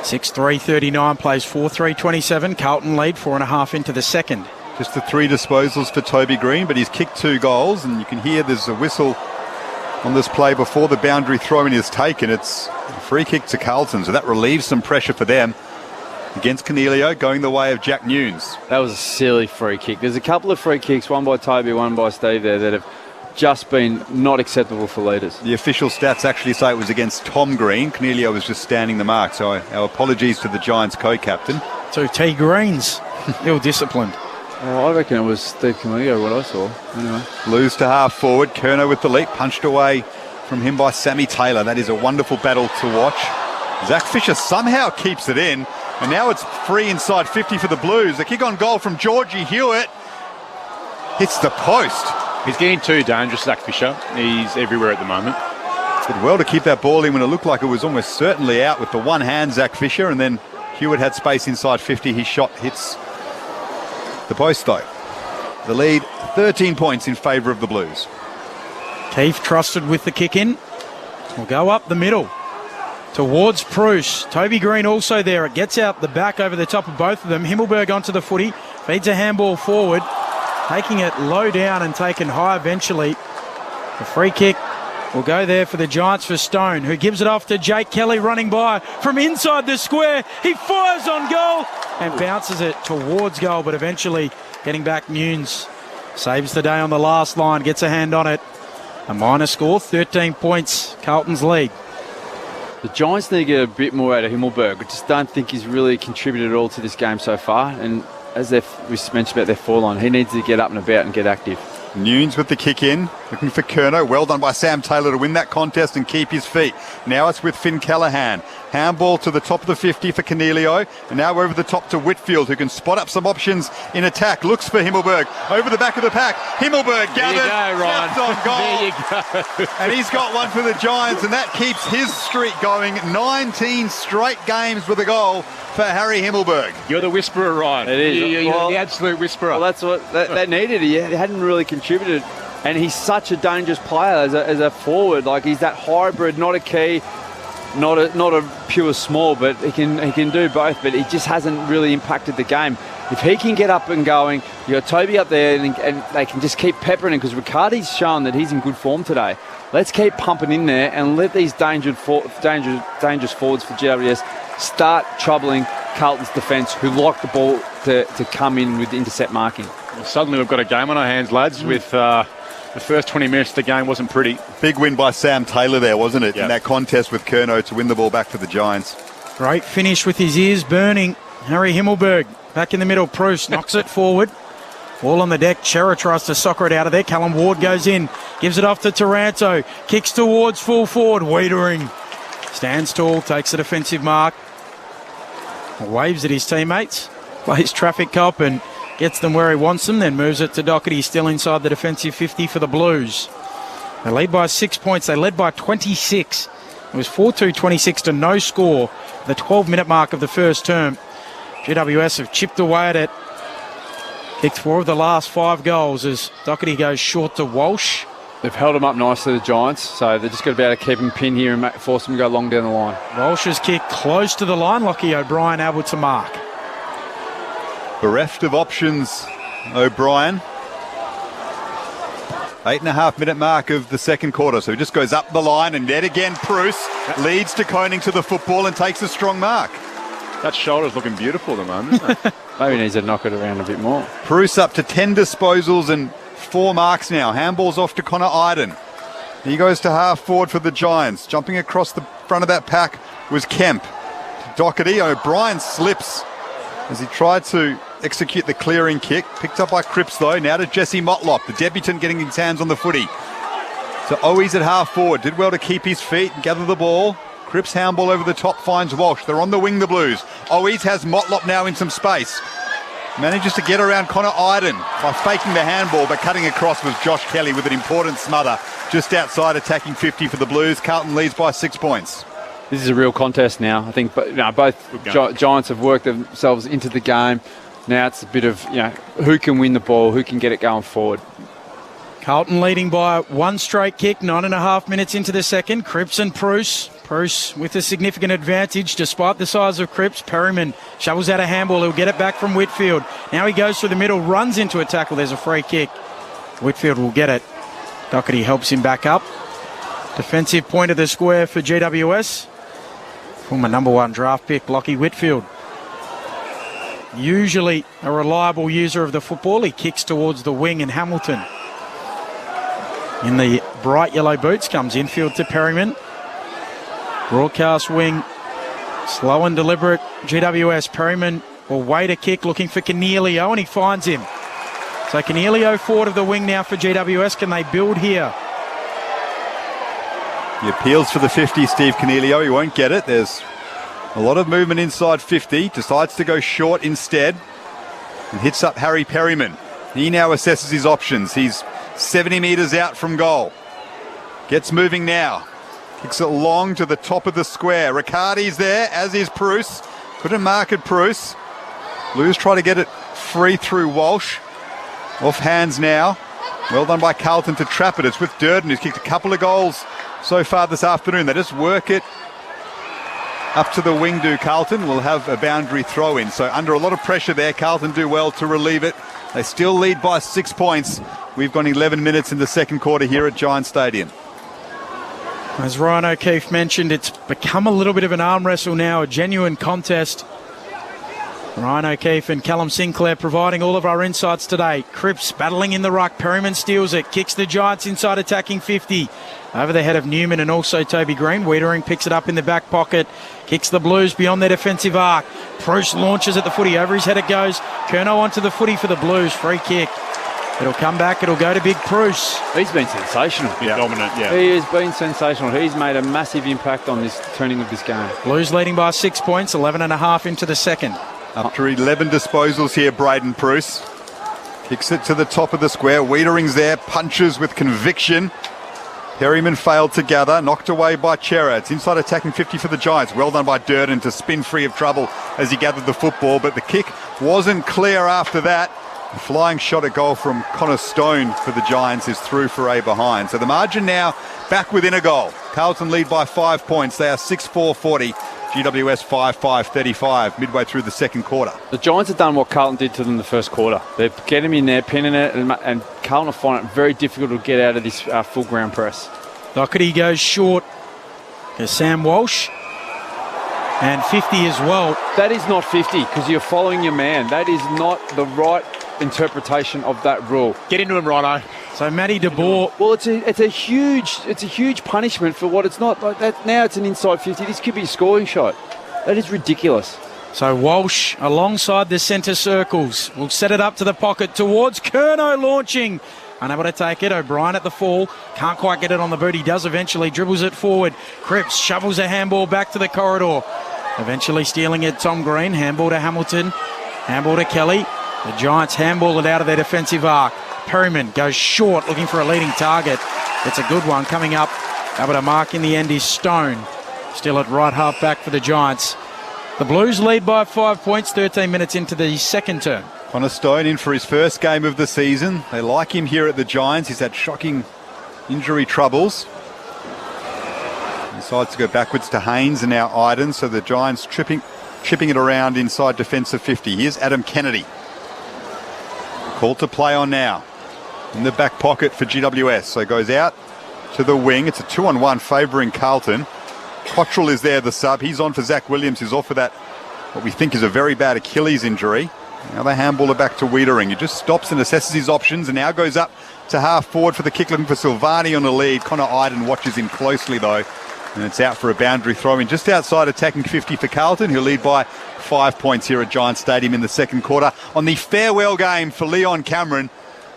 6-3-39 plays 4-3-27. Carlton lead 4.5 into the second. Just the 3 disposals for Toby Green, but he's kicked 2 goals, and you can hear there's a whistle on this play before the boundary throw-in is taken. It's a free kick to Carlton, so that relieves some pressure for them against Cornelio, going the way of Jack Nunes. That was a silly free kick. There's a couple of free kicks, one by Toby, one by Steve there, that have just been not acceptable for leaders. The official stats actually say it was against Tom Green. Cornelio was just standing the mark, so our apologies to the Giants co-captain. So T. Greens, ill-disciplined. Oh, I reckon it was Steve Cornelio, what I saw. Anyway. Blues to half forward. Curnow with the leap, punched away from him by Sammy Taylor. That is a wonderful battle to watch. Zach Fisher somehow keeps it in, and now it's free inside 50 for the Blues. The kick on goal from Georgie Hewitt hits the post. He's getting too dangerous, Zach Fisher. He's everywhere at the moment. Did well to keep that ball in when it looked like it was almost certainly out with the one hand, Zach Fisher, and then Hewitt had space inside 50. His shot hits the post, though. The lead, 13 points in favour of the Blues. Keith trusted with the kick in. Will go up the middle towards Bruce. Toby Green also there. It gets out the back over the top of both of them. Himmelberg onto the footy. Feeds a handball forward. Taking it low down and taken high eventually. The free kick will go there for the Giants for Stone, who gives it off to Jake Kelly running by from inside the square. He fires on goal and bounces it towards goal, but eventually getting back Nunes. Saves the day on the last line, gets a hand on it. A minor score, 13 points, Carlton's lead. The Giants need to get a bit more out of Himmelberg. I just don't think he's really contributed at all to this game so far. And as we mentioned about their foreline, he needs to get up and about and get active. Nunes with the kick in, looking for Curnow. Well done by Sam Taylor to win that contest and keep his feet. Now it's with Finn Callaghan. Handball to the top of the 50 for Cornelio. And now over the top to Whitfield, who can spot up some options in attack. Looks for Himmelberg. Over the back of the pack. Himmelberg gathered. There you go, Ryan. On goal. There you go. And he's got one for the Giants, and that keeps his streak going. 19 straight games with a goal for Harry Himmelberg. You're the whisperer, Ryan. It is. You're the absolute whisperer. Well, that's what that needed. He hadn't really contributed. And he's such a dangerous player as a forward. Like, he's that hybrid, not a key, not a pure small, but he can do both. But he just hasn't really impacted the game. If he can get up and going, you got Toby up there, and they can just keep peppering him, because Riccardi's shown that he's in good form today. Let's keep pumping in there and let these dangerous forwards for GWS start troubling Carlton's defence, who like the ball to come in with intercept marking. Well, suddenly we've got a game on our hands, lads, with the first 20 minutes of the game wasn't pretty. Big win by Sam Taylor there, wasn't it? Yep. In that contest with Curnow to win the ball back for the Giants. Great finish with his ears burning. Harry Himmelberg back in the middle. Bruce knocks it forward. Ball on the deck. Chera tries to soccer it out of there. Callum Ward goes in. Gives it off to Taranto. Kicks towards full forward. Wiedering stands tall. Takes a defensive mark. Waves at his teammates. Plays traffic cop and gets them where he wants them. Then moves it to Doherty, still inside the defensive 50 for the Blues. They lead by 6 points. They led by 26. It was 4-2-26 to no score. The 12-minute mark of the first term. GWS have chipped away at it. Kicked 4 of the last 5 goals as Doherty goes short to Walsh. They've held him up nicely, the Giants, so they've just got to be able to keep him pinned here and force him to go long down the line. Walsh's kick close to the line. Lockie O'Brien able to mark. Bereft of options, O'Brien. 8.5-minute mark of the second quarter, so he just goes up the line, and yet again Bruce leads to Koning to the football and takes a strong mark. That shoulder's looking beautiful at the moment. Maybe he needs to knock it around a bit more. Bruce up to 10 disposals and 4 marks now. Handball's off to Connor Iden. He goes to half forward for the Giants. Jumping across the front of that pack was Kemp. Doherty. O'Brien slips as he tried to execute the clearing kick. Picked up by Cripps though. Now to Jesse Motlop, the debutant, getting his hands on the footy. So Owies at half forward. Did well to keep his feet and gather the ball. Cripps handball over the top finds Walsh. They're on the wing, the Blues. Owies has Motlop now in some space. Manages to get around Connor Iden by faking the handball, but cutting across was Josh Kelly with an important smother just outside, attacking 50 for the Blues. Carlton leads by 6 points. This is a real contest now. I think both Giants have worked themselves into the game. Now it's a bit of who can win the ball, who can get it going forward. Carlton leading by 1 straight kick, 9.5 minutes into the second. Cripps and Bruce. Bruce with a significant advantage despite the size of Cripps. Perryman shovels out a handball. He'll get it back from Whitfield. Now he goes through the middle, runs into a tackle. There's a free kick. Whitfield will get it. Doherty helps him back up. Defensive point of the square for GWS. Former number 1 draft pick, Lockie Whitfield. Usually a reliable user of the football. He kicks towards the wing, and Hamilton in the bright yellow boots comes infield to Perryman. Broadcast wing, slow and deliberate. GWS, Perryman will wait a kick looking for Cornelio, and he finds him. So Cornelio forward of the wing now for GWS. Can they build here? He appeals for the 50, Steve Cornelio. He won't get it. There's a lot of movement inside 50. Decides to go short instead and hits up Harry Perryman. He now assesses his options. He's 70 metres out from goal. Gets moving now. Kicks it long to the top of the square. Riccardi's there, as is Bruce. Couldn't mark it, Bruce. Blues try to get it free through Walsh. Off hands now. Well done by Carlton to trap it. It's with Durden, who's kicked a couple of goals so far this afternoon. They just work it up to the wing. Carlton will have a boundary throw in. So under a lot of pressure there, Carlton do well to relieve it. They still lead by 6 points. We've gone 11 minutes in the second quarter here at Giant Stadium. As Ryan O'Keefe mentioned, it's become a little bit of an arm wrestle now, a genuine contest. Ryan O'Keefe and Callum Sinclair providing all of our insights today. Cripps battling in the ruck. Perryman steals it. Kicks the Giants inside attacking 50. Over the head of Newman and also Toby Green. Wiedering picks it up in the back pocket. Kicks the Blues beyond their defensive arc. Bruce launches at the footy. Over his head it goes. Curnow onto the footy for the Blues. Free kick. It'll come back. It'll go to Big Bruce. He's been sensational. Dominant, yeah. He has been sensational. He's made a massive impact on this turning of this game. Blues leading by 6 points. 11.5 into the second. Up to 11 disposals here, Braden Bruce. Kicks it to the top of the square. Wiedering's there. Punches with conviction. Perryman failed to gather. Knocked away by Chera. It's inside attacking 50 for the Giants. Well done by Durden to spin free of trouble as he gathered the football. But the kick wasn't clear after that. A flying shot at goal from Connor Stone for the Giants is through for a behind. So the margin now back within a goal. Carlton lead by 5 points. They are 6-4-40. GWS 5-5-35 midway through the second quarter. The Giants have done what Carlton did to them in the first quarter. They get him in there, pinning it, and Carlton will find it very difficult to get out of this full ground press. Doherty goes short. There's Sam Walsh. And 50 as well. That is not 50 because you're following your man. That is not the right interpretation of that rule. Get into him, Rhino. So Matty De Boer. Well, it's a huge punishment for what it's not. Like that, now it's an inside 50. This could be a scoring shot. That is ridiculous. So Walsh alongside the centre circles will set it up to the pocket towards Curnow launching. Unable to take it. O'Brien at the fall. Can't quite get it on the boot. He does eventually. Dribbles it forward. Cripps shovels a handball back to the corridor. Eventually stealing it, Tom Green. Handball to Hamilton. Handball to Kelly. The Giants handball it out of their defensive arc. Perryman goes short, looking for a leading target. It's a good one coming up. Able to mark in the end is Stone. Still at right half back for the Giants. The Blues lead by 5 points, 13 minutes into the second term. Connor Stone in for his first game of the season. They like him here at the Giants. He's had shocking injury troubles. He decides to go backwards to Haynes and now Iden. So the Giants chipping it around inside defensive 50. Here's Adam Kennedy. Call to play on now. In the back pocket for GWS. So goes out to the wing. It's a 2-on-1 favouring Carlton. Cottrell is there, the sub. He's on for Zach Williams, who's off for that, what we think is a very bad Achilles injury. Now they handball it back to Wiedering. He just stops and assesses his options and now goes up to half forward for the kick, looking for Silvani on the lead. Connor Iden watches him closely though. And it's out for a boundary throw in just outside attacking 50 for Carlton, who lead by 5 points here at Giant Stadium in the second quarter on the farewell game for Leon Cameron.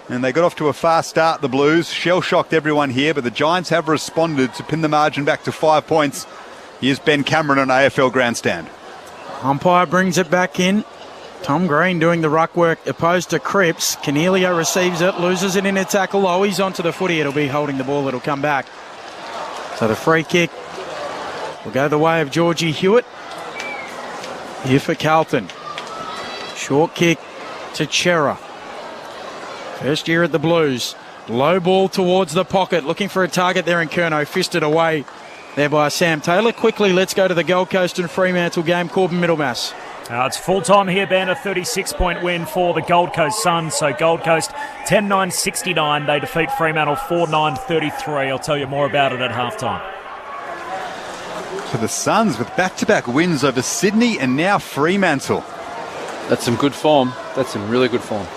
And they got off to a fast start, the Blues. Shell-shocked everyone here, but the Giants have responded to pin the margin back to 5 points. Here's Ben Cameron on AFL Grandstand. Umpire brings it back in. Tom Green doing the ruck work opposed to Cripps. Cornelio receives it, loses it in a tackle. Oh, he's onto the footy. It'll be holding the ball. It'll come back. So the free kick will go the way of Georgie Hewitt. Here for Carlton. Short kick to Chera. First year at the Blues. Low ball towards the pocket. Looking for a target there in Curnow. Fisted away there by Sam Taylor. Quickly, let's go to the Gold Coast and Fremantle game. Corbin Middlemass. It's full-time here, Ben, a 36-point win for the Gold Coast Suns. So Gold Coast 10-9-69. They defeat Fremantle 4-9-33. I'll tell you more about it at halftime. For the Suns with back-to-back wins over Sydney and now Fremantle. That's some good form. That's some really good form.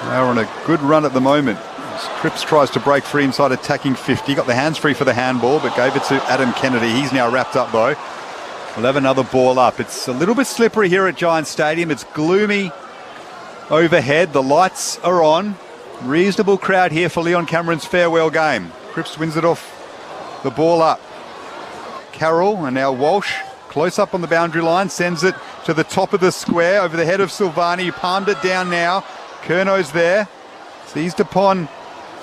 They're on a good run at the moment. As Cripps tries to break free inside attacking 50. Got the hands free for the handball, but gave it to Adam Kennedy. He's now wrapped up, though. We'll have another ball up. It's a little bit slippery here at Giant Stadium. It's gloomy overhead. The lights are on. Reasonable crowd here for Leon Cameron's farewell game. Cripps wins it off. The ball up. Carroll and now Walsh. Close up on the boundary line. Sends it to the top of the square over the head of Silvani. Who palmed it down now. Curno's there. Seized upon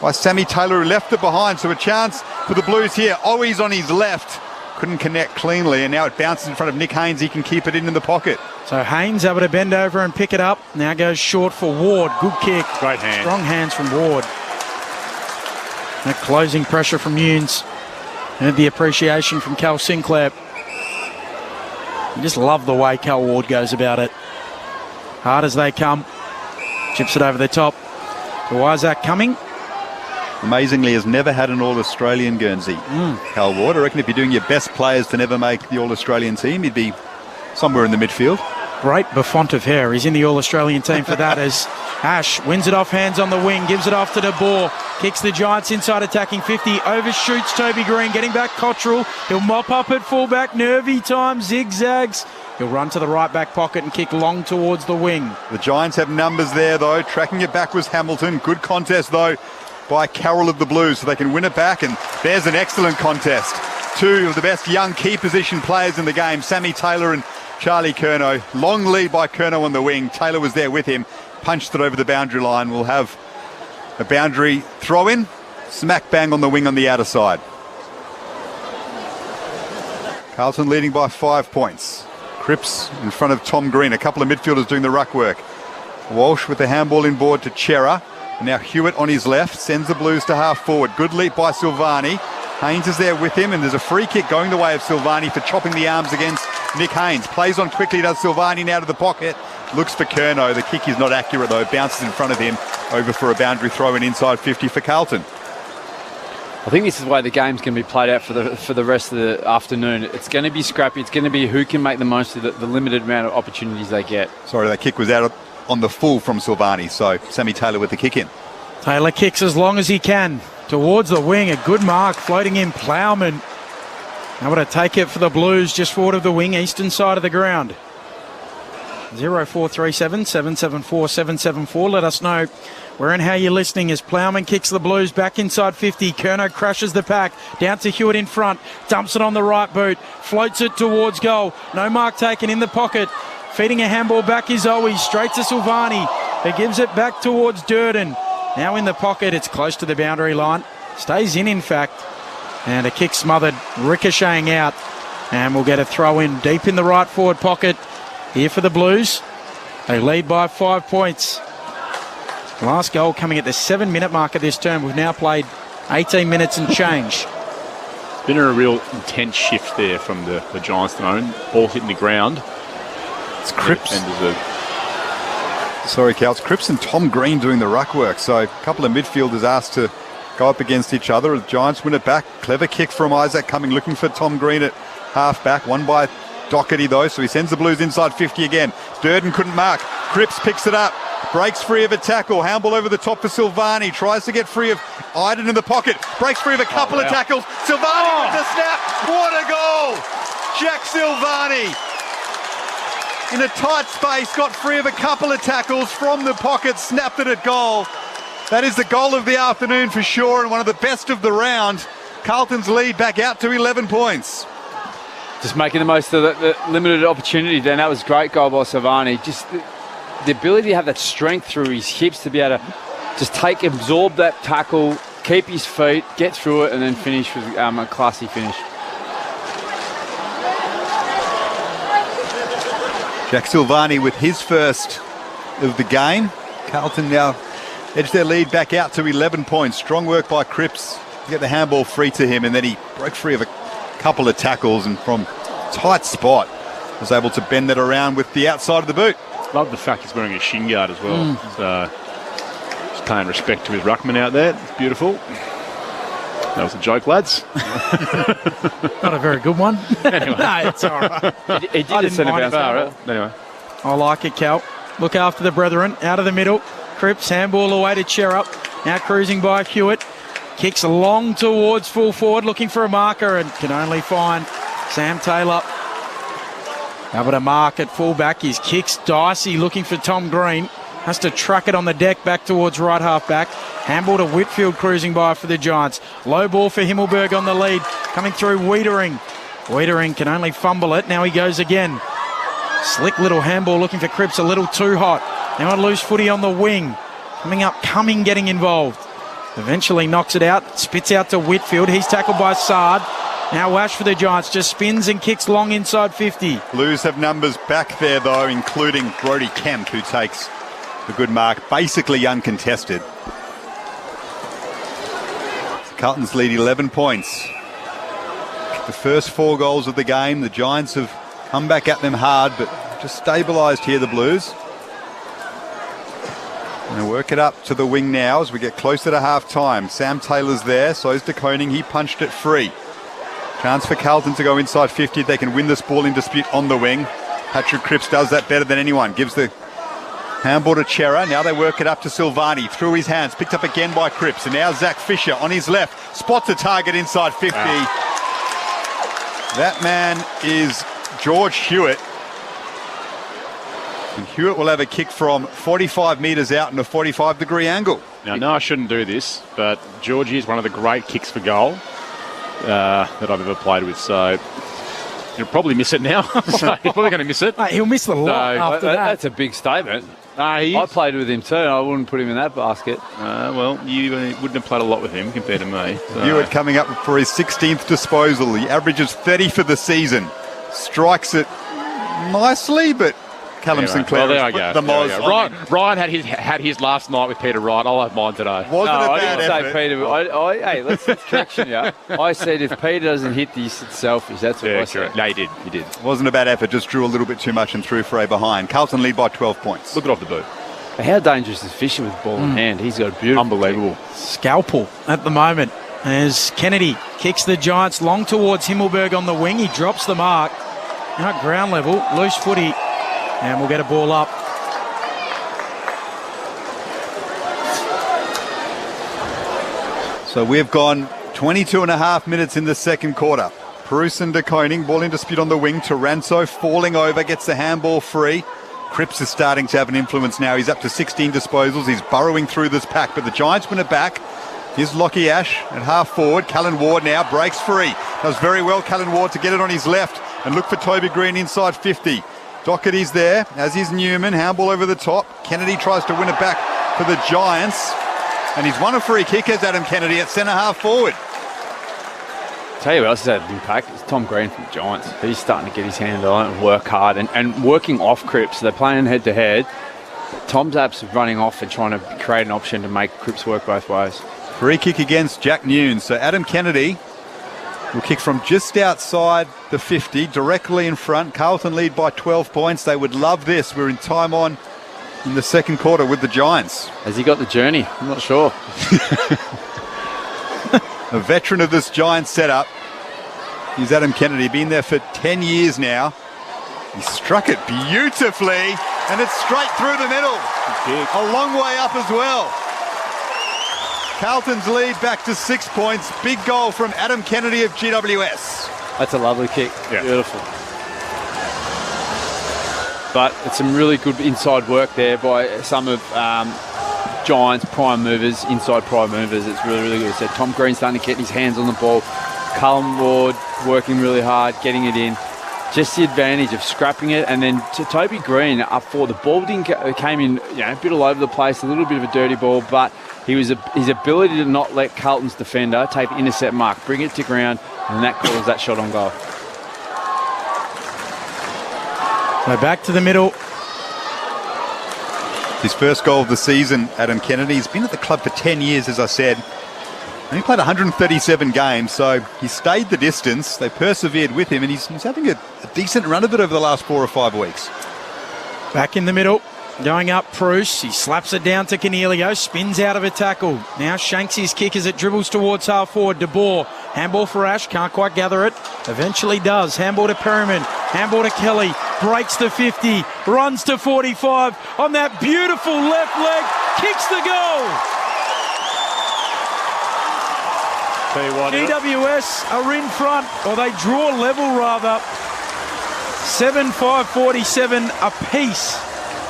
by Sammy Taylor, who left it behind. So a chance for the Blues here. Owi's on his left. Couldn't connect cleanly, and now it bounces in front of Nick Haynes. He can keep it in the pocket. So Haynes able to bend over and pick it up. Now goes short for Ward. Good kick. Great hand. Strong hands from Ward. That closing pressure from Nunes. And the appreciation from Cal Sinclair. You just love the way Cal Ward goes about it. Hard as they come. Chips it over the top. So Isaac coming. Amazingly, has never had an All-Australian Guernsey. Cal Ward, I reckon if you're doing your best players to never make the All-Australian team, he'd be somewhere in the midfield. Great befont of hair. He's in the All-Australian team for that as Ash wins it off hands on the wing, gives it off to De Boer, kicks the Giants inside attacking 50, overshoots Toby Green, getting back Cottrell. He'll mop up at fullback, nervy time, zigzags. He'll run to the right back pocket and kick long towards the wing. The Giants have numbers there, though. Tracking it back was Hamilton. Good contest, though, by Carroll of the Blues, so they can win it back, and there's an excellent contest. Two of the best young key position players in the game, Sammy Taylor and Charlie Curnow. Long lead by Curnow on the wing. Taylor was there with him, punched it over the boundary line. We'll have a boundary throw-in, smack bang on the wing on the outer side. Carlton leading by 5 points. Cripps in front of Tom Green, a couple of midfielders doing the ruck work. Walsh with the handball inboard to Chera. Now Hewitt on his left, sends the Blues to half forward. Good leap by Silvani. Haynes is there with him, and there's a free kick going the way of Silvani for chopping the arms against Nick Haynes. Plays on quickly, does Silvani now to the pocket. Looks for Curnow. The kick is not accurate, though. Bounces in front of him. Over for a boundary throw in inside 50 for Carlton. I think this is the way the game's going to be played out for the rest of the afternoon. It's going to be scrappy. It's going to be who can make the most of the limited amount of opportunities they get. Sorry, that kick was out on the full from Silvani, so Sammy Taylor with the kick in. Taylor kicks as long as he can towards the wing. A good mark, floating in Plowman. Able to take it for the Blues just forward of the wing, eastern side of the ground. 0437 774 774. Let us know where and how you're listening as Plowman kicks the Blues back inside 50. Curnow crushes the pack. Down to Hewitt in front. Dumps it on the right boot. Floats it towards goal. No mark taken in the pocket. Feeding a handball back is Owie. Straight to Silvani. He gives it back towards Durden. Now in the pocket. It's close to the boundary line. Stays in fact. And a kick smothered. Ricocheting out. And we'll get a throw in deep in the right forward pocket. Here for the Blues. They lead by 5 points. Last goal coming at the 7-minute mark of this term. We've now played 18 minutes and change. Been a real intense shift there from the Giants at the moment. Ball hitting the ground. It's Cripps. Sorry, Cal. It's Cripps and Tom Green doing the ruck work. So a couple of midfielders asked to go up against each other. The Giants win it back. Clever kick from Isaac coming, looking for Tom Green at half back. Won by Doherty, though, so he sends the Blues inside 50 again. Durden couldn't mark. Cripps picks it up. Breaks free of a tackle. Handball over the top for Silvani. Tries to get free of Iden in the pocket. Breaks free of a couple of tackles. Silvani with the snap. What a goal! Jack Silvani in a tight space, got free of a couple of tackles from the pocket, snapped it at goal. That is the goal of the afternoon for sure, and one of the best of the round. Carlton's lead back out to 11 points. Just making the most of the limited opportunity then. That was a great goal by Silvani. Just the ability to have that strength through his hips to be able to just absorb that tackle, keep his feet, get through it, and then finish with a classy finish. Jack Silvani with his first of the game. Carlton now edge their lead back out to 11 points. Strong work by Cripps to get the handball free to him, and then he broke free of a couple of tackles, and from tight spot was able to bend that around with the outside of the boot. Love the fact he's wearing a shin guard as well. So just paying respect to his ruckman out there. It's beautiful. That was a joke, lads. Not a very good one. Anyway. No, it's all right. He did I a didn't centre mind bounce. it. Anyway. I like it, Cal. Look after the brethren. Out of the middle. Cripps, handball away to Cherub. Now cruising by Hewitt. Kicks long towards full forward, looking for a marker, and can only find Sam Taylor. Able to mark at fullback. His kicks dicey, looking for Tom Green. Has to truck it on the deck back towards right half back. Handball to Whitfield cruising by for the Giants. Low ball for Himmelberg on the lead. Coming through Wiedering. Wiedering can only fumble it. Now he goes again. Slick little handball looking for Cripps, a little too hot. Now a loose footy on the wing. Coming up, Cumming getting involved. Eventually knocks it out, spits out to Whitfield. He's tackled by Sard. Now Wash for the Giants, just spins and kicks long inside 50. Blues have numbers back there, though, including Brodie Kemp, who takes a good mark, basically uncontested. Carlton's lead 11 points. The first 4 goals of the game, the Giants have come back at them hard, but just stabilised here, the Blues. And they work it up to the wing now as we get closer to half-time. Sam Taylor's there, so is De Koning. He punched it free. Chance for Carlton to go inside 50. They can win this ball in dispute on the wing. Patrick Cripps does that better than anyone. Gives the handball to Chera. Now they work it up to Silvani. Through his hands. Picked up again by Cripps. And now Zach Fisher on his left. Spots a target inside 50. That man is George Hewitt. And Hewitt will have a kick from 45 metres out in a 45-degree angle. Now, no, I shouldn't do this, but Georgie is one of the great kicks for goal that I've ever played with, so he'll probably miss it now. He's probably going to miss it. Mate, he'll miss the lot after that. That's a big statement. I played with him too. I wouldn't put him in that basket. Well, you wouldn't have played a lot with him compared to me. So. Hewitt coming up for his 16th disposal. He averages 30 for the season. Strikes it nicely, but Callum Sinclair there I go. the Moz. Ryan had his last night with Peter Wright. I'll have mine today. Wasn't a bad I effort. didn't say Peter. Hey, let's correction you. I said if Peter doesn't hit these, it's selfish. That's what I said. No, he did. Wasn't a bad effort, just drew a little bit too much and threw for a behind. Carlton lead by 12 points. Look it off the boot. How dangerous is Fisher with ball in hand? He's got a beautiful Unbelievable. Scalpel at the moment as Kennedy kicks the Giants long towards Himmelberg on the wing. He drops the mark. Now at ground level, loose footy, and we'll get a ball up. So we've gone 22 and a half minutes in the second quarter. Bruce and De Koning, ball in dispute on the wing. Taranto falling over, gets the handball free. Cripps is starting to have an influence now. He's up to 16 disposals. He's burrowing through this pack, but the Giants win it back. Here's Lockie Ash at half forward. Callan Ward now breaks free. Does very well, Callan Ward, to get it on his left and look for Toby Green inside 50. Doherty's there, as is Newman. Handball over the top. Kennedy tries to win it back for the Giants. And he's won a free kick as Adam Kennedy at centre half forward. Tell you what else has had an impact. It's Tom Green from the Giants. He's starting to get his hand on it and work hard and working off Cripps. They're playing head to head. Tom's abs running off and trying to create an option to make Cripps work both ways. Free kick against Jack Newnes. So Adam Kennedy will kick from just outside the 50, directly in front. Carlton lead by 12 points. They would love this. We're in time on in the second quarter with the Giants. Has he got the journey? I'm not sure. A veteran of this Giants setup. He's Adam Kennedy, been there for 10 years now. He struck it beautifully, and it's straight through the middle. A long way up as well. Carlton's lead back to 6 points. Big goal from Adam Kennedy of GWS. That's a lovely kick. Yeah. Beautiful. But it's some really good inside work there by some of Giants prime movers, inside prime movers. It's really, really good. So Tom Green starting to get his hands on the ball. Cullen Ward working really hard, getting it in. Just the advantage of scrapping it, and then to Toby Green up for the ball came in, a bit all over the place, a little bit of a dirty ball, but his ability to not let Carlton's defender take the intercept mark, bring it to ground, and that calls that shot on goal. So back to the middle. His first goal of the season, Adam Kennedy. He's been at the club for 10 years, as I said. He played 137 games, so he stayed the distance. They persevered with him, and he's having a decent run of it over the last 4 or 5 weeks. Back in the middle, going up Bruce. He slaps it down to Cornelio, spins out of a tackle. Now shanks his kick as it dribbles towards half forward. De Boer, handball for Ash, can't quite gather it. Eventually does. Handball to Perriman, handball to Kelly, breaks to 50, runs to 45 on that beautiful left leg, kicks the goal. Tell you what, GWS are in front, or they draw level rather. 7-5-47 apiece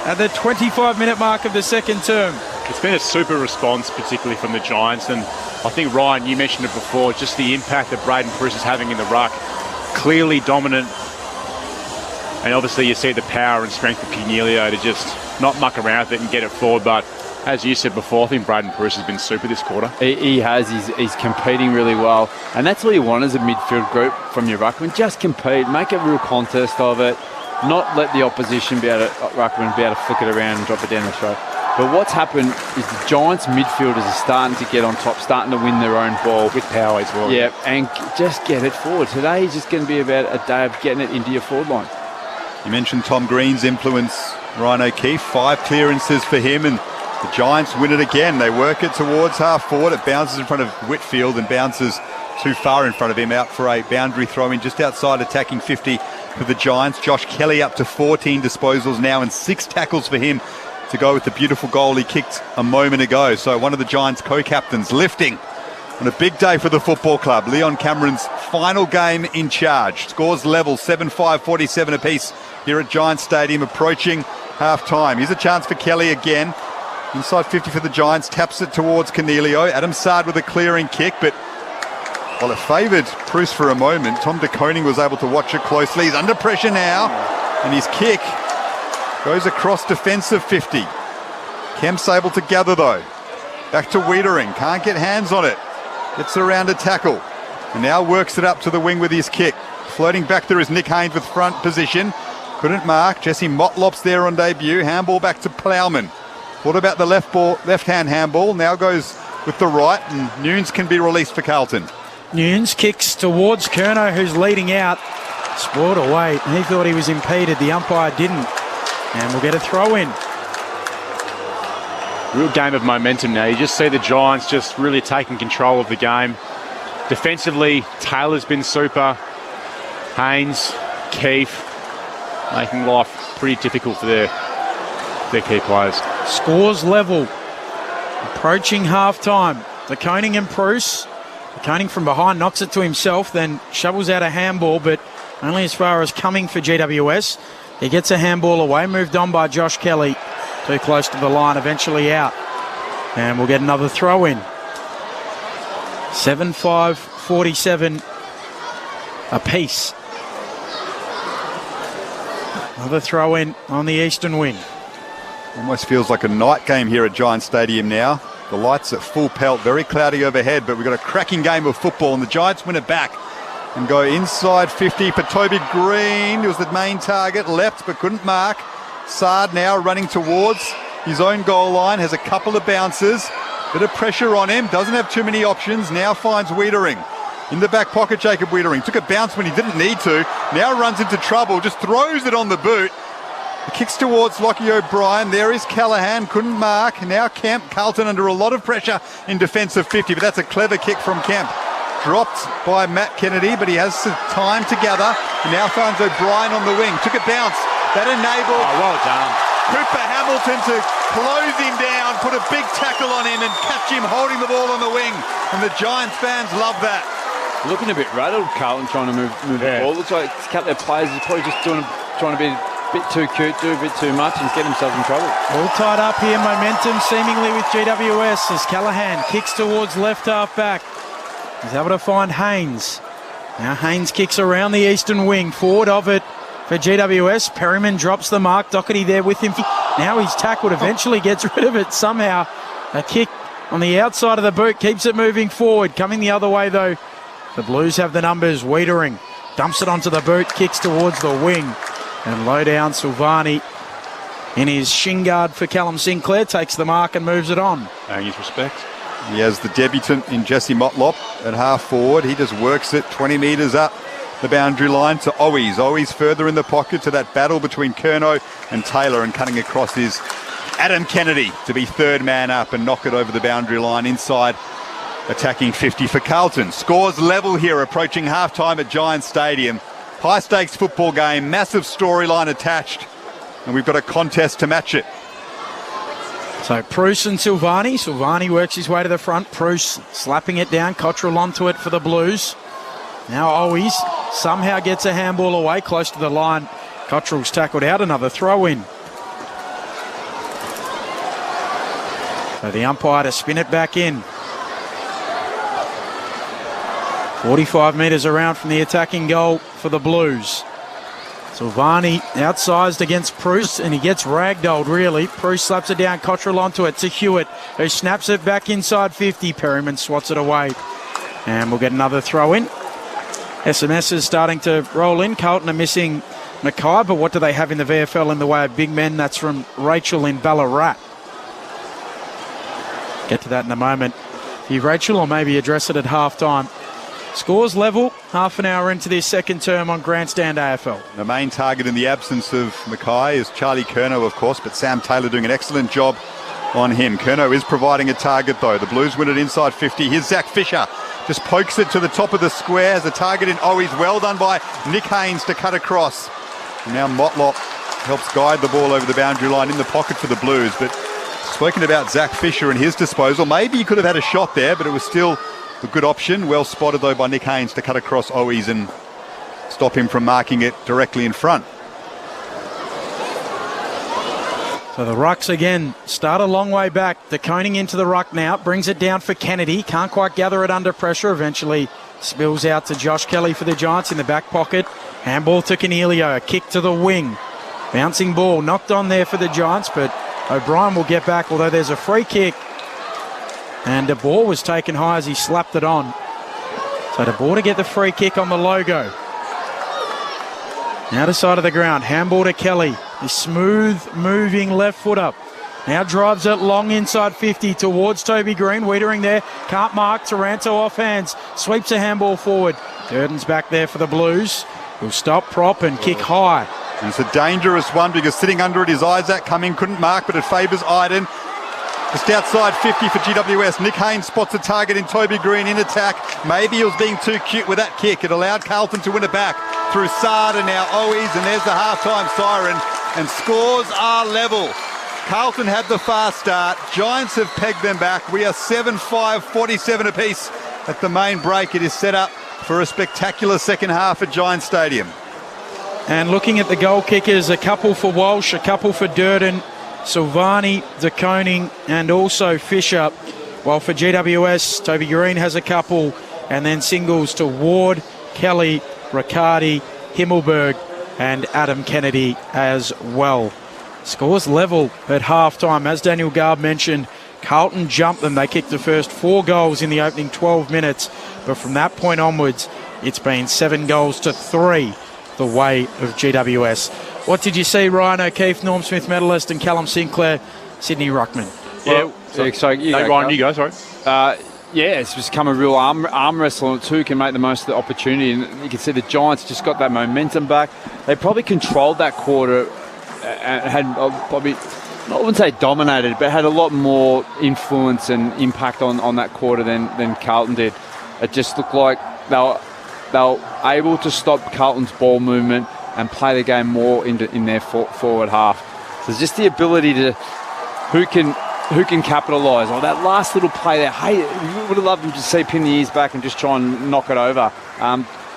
at the 25-minute mark of the second term. it's been a super response, particularly from the Giants. And I think, Ryan, you mentioned it before, just the impact that Braden Bruce is having in the ruck. Clearly dominant. And obviously you see the power and strength of Cornelio to just not muck around with it and get it forward. But as you said before, I think Braden Bruce has been super this quarter. He has. He's competing really well. And that's all you want as a midfield group from your ruckman. Just compete. Make a real contest of it. Not let the opposition ruckman be able to flick it around and drop it down the throat. But what's happened is the Giants midfielders are starting to get on top, starting to win their own ball. With power as well. Yeah, and just get it forward. Today is just going to be about a day of getting it into your forward line. You mentioned Tom Green's influence, Ryan O'Keefe. 5 clearances for him, and the Giants win it again. They work it towards half forward. It bounces in front of Whitfield and bounces too far in front of him, out for a boundary throw in just outside attacking 50 for the Giants. Josh Kelly up to 14 disposals now and 6 tackles for him to go with the beautiful goal he kicked a moment ago. So one of the Giants co-captains lifting on a big day for the football club. Leon Cameron's final game in charge. Scores level, 7-5-47 apiece here at Giants Stadium, approaching half-time. Here's a chance for Kelly again. Inside 50 for the Giants, taps it towards Cornelio. Adam Sard with a clearing kick, but while it favoured Bruce for a moment, Tom de Koning was able to watch it closely. He's under pressure now, and his kick goes across defensive 50. Kemp's able to gather though. Back to Wiedering, can't get hands on it. Gets around a tackle, and now works it up to the wing with his kick. Floating back there is Nick Haynes with front position. Couldn't mark. Jesse Motlop's there on debut. Handball back to Plowman. What about the left-hand handball? Now goes with the right, and Nunes can be released for Carlton. Nunes kicks towards Curnow, who's leading out. Spoiled away. He thought he was impeded. The umpire didn't. And we'll get a throw in. Real game of momentum now. You just see the Giants just really taking control of the game. Defensively, Taylor's been super. Haynes, Keefe, making life pretty difficult for their key players. Scores level. Approaching half-time. The Koning and Bruce. The Koning from behind knocks it to himself, then shovels out a handball, but only as far as coming for GWS. He gets a handball away, moved on by Josh Kelly. Too close to the line, eventually out. And we'll get another throw in. 7-5-47 apiece. Another throw in on the eastern wing. Almost feels like a night game here at Giants Stadium now. The lights at full pelt, very cloudy overhead, but we've got a cracking game of football, and the Giants win it back and go inside 50 for Toby Green. It was the main target, left but couldn't mark. Sard now running towards his own goal line, has a couple of bounces, bit of pressure on him, doesn't have too many options, now finds Wiedering. In the back pocket, Jacob Wiedering took a bounce when he didn't need to, now runs into trouble, just throws it on the boot. It kicks towards Lockie O'Brien. There is Callahan, couldn't mark. Now Kemp, Carlton under a lot of pressure in defence of 50, but that's a clever kick from Kemp. Dropped by Matt Kennedy, but he has some time to gather. He now finds O'Brien on the wing. Took a bounce. That enabled well done. Cooper Hamilton to close him down, put a big tackle on him and catch him holding the ball on the wing. And the Giants fans love that. Looking a bit rattled, Carlton, trying to move the ball. Looks like a couple of their players are probably just trying to be a bit too cute, do a bit too much and get themselves in trouble. All tied up here, momentum seemingly with GWS as Callahan kicks towards left half back. He's able to find Haynes. Now Haynes kicks around the eastern wing, forward of it for GWS. Perryman drops the mark, Doherty there with him. Now he's tackled, eventually gets rid of it somehow. A kick on the outside of the boot, keeps it moving forward. Coming the other way though, the Blues have the numbers. Wiedering dumps it onto the boot, kicks towards the wing. And low down, Silvani in his shin guard for Callum Sinclair takes the mark and moves it on. Paying his respect. He has the debutant in Jesse Motlop at half forward. He just works it 20 metres up the boundary line to Owies. Owies further in the pocket to that battle between Curnow and Taylor, and cutting across is Adam Kennedy to be third man up and knock it over the boundary line inside attacking 50 for Carlton. Scores level here approaching half-time at Giants Stadium. High-stakes football game, massive storyline attached, and we've got a contest to match it. So Bruce and Silvani. Silvani works his way to the front. Bruce slapping it down. Cottrell onto it for the Blues. Now Owies somehow gets a handball away close to the line. Cottrell's tackled out. Another throw-in. So the umpire to spin it back in. 45 metres around from the attacking goal for the Blues. Silvani outsized against Bruce, and he gets ragdolled, really. Bruce slaps it down, Cottrell onto it to Hewitt, who snaps it back inside 50. Perryman swats it away. And we'll get another throw in. SMS is starting to roll in. Carlton are missing Mackay, but what do they have in the VFL in the way of big men? That's from Rachel in Ballarat. Get to that in a moment. You, Rachel, or maybe address it at half-time. Scores level, half an hour into this second term on Grandstand AFL. The main target in the absence of Mackay is Charlie Curnow, of course, but Sam Taylor doing an excellent job on him. Curnow is providing a target, though. The Blues win it inside 50. Here's Zach Fisher. Just pokes it to the top of the square as a target in Owies. Well done by Nick Haynes to cut across. And now Motlop helps guide the ball over the boundary line in the pocket for the Blues. But spoken about Zach Fisher and his disposal. Maybe he could have had a shot there, but it was still a good option. Well spotted, though, by Nick Haynes to cut across Owies and stop him from marking it directly in front. So the rucks again start a long way back. De Koning into the ruck now. Brings it down for Kennedy. Can't quite gather it under pressure. Eventually spills out to Josh Kelly for the Giants in the back pocket. Handball to Cornelio. A kick to the wing. Bouncing ball knocked on there for the Giants, but O'Brien will get back, although there's a free kick. And De Boer was taken high as he slapped it on. So De Boer to get the free kick on the logo. Now to side of the ground. Handball to Kelly. The smooth moving left foot up. Now drives it long inside 50 towards Toby Green. Wiedering there. Can't mark. Taranto off hands. Sweeps a handball forward. Durden's back there for the Blues. He'll stop, prop and kick high. And it's a dangerous one because sitting under it is Isaac Cumming. Couldn't mark, but it favours Iden. Just outside 50 for GWS. Nick Haynes spots a target in Toby Green in attack. Maybe he was being too cute with that kick. It allowed Carlton to win it back through Saad and now Owies, and there's the half-time siren, and scores are level. Carlton had the fast start. Giants have pegged them back. We are 7-5, 47 apiece at the main break. It is set up for a spectacular second half at Giants Stadium. And looking at the goal kickers, a couple for Walsh, a couple for Durden, Silvani, De Koning and also Fisher. While for GWS, Toby Green has a couple, and then singles to Ward, Kelly, Riccardi, Himmelberg and Adam Kennedy as well. Scores level at half-time. As Daniel Garb mentioned, Carlton jumped them. They kicked the first 4 goals in the opening 12 minutes. But from that point onwards, it's been 7 goals to 3 the way of GWS. What did you see, Ryan O'Keefe, Norm Smith medalist, and Callum Sinclair, Sydney Ruckman? Ryan, you go, sorry. It's just become a real arm wrestle, and two can make the most of the opportunity. And you can see the Giants just got that momentum back. They probably controlled that quarter and had probably, I wouldn't say dominated, but had a lot more influence and impact on that quarter than Carlton did. It just looked like they were able to stop Carlton's ball movement and play the game more in their forward half. So it's just the ability to who can capitalise on that last little play there. Hey, you would have loved them to see pin the ears back and just try and knock it over.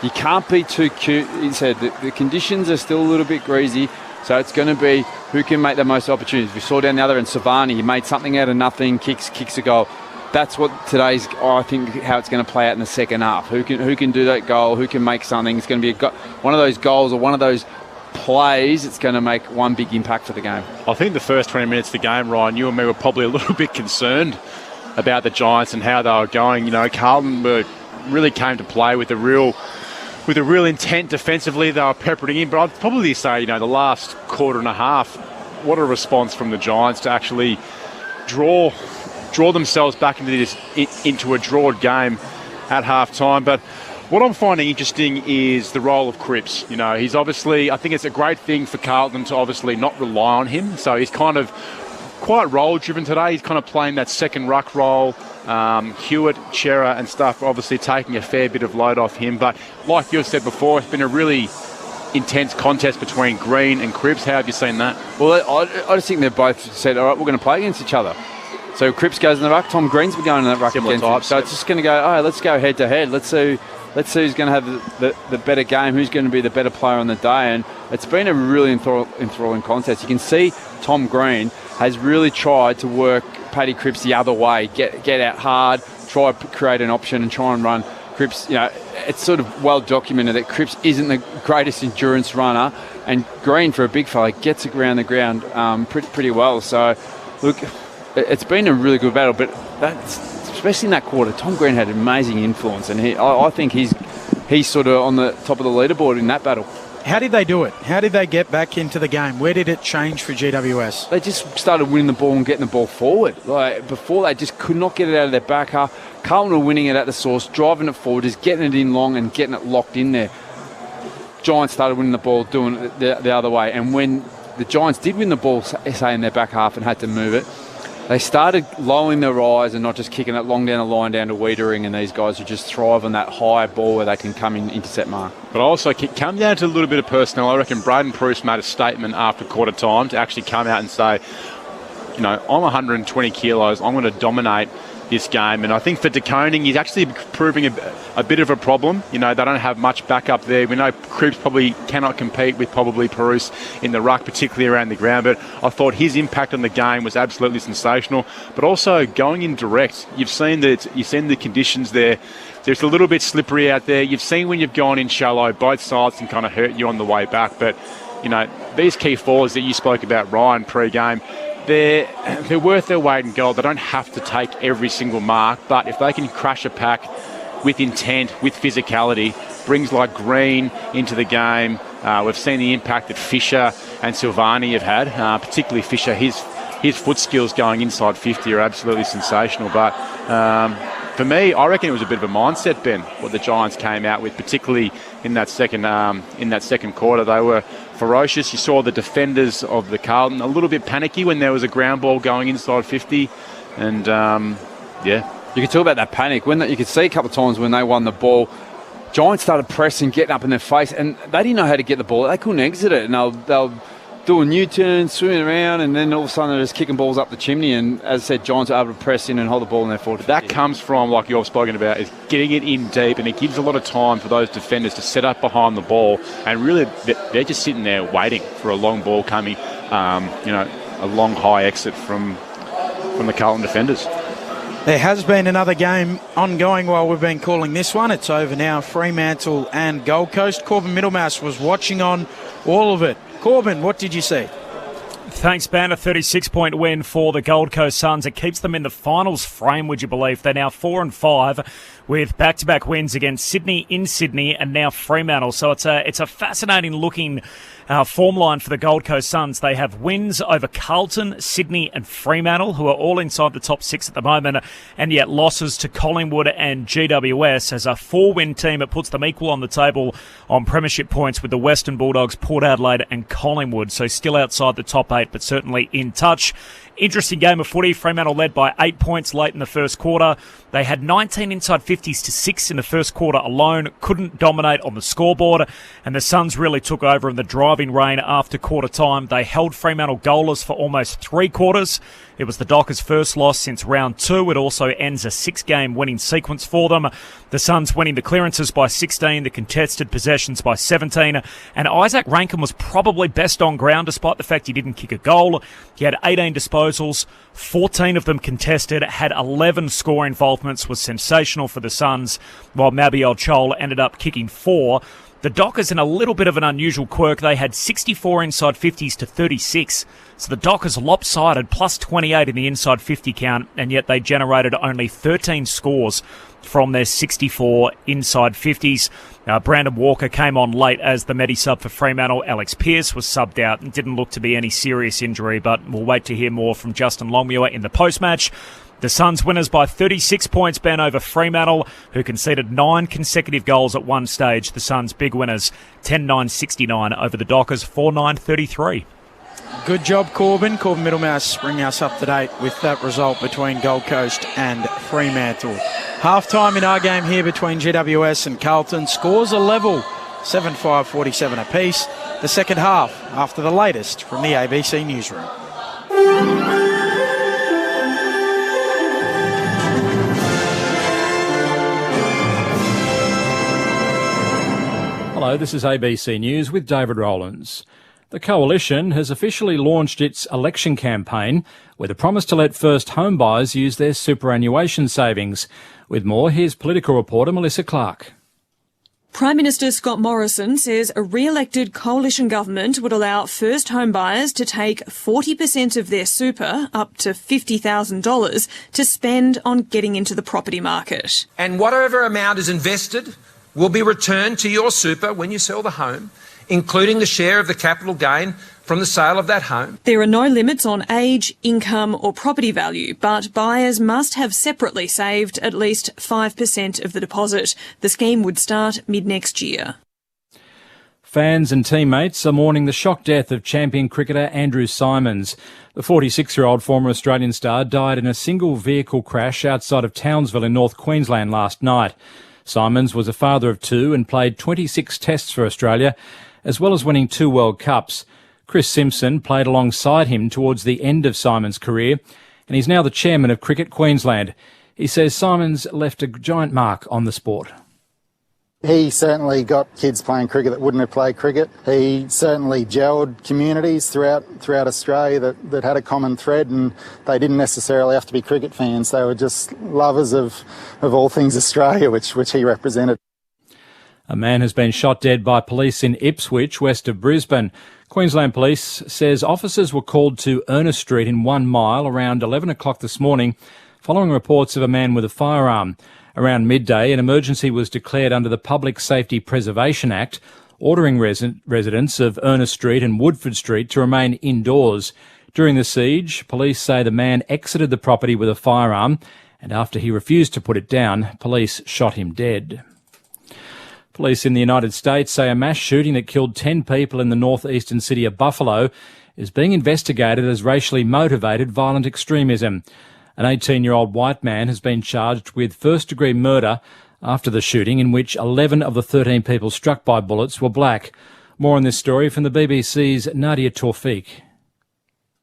You can't be too cute. He said the conditions are still a little bit greasy, so it's going to be who can make the most opportunities. We saw down the other end, Savani, he made something out of nothing, kicks a goal. That's what today's, I think, how it's going to play out in the second half. Who can do that goal? Who can make something? It's going to be one of those goals or one of those plays. It's going to make one big impact for the game. I think the first 20 minutes of the game, Ryan, you and me were probably a little bit concerned about the Giants and how they were going. You know, Carlton really came to play with a real intent defensively. They were peppering in, but I'd probably say, the last quarter and a half, what a response from the Giants to actually draw draw themselves back into a drawed game at half-time. But what I'm finding interesting is the role of Cripps. You know, he's obviously, I think it's a great thing for Carlton to obviously not rely on him. So he's kind of quite role-driven today. He's kind of playing that second ruck role. Hewitt, Chera and stuff obviously taking a fair bit of load off him. But like you've said before, it's been a really intense contest between Green and Cripps. How have you seen that? Well, I just think they've both said, all right, we're going to play against each other. So Cripps goes in the ruck, Tom Green's been going in that ruck against him. So it's just going to go, let's go head-to-head. Let's see who's going to have the better game, who's going to be the better player on the day. And it's been a really enthralling contest. You can see Tom Green has really tried to work Paddy Cripps the other way, get out hard, try to create an option and try and run. Cripps, you know, it's sort of well documented that Cripps isn't the greatest endurance runner, and Green, for a big fella, gets around the ground pretty well. So, look, it's been a really good battle, but especially in that quarter, Tom Green had amazing influence, and I think he's sort of on the top of the leaderboard in that battle. How did they do it? How did they get back into the game? Where did it change for GWS? They just started winning the ball and getting the ball forward. Like before, they just could not get it out of their back half. Carlton were winning it at the source, driving it forward, just getting it in long and getting it locked in there. Giants started winning the ball, doing it the other way. And when the Giants did win the ball, say in their back half, and had to move it, they started lowering their eyes and not just kicking it long down the line down to Wiedering and these guys who just thrive on that high ball where they can come in intercept mark. But also it come down to a little bit of personnel. I reckon Braden Preuss made a statement after quarter time to actually come out and say, you know, I'm 120 kilos, I'm going to dominate this game. And I think for De Koning, he's actually proving a bit of a problem. You know, they don't have much backup there. We know Cripps probably cannot compete with probably Perus in the ruck, particularly around the ground. But I thought his impact on the game was absolutely sensational. But also going in direct, you've seen the conditions there. There's a little bit slippery out there. You've seen when you've gone in shallow, both sides can kind of hurt you on the way back. But, you know, these key forwards that you spoke about, Ryan, pre-game, they're worth their weight in gold. They don't have to take every single mark, but if they can crash a pack with intent, with physicality, brings like Green into the game. We've seen the impact that Fisher and Silvani have had, particularly Fisher. His foot skills going inside 50 are absolutely sensational. But for me, I reckon it was a bit of a mindset, Ben, what the Giants came out with, particularly in that second quarter. They were ferocious. You saw the defenders of the Carlton a little bit panicky when there was a ground ball going inside 50. And, You could talk about that panic. You could see a couple of times when they won the ball, Giants started pressing, getting up in their face, and they didn't know how to get the ball. They couldn't exit it, and they'll doing U-turns, swimming around, and then all of a sudden they're just kicking balls up the chimney. And as I said, Giants are able to press in and hold the ball in their 40. That comes from, like you've spoken about, is getting it in deep, and it gives a lot of time for those defenders to set up behind the ball, and really they're just sitting there waiting for a long ball coming, a long high exit from the Carlton defenders. There has been another game ongoing while we've been calling this one. It's over now, Fremantle and Gold Coast. Corbin Middlemass was watching on all of it. Corbin, what did you see? Thanks, Ben. A 36-point win for the Gold Coast Suns. It keeps them in the finals frame, would you believe? They're now 4-5 with back-to-back wins against Sydney in Sydney and now Fremantle. So it's a fascinating-looking form line for the Gold Coast Suns. They have wins over Carlton, Sydney and Fremantle, who are all inside the top 6 at the moment, and yet losses to Collingwood and GWS. As a 4-win team, it puts them equal on the table on premiership points with the Western Bulldogs, Port Adelaide and Collingwood. So still outside the top 8, but certainly in touch. Interesting game of footy. Fremantle led by 8 points late in the first quarter. They had 19 inside 50s to 6 in the first quarter alone. Couldn't dominate on the scoreboard. And the Suns really took over in the driving rain after quarter time. They held Fremantle goalless for almost 3 quarters. It was the Dockers' first loss since round 2. It also ends a 6-game winning sequence for them. The Suns winning the clearances by 16, the contested possessions by 17. And Isaac Rankin was probably best on ground despite the fact he didn't kick a goal. He had 18 disposals, 14 of them contested, had 11 score involvements, was sensational for the Suns, while Mabiel Chol ended up kicking 4. The Dockers in a little bit of an unusual quirk. They had 64 inside 50s to 36. So the Dockers lopsided, plus 28 in the inside 50 count, and yet they generated only 13 scores from their 64 inside 50s. Brandon Walker came on late as the Medi-sub for Fremantle. Alex Pearce was subbed out and didn't look to be any serious injury, but we'll wait to hear more from Justin Longmuir in the post-match. The Suns winners by 36 points, Ben, over Fremantle, who conceded 9 consecutive goals at one stage. The Suns big winners, 10-9-69 over the Dockers, 4-9-33. Good job, Corbin. Corbin Middlemouse bringing us up to date with that result between Gold Coast and Fremantle. Half-time in our game here between GWS and Carlton. Scores are level, 7-5-47 apiece. The second half after the latest from the ABC Newsroom. Hello, this is ABC News with David Rowlands. The Coalition has officially launched its election campaign with a promise to let first home buyers use their superannuation savings. With more, here's political reporter Melissa Clark. Prime Minister Scott Morrison says a re-elected coalition government would allow first home buyers to take 40% of their super, up to $50,000, to spend on getting into the property market. And whatever amount is invested will be returned to your super when you sell the home, including the share of the capital gain from the sale of that home. There are no limits on age, income or property value, but buyers must have separately saved at least 5% of the deposit. The scheme would start mid-next year. Fans and teammates are mourning the shock death of champion cricketer Andrew Symonds. The 46-year-old former Australian star died in a single vehicle crash outside of Townsville in North Queensland last night. Symonds was a father of 2 and played 26 tests for Australia, as well as winning 2 World Cups. Chris Simpson played alongside him towards the end of Symonds' career, and he's now the chairman of Cricket Queensland. He says Symonds left a giant mark on the sport. He certainly got kids playing cricket that wouldn't have played cricket. He certainly gelled communities throughout Australia that had a common thread, and they didn't necessarily have to be cricket fans. They were just lovers of all things Australia, which he represented. A man has been shot dead by police in Ipswich, west of Brisbane. Queensland Police says officers were called to Ernest Street in 1 Mile around 11 o'clock this morning, following reports of a man with a firearm. Around midday, an emergency was declared under the Public Safety Preservation Act, ordering residents of Ernest Street and Woodford Street to remain indoors. During the siege, police say the man exited the property with a firearm, and after he refused to put it down, police shot him dead. Police in the United States say a mass shooting that killed 10 people in the northeastern city of Buffalo is being investigated as racially motivated violent extremism. An 18-year-old white man has been charged with first-degree murder after the shooting, in which 11 of the 13 people struck by bullets were black. More on this story from the BBC's Nadia Tawfiq.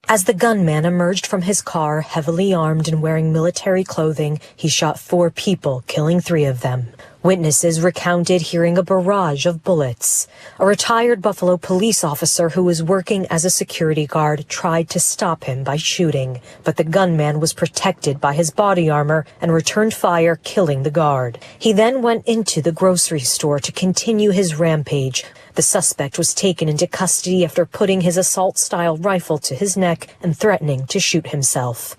As the gunman emerged from his car, heavily armed and wearing military clothing, he shot 4 people, killing 3 of them. Witnesses recounted hearing a barrage of bullets. A retired Buffalo police officer who was working as a security guard tried to stop him by shooting, but the gunman was protected by his body armor and returned fire, killing the guard. He then went into the grocery store to continue his rampage. The suspect was taken into custody after putting his assault-style rifle to his neck and threatening to shoot himself.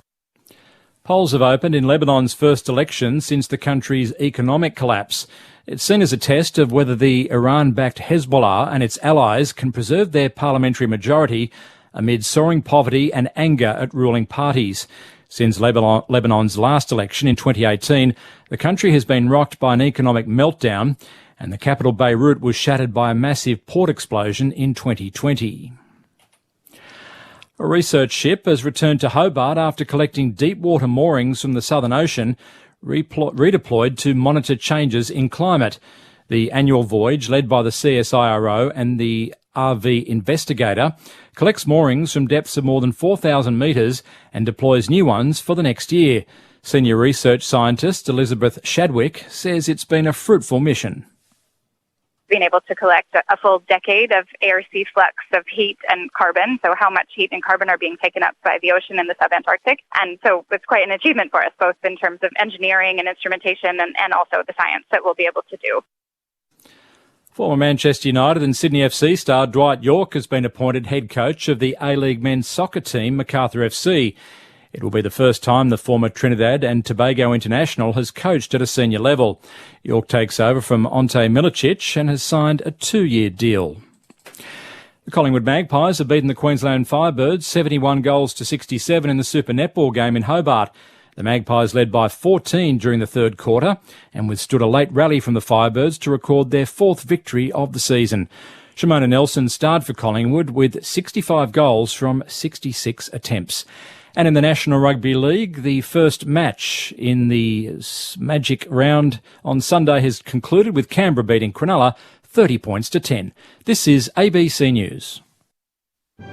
Polls have opened in Lebanon's first election since the country's economic collapse. It's seen as a test of whether the Iran-backed Hezbollah and its allies can preserve their parliamentary majority amid soaring poverty and anger at ruling parties. Since Lebanon's last election in 2018, the country has been rocked by an economic meltdown, and the capital Beirut was shattered by a massive port explosion in 2020. A research ship has returned to Hobart after collecting deep water moorings from the Southern Ocean, redeployed to monitor changes in climate. The annual voyage, led by the CSIRO and the RV Investigator, collects moorings from depths of more than 4,000 metres and deploys new ones for the next year. Senior research scientist Elizabeth Shadwick says it's been a fruitful mission. Being able to collect a full decade of air-sea flux of heat and carbon, so how much heat and carbon are being taken up by the ocean in the subantarctic. And so it's quite an achievement for us, both in terms of engineering and instrumentation and also the science that we'll be able to do. Former Manchester United and Sydney FC star Dwight Yorke has been appointed head coach of the A-League men's soccer team, Macarthur FC. It will be the first time the former Trinidad and Tobago international has coached at a senior level. Yorke takes over from Ante Milicic and has signed a 2-year deal. The Collingwood Magpies have beaten the Queensland Firebirds 71 goals to 67 in the Super Netball game in Hobart. The Magpies led by 14 during the third quarter and withstood a late rally from the Firebirds to record their 4th victory of the season. Shimona Nelson starred for Collingwood with 65 goals from 66 attempts. And in the National Rugby League, the first match in the Magic round on Sunday has concluded with Canberra beating Cronulla 30 points to 10. This is ABC News.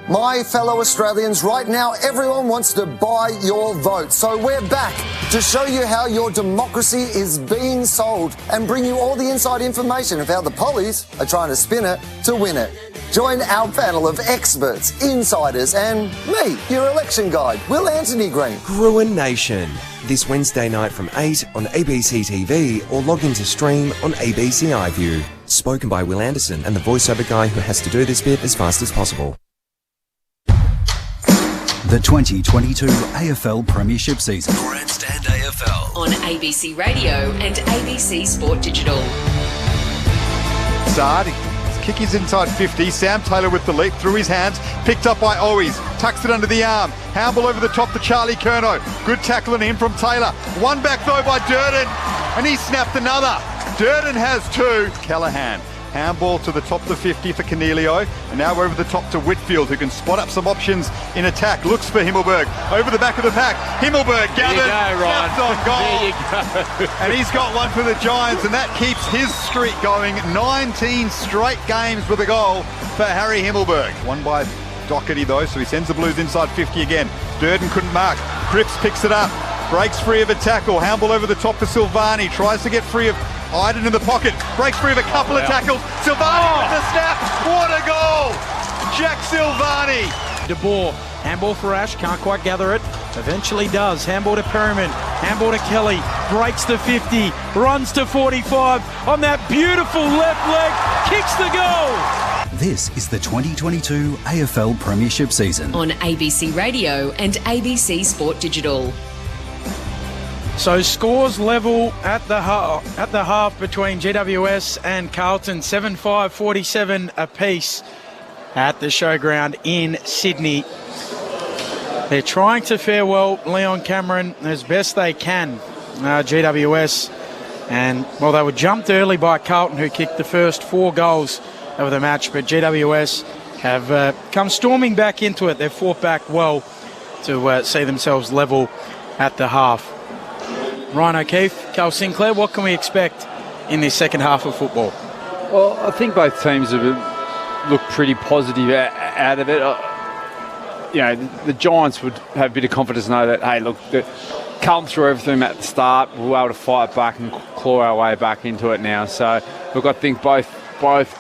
My fellow Australians, right now everyone wants to buy your vote. So we're back to show you how your democracy is being sold and bring you all the inside information of how the pollies are trying to spin it to win it. Join our panel of experts, insiders and me, your election guide, Will Anthony Green. Gruen Nation, this Wednesday night from 8 on ABC TV or log in to stream on ABC iView. Spoken by Will Anderson and the voiceover guy who has to do this bit as fast as possible. The 2022 AFL Premiership season. Grandstand AFL on ABC Radio and ABC Sport Digital. Sard, his kick is inside 50. Sam Taylor with the leap through his hands, picked up by Owies, tucks it under the arm. Handball over the top to Charlie Curnow. Good tackling in from Taylor. One back though by Durden, and he snapped another. Durden has 2. Callahan. Handball to the top of the 50 for Cornelio, and now over the top to Whitfield, who can spot up some options in attack. Looks for Himmelberg over the back of the pack. Himmelberg gathered, snapped on goal. There you go. And he's got one for the Giants, and that keeps his streak going. 19 straight games with a goal for Harry Himmelberg. One by Doherty though, so he sends the Blues inside 50 again. Durden couldn't mark. Cripps picks it up, breaks free of a tackle. Handball over the top for Silvani, tries to get free of Iden in the pocket, breaks free of a couple of tackles. Silvani with the snap. What a goal! Jack Silvani. De Boer, handball for Ash, can't quite gather it. Eventually does. Handball to Perriman, handball to Kelly, breaks to 50, runs to 45 on that beautiful left leg, kicks the goal. This is the 2022 AFL Premiership season. On ABC Radio and ABC Sport Digital. So scores level at the half between GWS and Carlton, 7-5, 47 apiece at the showground in Sydney. They're trying to farewell Leon Cameron as best they can, GWS. And, well, they were jumped early by Carlton, who kicked the first 4 goals of the match, but GWS have come storming back into it. They've fought back well to see themselves level at the half. Ryan O'Keefe, Carl Sinclair, what can we expect in this second half of football? Well, I think both teams have looked pretty positive out of it. You know, the Giants would have a bit of confidence to know that, hey, look, Carlton threw everything at the start. We were able to fight back and claw our way back into it now. So, look, I think both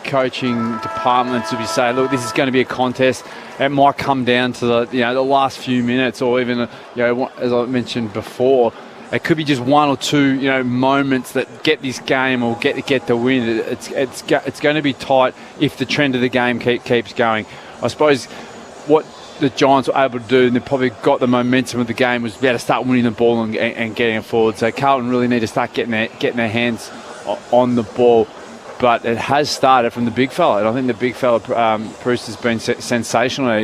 coaching departments will be saying, look, this is going to be a contest. It might come down to the last few minutes, or even as I mentioned before, it could be just 1 or 2 moments that get this game or get the win. It's going to be tight if the trend of the game keeps going. I suppose what the Giants were able to do, and they probably got the momentum of the game, was be able to start winning the ball and getting it forward. So Carlton really need to start getting their hands on the ball. But it has started from the big fella, and I think the big fella, Bruce, has been sensational.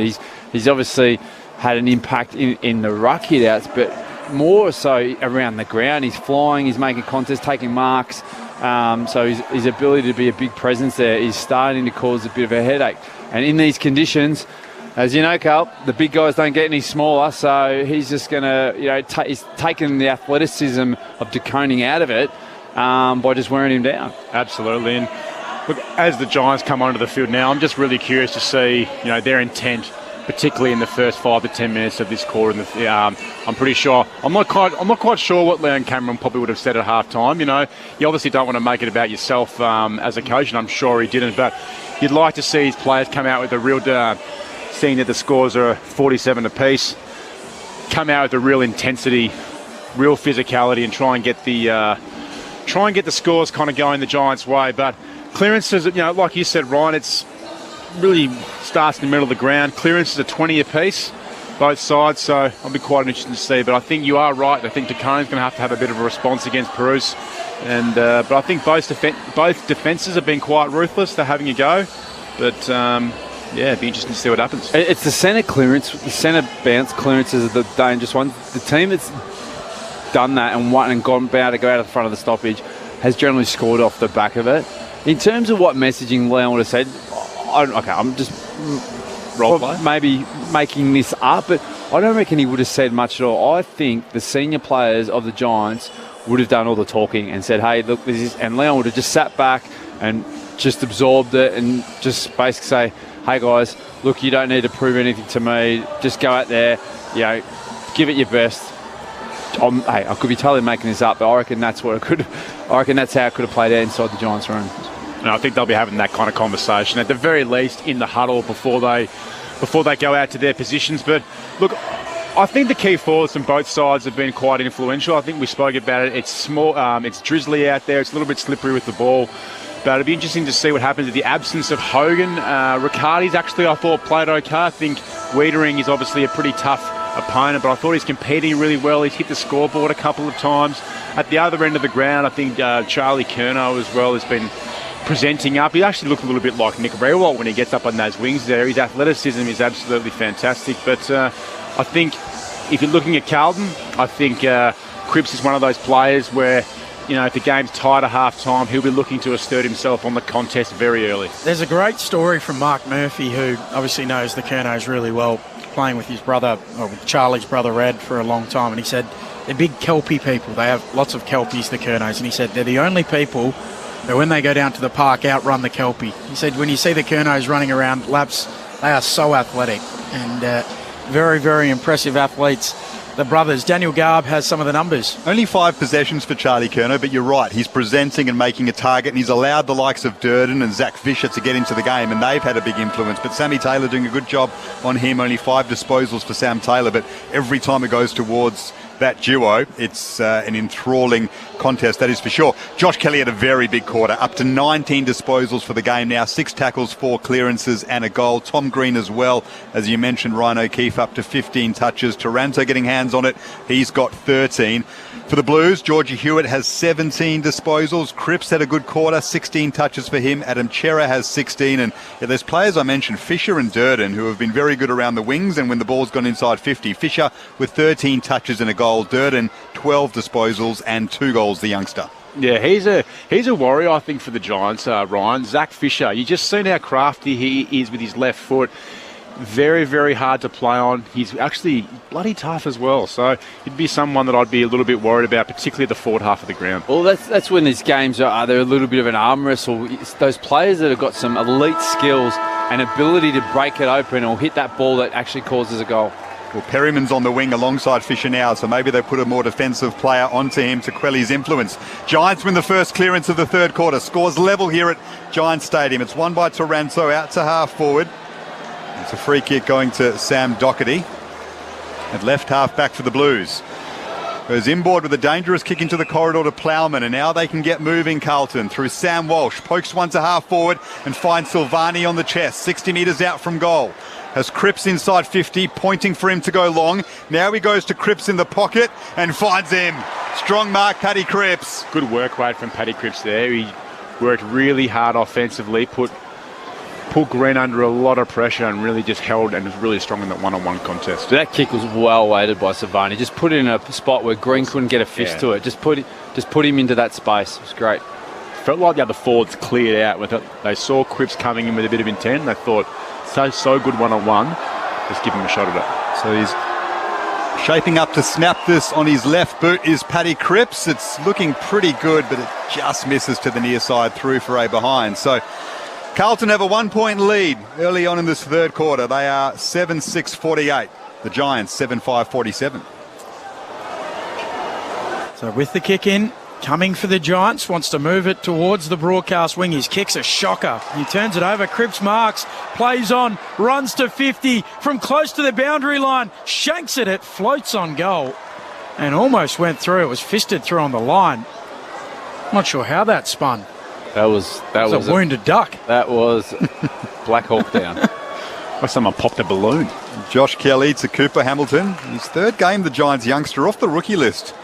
He's obviously had an impact in the ruck hit-outs, but more so around the ground. He's flying, he's making contests, taking marks. So his ability to be a big presence there is starting to cause a bit of a headache. And in these conditions, as you know, Carl, the big guys don't get any smaller, so he's just going to, he's taken the athleticism of De Koning out of it by just wearing him down. Absolutely. And look, as the Giants come onto the field now, I'm just really curious to see, their intent, particularly in the first 5 to 10 minutes of this quarter. I'm pretty sure. I'm not quite sure what Leon Cameron probably would have said at halftime. You obviously don't want to make it about yourself as a coach, and I'm sure he didn't. But you'd like to see his players come out with a real, seeing that the scores are 47 apiece, come out with a real intensity, real physicality, and try and get the scores kind of going the Giants' way. But clearances, like you said, Ryan, it's really starts in the middle of the ground. Clearances are 20 apiece, both sides, so I'll be quite interested to see. But I think you are right. I think De Konings's going to have a bit of a response against Perouse. And but I think both defences have been quite ruthless. They're having a go. But, it'd be interesting to see what happens. It's the centre clearance, the centre bounce clearances are the dangerous ones. The team that's done that and won and gone about to go out of the front of the stoppage has generally scored off the back of it. In terms of what messaging Leon would have said, I'm just maybe making this up, but I don't reckon he would have said much at all. I think the senior players of the Giants would have done all the talking and said, hey, look, this is, and Leon would have just sat back and just absorbed it and just basically say, hey guys, look, you don't need to prove anything to me. Just go out there, give it your best. Hey, I could be totally making this up, but I reckon that's what it could. I reckon that's how it could have played out inside the Giants' room. And I think they'll be having that kind of conversation at the very least in the huddle before they go out to their positions. But look, I think the key forwards from both sides have been quite influential. I think we spoke about it. It's small, it's drizzly out there. It's a little bit slippery with the ball. But it'll be interesting to see what happens with the absence of Hogan. Riccardi's actually, I thought, played okay. I think Wiedering is obviously a pretty tough opponent, but I thought he's competing really well. He's hit the scoreboard a couple of times. At the other end of the ground, I think Charlie Curnow as well has been presenting up. He actually looked a little bit like Nick Rewalt when he gets up on those wings there. His athleticism is absolutely fantastic. But I think if you're looking at Carlton, I think Cripps is one of those players where, if the game's tied at half-time, he'll be looking to assert himself on the contest very early. There's a great story from Mark Murphy, who obviously knows the Curnows really well, playing with his brother, or with Charlie's brother Ed, for a long time. And he said they're big Kelpie people. They have lots of Kelpies, the Curnows. And he said they're the only people that when they go down to the park outrun the Kelpie. He said when you see the Curnows running around laps, they are so athletic and very, very impressive athletes. The brothers. Daniel Garb has some of the numbers. Only 5 possessions for Charlie Curnow, but you're right. He's presenting and making a target, and he's allowed the likes of Durden and Zach Fisher to get into the game, and they've had a big influence. But Sammy Taylor doing a good job on him. Only 5 disposals for Sam Taylor, but every time it goes towards that duo, it's an enthralling contest, that is for sure. Josh Kelly had a very big quarter, up to 19 disposals for the game now, 6 tackles, 4 clearances and a goal. Tom Green as well, as you mentioned, Ryan O'Keefe up to 15 touches. Taranto getting hands on it, he's got 13. For the Blues, Georgie Hewitt has 17 disposals. Cripps had a good quarter, 16 touches for him. Adam Chera has 16. And there's players I mentioned, Fisher and Durden, who have been very good around the wings and when the ball's gone inside 50. Fisher with 13 touches and a goal. Durden, 12 disposals and 2 goals, the youngster. Yeah, he's a warrior, I think, for the Giants, Ryan. Zach Fisher, you just seen how crafty he is with his left foot. Very, very hard to play on. He's actually bloody tough as well. So he'd be someone that I'd be a little bit worried about, particularly the forward half of the ground. Well, that's when these games are they're a little bit of an arm wrestle. It's those players that have got some elite skills and ability to break it open or hit that ball that actually causes a goal. Well, Perryman's on the wing alongside Fisher now, so maybe they put a more defensive player onto him to quell his influence. Giants win the first clearance of the third quarter. Scores level here at Giants Stadium. It's won by Taranto out to half forward. It's a free kick going to Sam Doherty at left half back for the Blues. Goes inboard with a dangerous kick into the corridor to Plowman, and now they can get moving, Carlton, through Sam Walsh. Pokes one to half forward and finds Silvani on the chest, 60 metres out from goal. Has Cripps inside 50, pointing for him to go long. Now he goes to Cripps in the pocket and finds him. Strong mark, Paddy Cripps. Good work rate from Paddy Cripps there. He worked really hard offensively, put Green under a lot of pressure and really just held and was really strong in that one-on-one contest. That kick was well weighted by Silvani. Just put it in a spot where Green couldn't get a fist to it. Just put him into that space. It was great. Felt like the other forwards cleared out with it. They saw Cripps coming in with a bit of intent. They thought, so good one-on-one. Just give him a shot at it. So he's shaping up to snap this on his left boot is Paddy Cripps. It's looking pretty good, but it just misses to the near side through for a behind. So Carlton have a 1-point lead early on in this third quarter. They are 7-6-48. The Giants 7-5-47. So with the kick in, coming for the Giants, wants to move it towards the broadcast wing. His kick's a shocker. He turns it over. Cripps marks, plays on, runs to 50 from close to the boundary line, shanks it. It floats on goal and almost went through. It was fisted through on the line. Not sure how that spun. That was a wounded duck. That was Black Hawk down. Like someone popped a balloon. Josh Kelly to Cooper Hamilton. His third game, the Giants youngster, off the rookie list.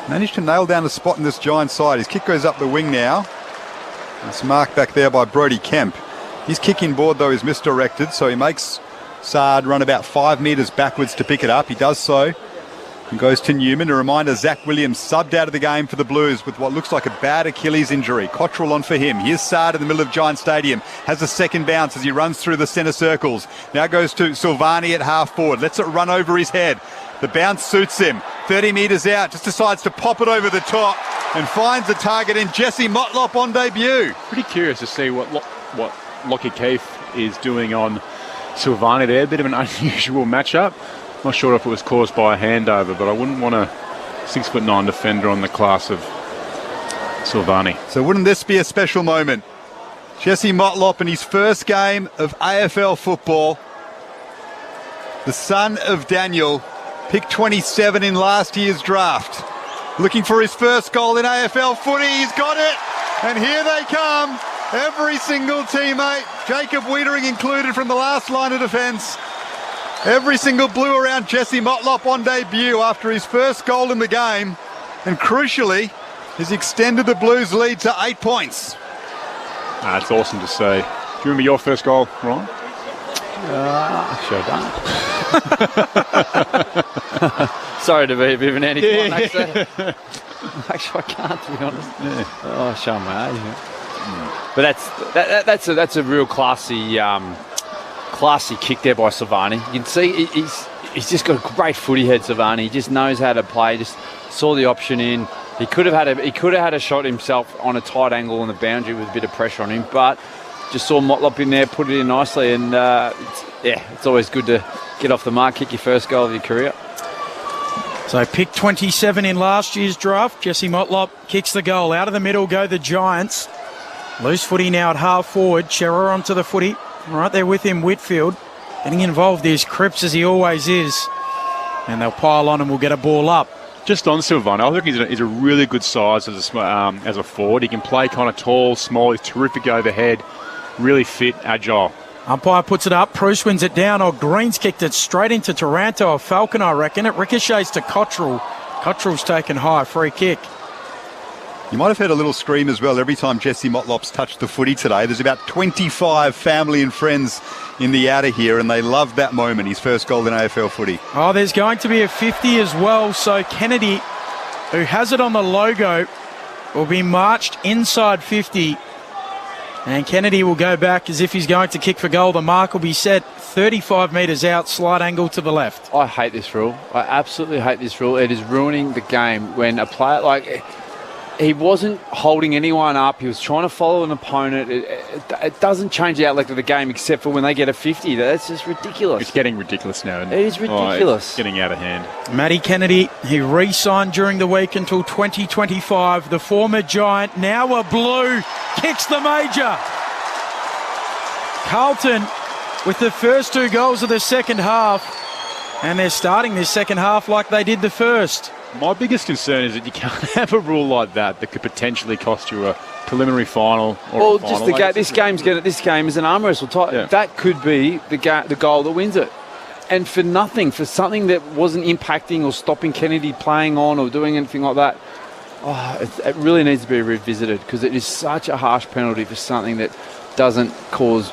Managed to nail down a spot in this Giants side. His kick goes up the wing now. It's marked back there by Brodie Kemp. His kick inboard, though, is misdirected, so he makes Saad run about 5 metres backwards to pick it up. He does so And goes to Newman. A reminder, Zach Williams subbed out of the game for the Blues with what looks like a bad Achilles injury. Cottrell on for him. Here's Saad in the middle of Giant Stadium. Has a second bounce as he runs through the centre circles. Now goes to Silvani at half forward. Lets it run over his head. The bounce suits him. 30 metres out. Just decides to pop it over the top and finds the target in Jesse Motlop on debut. Pretty curious to see what Lockie Keefe is doing on Silvani there. A bit of an unusual matchup. Not sure if it was caused by a handover, but I wouldn't want a 6'9" defender on the class of Silvani. So wouldn't this be a special moment? Jesse Motlop in his first game of AFL football. The son of Daniel, picked 27 in last year's draft. Looking for his first goal in AFL footy. He's got it. And here they come. Every single teammate, Jacob Wiedering included from the last line of defence. Every single Blue around Jesse Motlop on debut after his first goal in the game. And crucially, has extended the Blues' lead to 8 points. It's awesome to see. Do you remember your first goal, Ryan? Actually, I don't. Sorry to be a bit of an anticlimax there. Actually, I can't, to be honest. Yeah. Oh, show my age. But that's a real classy kick there by Silvani. You can see he's just got a great footy head, Silvani. He just knows how to play. Just saw the option in. He could have had a shot himself on a tight angle on the boundary with a bit of pressure on him, but just saw Motlop in there, put it in nicely, and it's always good to get off the mark, kick your first goal of your career. So pick 27 in last year's draft. Jesse Motlop kicks the goal. Out of the middle go the Giants. Loose footy now at half forward. Shearer onto the footy. Right there with him, Whitfield. Getting involved is Cripps, as he always is. And they'll pile on and we'll get a ball up. Just on Silvani, I think he's a really good size as a forward. He can play kind of tall, small. He's terrific overhead. Really fit, agile. Umpire puts it up. Bruce wins it down. Or Green's kicked it straight into Taranto or Falcon, I reckon. It ricochets to Cottrell. Cottrell's taken high. Free kick. You might have heard a little scream as well every time Jesse Motlop's touched the footy today. There's about 25 family and friends in the outer here, and they loved that moment, his first goal in AFL footy. Oh, there's going to be a 50 as well. So Kennedy, who has it on the logo, will be marched inside 50. And Kennedy will go back as if he's going to kick for goal. The mark will be set 35 metres out, slight angle to the left. I hate this rule. I absolutely hate this rule. It is ruining the game when a player like... He wasn't holding anyone up. He was trying to follow an opponent. It doesn't change the outlook of the game except for when they get a 50. That's just ridiculous. It's getting ridiculous now. It is ridiculous. It's getting out of hand. Matty Kennedy, he re-signed during the week until 2025. The former Giant, now a Blue, kicks the major. Carlton with the first 2 goals of the second half. And they're starting this second half like they did the first. My biggest concern is that you can't have a rule like that could potentially cost you a preliminary final. Or well, just this game is an arm wrestle. Yeah. That could be the goal that wins it, and for nothing, for something that wasn't impacting or stopping Kennedy playing on or doing anything like that. It really needs to be revisited because it is such a harsh penalty for something that doesn't cause,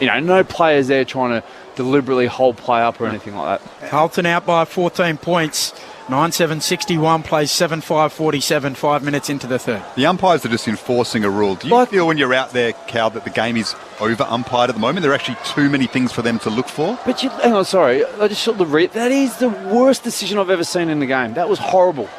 no players there trying to deliberately hold play up or anything like that. Carlton out by 14 points. 9-7-61 plays 7-5-47, 5 minutes into the third. The umpires are just enforcing a rule. Do you feel when you're out there, Cal, that the game is over-umpired at the moment? There are actually too many things for them to look for? But hang on, sorry. I just shot the read. That is the worst decision I've ever seen in the game. That was horrible.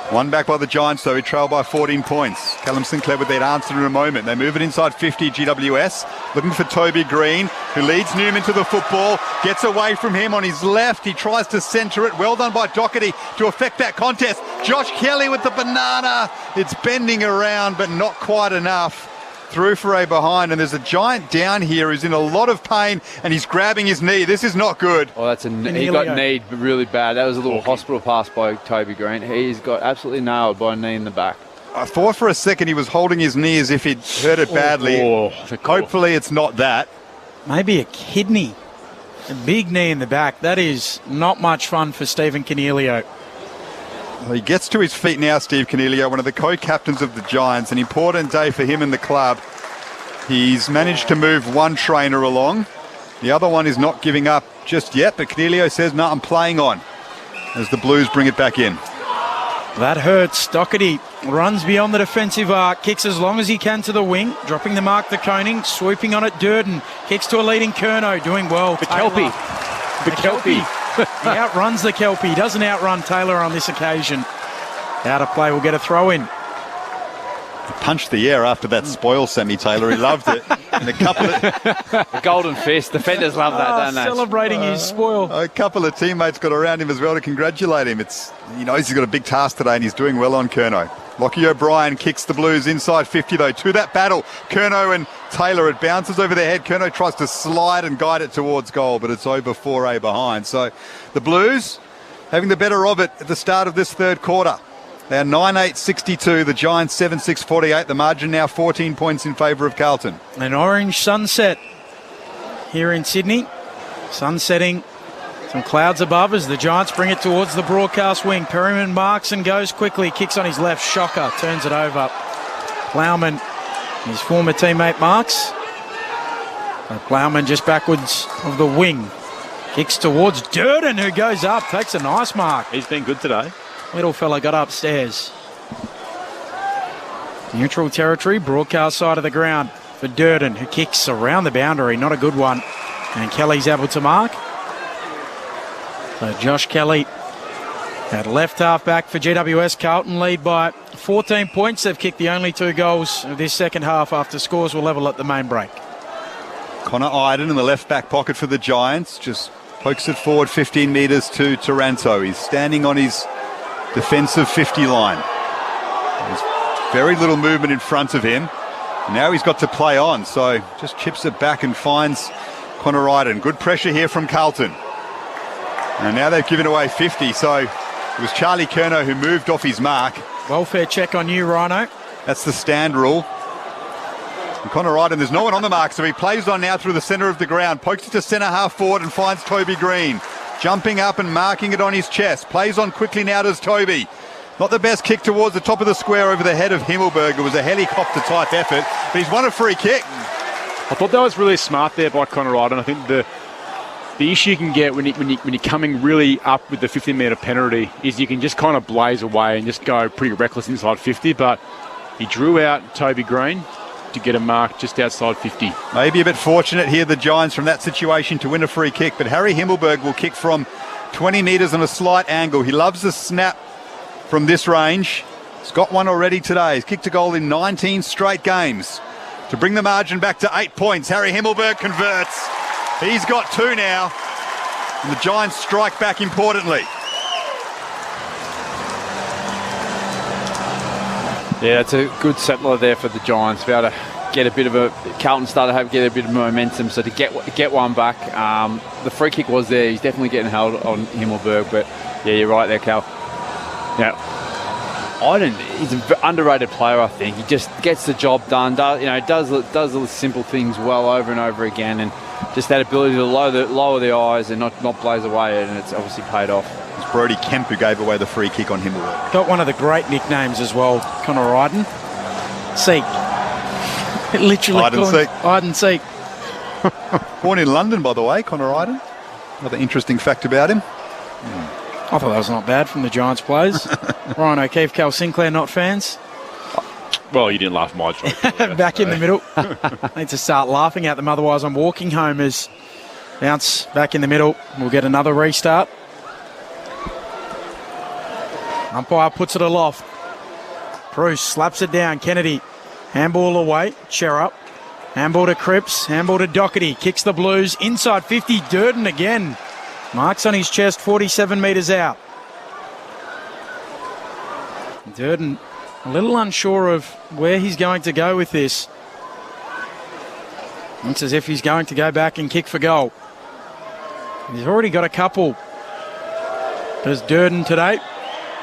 One back by the Giants, though. He trailed by 14 points. Callum Sinclair with that answer in a moment. They move it inside 50, GWS. Looking for Toby Green, who leads Newman to the football. Gets away from him on his left. He tries to centre it. Well done by Doherty to affect that contest. Josh Kelly with the banana. It's bending around, but not quite enough. Through for a behind, and there's a Giant down here who's in a lot of pain, and he's grabbing his knee. This is not good. Oh, he got kneed really bad. That was a little hospital pass by Toby Green. He's got absolutely nailed by a knee in the back. I thought for a second he was holding his knee as if he'd hurt it badly. Hopefully it's not that. Maybe a kidney. A big knee in the back. That is not much fun for Stephen Coniglio. Well, he gets to his feet now, Steve Coniglio, one of the co-captains of the Giants. An important day for him and the club. He's managed to move one trainer along. The other one is not giving up just yet, but Coniglio says, no, I'm playing on. as the Blues bring it back in. That hurts. Doherty runs beyond the defensive arc, kicks as long as he can to the wing, dropping the mark to Koning, swooping on it Durden, kicks to a leading Curnow, doing well. The Kelpie. He outruns the Kelpie. He doesn't outrun Taylor on this occasion. Out of play, will get a throw in. He punched the air after that spoil, Sammy Taylor. He loved it. And a couple of the golden fist. Defenders love that, don't they? Celebrating his spoil. A couple of teammates got around him as well to congratulate him. He knows he's got a big task today and he's doing well on Curnow. Lockie O'Brien kicks the Blues inside 50 though. To that battle, Curnow and Taylor. It bounces over their head. Curnow tries to slide and guide it towards goal, but it's over 4A behind. So the Blues having the better of it at the start of this third quarter. They're 9-8-62, the Giants 7-6-48. The margin now 14 points in favour of Carlton. An orange sunset here in Sydney. Sun setting, some clouds above as the Giants bring it towards the broadcast wing. Perryman marks and goes quickly, kicks on his left, shocker, turns it over. Plowman, his former teammate marks. Plowman just backwards of the wing. Kicks towards Durden, who goes up, takes a nice mark. He's been good today. Little fella got upstairs. Neutral territory, broadcast side of the ground for Durden, who kicks around the boundary. Not a good one. And Kelly's able to mark. So Josh Kelly at left half back for GWS. Carlton lead by 14 points. They've kicked the only 2 goals of this second half after scores were level at the main break. Connor Iden in the left back pocket for the Giants. Just pokes it forward 15 metres to Taranto. He's standing on his defensive 50 line. There's very little movement in front of him. Now he's got to play on, so just chips it back and finds Connor Iden. Good pressure here from Carlton. And now they've given away 50, so it was Charlie Curnow who moved off his mark. Welfare check on you, Rhino. That's the stand rule. And Connor Iden, there's no one on the mark, so he plays on now through the centre of the ground, pokes it to centre half forward and finds Toby Green. Jumping up and marking it on his chest. Plays on quickly now does Toby. Not the best kick towards the top of the square over the head of Himmelberg. It was a helicopter-type effort, but he's won a free kick. I thought that was really smart there by Connor Iden. I think the issue you can get when you're coming really up with the 15-metre penalty is you can just kind of blaze away and just go pretty reckless inside 50, but he drew out Toby Green to get a mark just outside 50. Maybe a bit fortunate here, the Giants, from that situation to win a free kick, but Harry Himmelberg will kick from 20 metres on a slight angle. He loves the snap from this range. He's got one already today. He's kicked a goal in 19 straight games to bring the margin back to 8 points. Harry Himmelberg converts. He's got 2 now, and the Giants strike back importantly. Yeah, it's a good settler there for the Giants. Be able to get a bit of a... Carlton started to get a bit of momentum, so to get one back. The free kick was there. He's definitely getting held on Himmelberg, but yeah, you're right there, Cal. Yeah, he's an underrated player, I think. He just gets the job done, does the simple things well over and over again, and just that ability to lower the eyes and not blaze away, and it's obviously paid off. It's Brody Kemp who gave away the free kick on Himmelberg. Got one of the great nicknames as well, Connor Iden. Seek. Literally Iden Seek. Born in London, by the way, Connor Iden. Another interesting fact about him. I thought that was not bad from the Giants players. Ryan O'Keefe, Cal Sinclair, not fans. Well, you didn't laugh at my joke. Back in the middle. Need to start laughing at them, otherwise I'm walking home as bounce back in the middle. We'll get another restart. Umpire puts it aloft. Bruce slaps it down. Kennedy. Handball away. Cherub. Handball to Cripps. Handball to Doherty. Kicks the Blues. Inside 50. Durden again. Marks on his chest. 47 metres out. Durden a little unsure of where he's going to go with this. Looks as if he's going to go back and kick for goal. He's already got a couple. Does Durden today.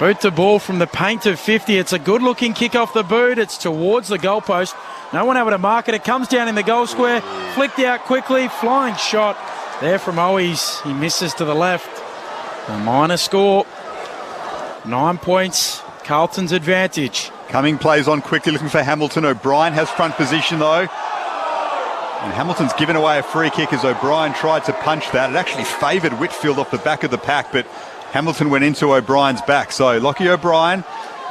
Boot the ball from the paint of 50. It's a good-looking kick off the boot. It's towards the goalpost. No one able to mark it. It comes down in the goal square. Flicked out quickly. Flying shot there from Owies. He misses to the left. A minor score. 9 points. Carlton's advantage. Cumming plays on quickly, looking for Hamilton. O'Brien has front position, though. And Hamilton's given away a free kick as O'Brien tried to punch that. It actually favoured Whitfield off the back of the pack, but Hamilton went into O'Brien's back. So Lockie O'Brien,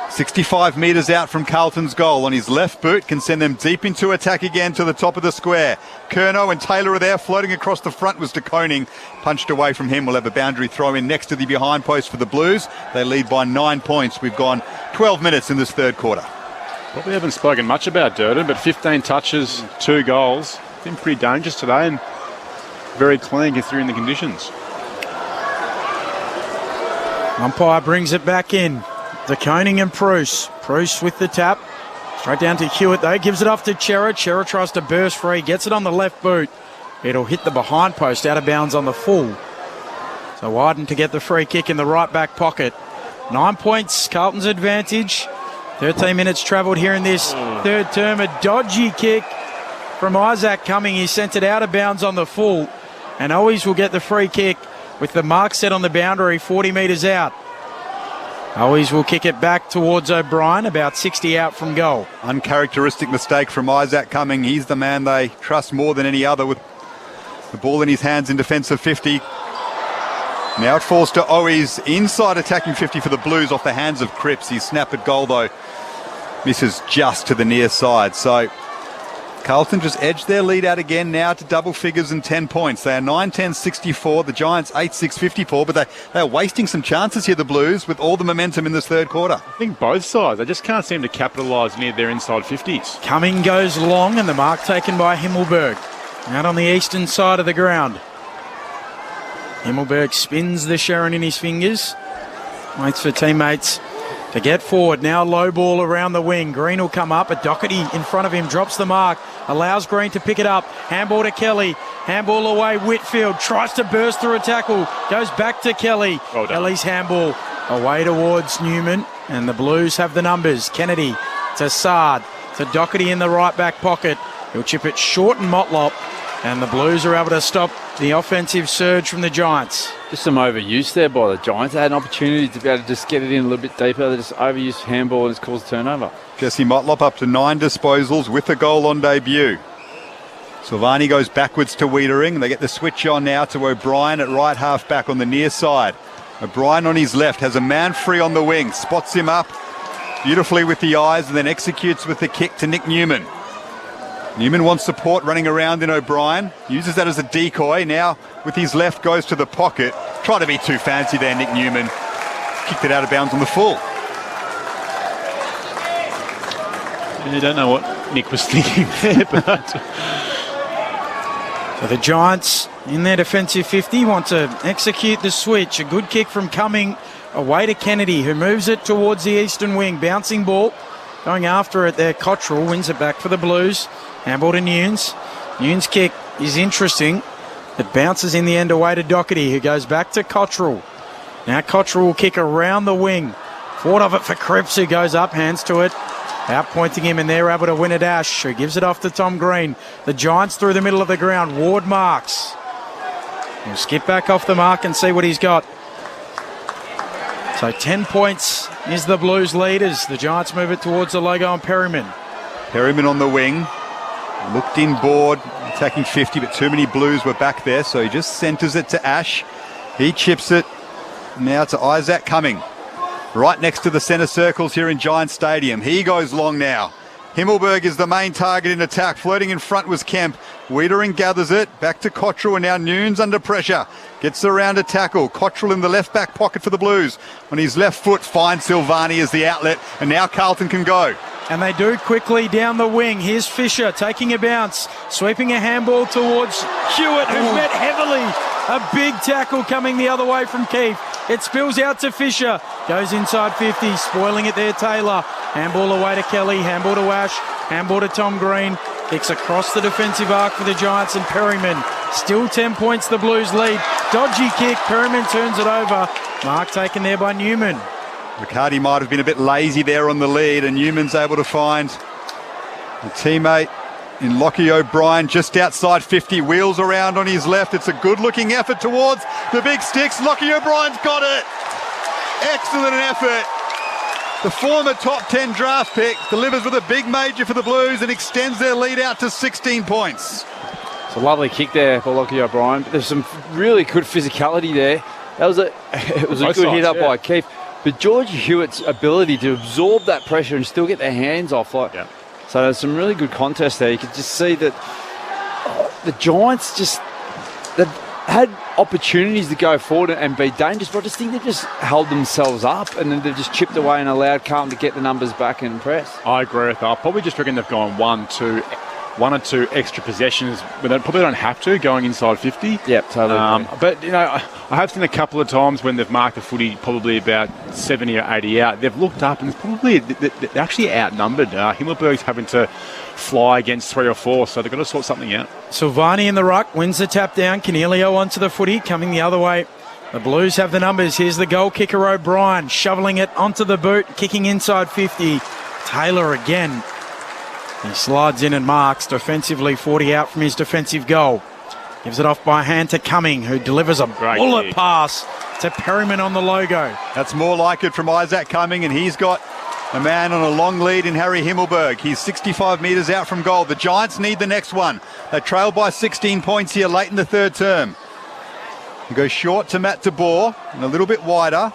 65 metres out from Carlton's goal on his left boot, can send them deep into attack again to the top of the square. Curnow and Taylor are there, floating across the front was De Koning. Punched away from him. We'll have a boundary throw in next to the behind post for the Blues. They lead by 9 points. We've gone 12 minutes in this third quarter. Probably haven't spoken much about Durden, but 15 touches, 2 goals. Been pretty dangerous today and very clean considering the conditions. Umpire brings it back in. De Koning and Bruce. Bruce with the tap. Straight down to Hewitt though. Gives it off to Chera. Chera tries to burst free. Gets it on the left boot. It'll hit the behind post, out of bounds on the full. So Wyden to get the free kick in the right back pocket. 9 points, Carlton's advantage. 13 minutes travelled here in this third term. A dodgy kick from Isaac Cumming. He sent it out of bounds on the full. And Owies will get the free kick with the mark set on the boundary, 40 metres out. Owies will kick it back towards O'Brien, about 60 out from goal. Uncharacteristic mistake from Isaac Cumming. He's the man they trust more than any other with the ball in his hands in defensive 50. Now it falls to Owies, inside attacking 50 for the Blues off the hands of Cripps. His snap at goal though misses just to the near side. So Carlton just edged their lead out again now to double figures and 10 points. They are 9-10-64, the Giants 8-6-54, but they're wasting some chances here, the Blues, with all the momentum in this third quarter. I think both sides, they just can't seem to capitalise near their inside 50s. Cumming goes long and the mark taken by Himmelberg. Out on the eastern side of the ground. Himmelberg spins the Sharon in his fingers. Waits for teammates to get forward. Now low ball around the wing. Green will come up, but Doherty in front of him drops the mark. Allows Green to pick it up. Handball to Kelly. Handball away. Whitfield tries to burst through a tackle. Goes back to Kelly. Well done. Kelly's handball away towards Newman. And the Blues have the numbers. Kennedy to Sard. To Doherty in the right back pocket. He'll chip it short and Motlop. And the Blues are able to stop the offensive surge from the Giants. Just some overuse there by the Giants. They had an opportunity to be able to just get it in a little bit deeper. They just overused handball and it's caused a turnover. Jesse Motlop up to 9 disposals with a goal on debut. Silvani goes backwards to Wiedering. They get the switch on now to O'Brien at right half back on the near side. O'Brien on his left has a man free on the wing. Spots him up beautifully with the eyes and then executes with the kick to Nick Newman. Newman wants support running around in O'Brien. Uses that as a decoy. Now with his left goes to the pocket. Try to be too fancy there, Nick Newman. Kicked it out of bounds on the full. I don't know what Nick was thinking there, but... So the Giants in their defensive 50 want to execute the switch. A good kick from Cumming away to Kennedy, who moves it towards the eastern wing. Bouncing ball. Going after it there, Cottrell wins it back for the Blues. Handball to Nunes. Nunes' kick is interesting. It bounces in the end away to Doherty, who goes back to Cottrell. Now Cottrell will kick around the wing. Forward of it for Cripps, who goes up, hands to it. Outpointing him, and they're able to win a dash. Who gives it off to Tom Green. The Giants through the middle of the ground. Ward marks. He'll skip back off the mark and see what he's got. So 10 points is the Blues lead as the Giants move it towards the logo and Perryman. Perryman on the wing. Looked inboard, attacking 50, but too many Blues were back there, so he just centres it to Ash. He chips it now to Isaac Cumming. Right next to the centre circles here in Giant Stadium. He goes long now. Himmelberg is the main target in attack. Floating in front was Kemp. Wiedering gathers it. Back to Cottrell, and now Nunes under pressure. Gets around a tackle. Cottrell in the left back pocket for the Blues. On his left foot, finds Silvani as the outlet, and now Carlton can go. And they do quickly down the wing. Here's Fisher taking a bounce, sweeping a handball towards Hewitt, who's met heavily. A big tackle coming the other way from Keefe. It spills out to Fisher. Goes inside 50, spoiling it there, Taylor. Handball away to Kelly, handball to Ash, handball to Tom Green. Kicks across the defensive arc for the Giants, and Perryman. Still 10 points, the Blues lead. Dodgy kick, Perryman turns it over. Mark taken there by Newman. Riccardi might have been a bit lazy there on the lead, and Newman's able to find a teammate in Lockie O'Brien just outside 50, wheels around on his left. It's a good-looking effort towards the big sticks. Lockie O'Brien's got it. Excellent effort. The former top 10 draft pick delivers with a big major for the Blues and extends their lead out to 16 points. It's a lovely kick there for Lockie O'Brien. There's some really good physicality there. It was a good hit up by Keith. But George Hewitt's ability to absorb that pressure and still get their hands off. So there's some really good contests there. You could just see that the Giants they've had opportunities to go forward and be dangerous, but I just think they've just held themselves up and then they've just chipped away and allowed Carlton to get the numbers back and press. I agree with that. I probably just reckon they've gone one or two extra possessions, but they probably don't have to, going inside 50. Yep, totally. But, I have seen a couple of times when they've marked the footy probably about 70 or 80 out, they've looked up and it's probably, they're actually outnumbered. Himmelberg's having to fly against 3 or 4, so they've got to sort something out. Silvani in the ruck, wins the tap down. Canelio onto the footy, coming the other way. The Blues have the numbers. Here's the goal kicker, O'Brien, shoveling it onto the boot, kicking inside 50. Taylor again. He slides in and marks defensively, 40 out from his defensive goal. Gives it off by hand to Cumming, who delivers a bullet pass to Perryman on the logo. That's more like it from Isaac Cumming, and he's got a man on a long lead in Harry Himmelberg. He's 65 metres out from goal. The Giants need the next one. They trail by 16 points here late in the third term. He goes short to Matt de Boer and a little bit wider.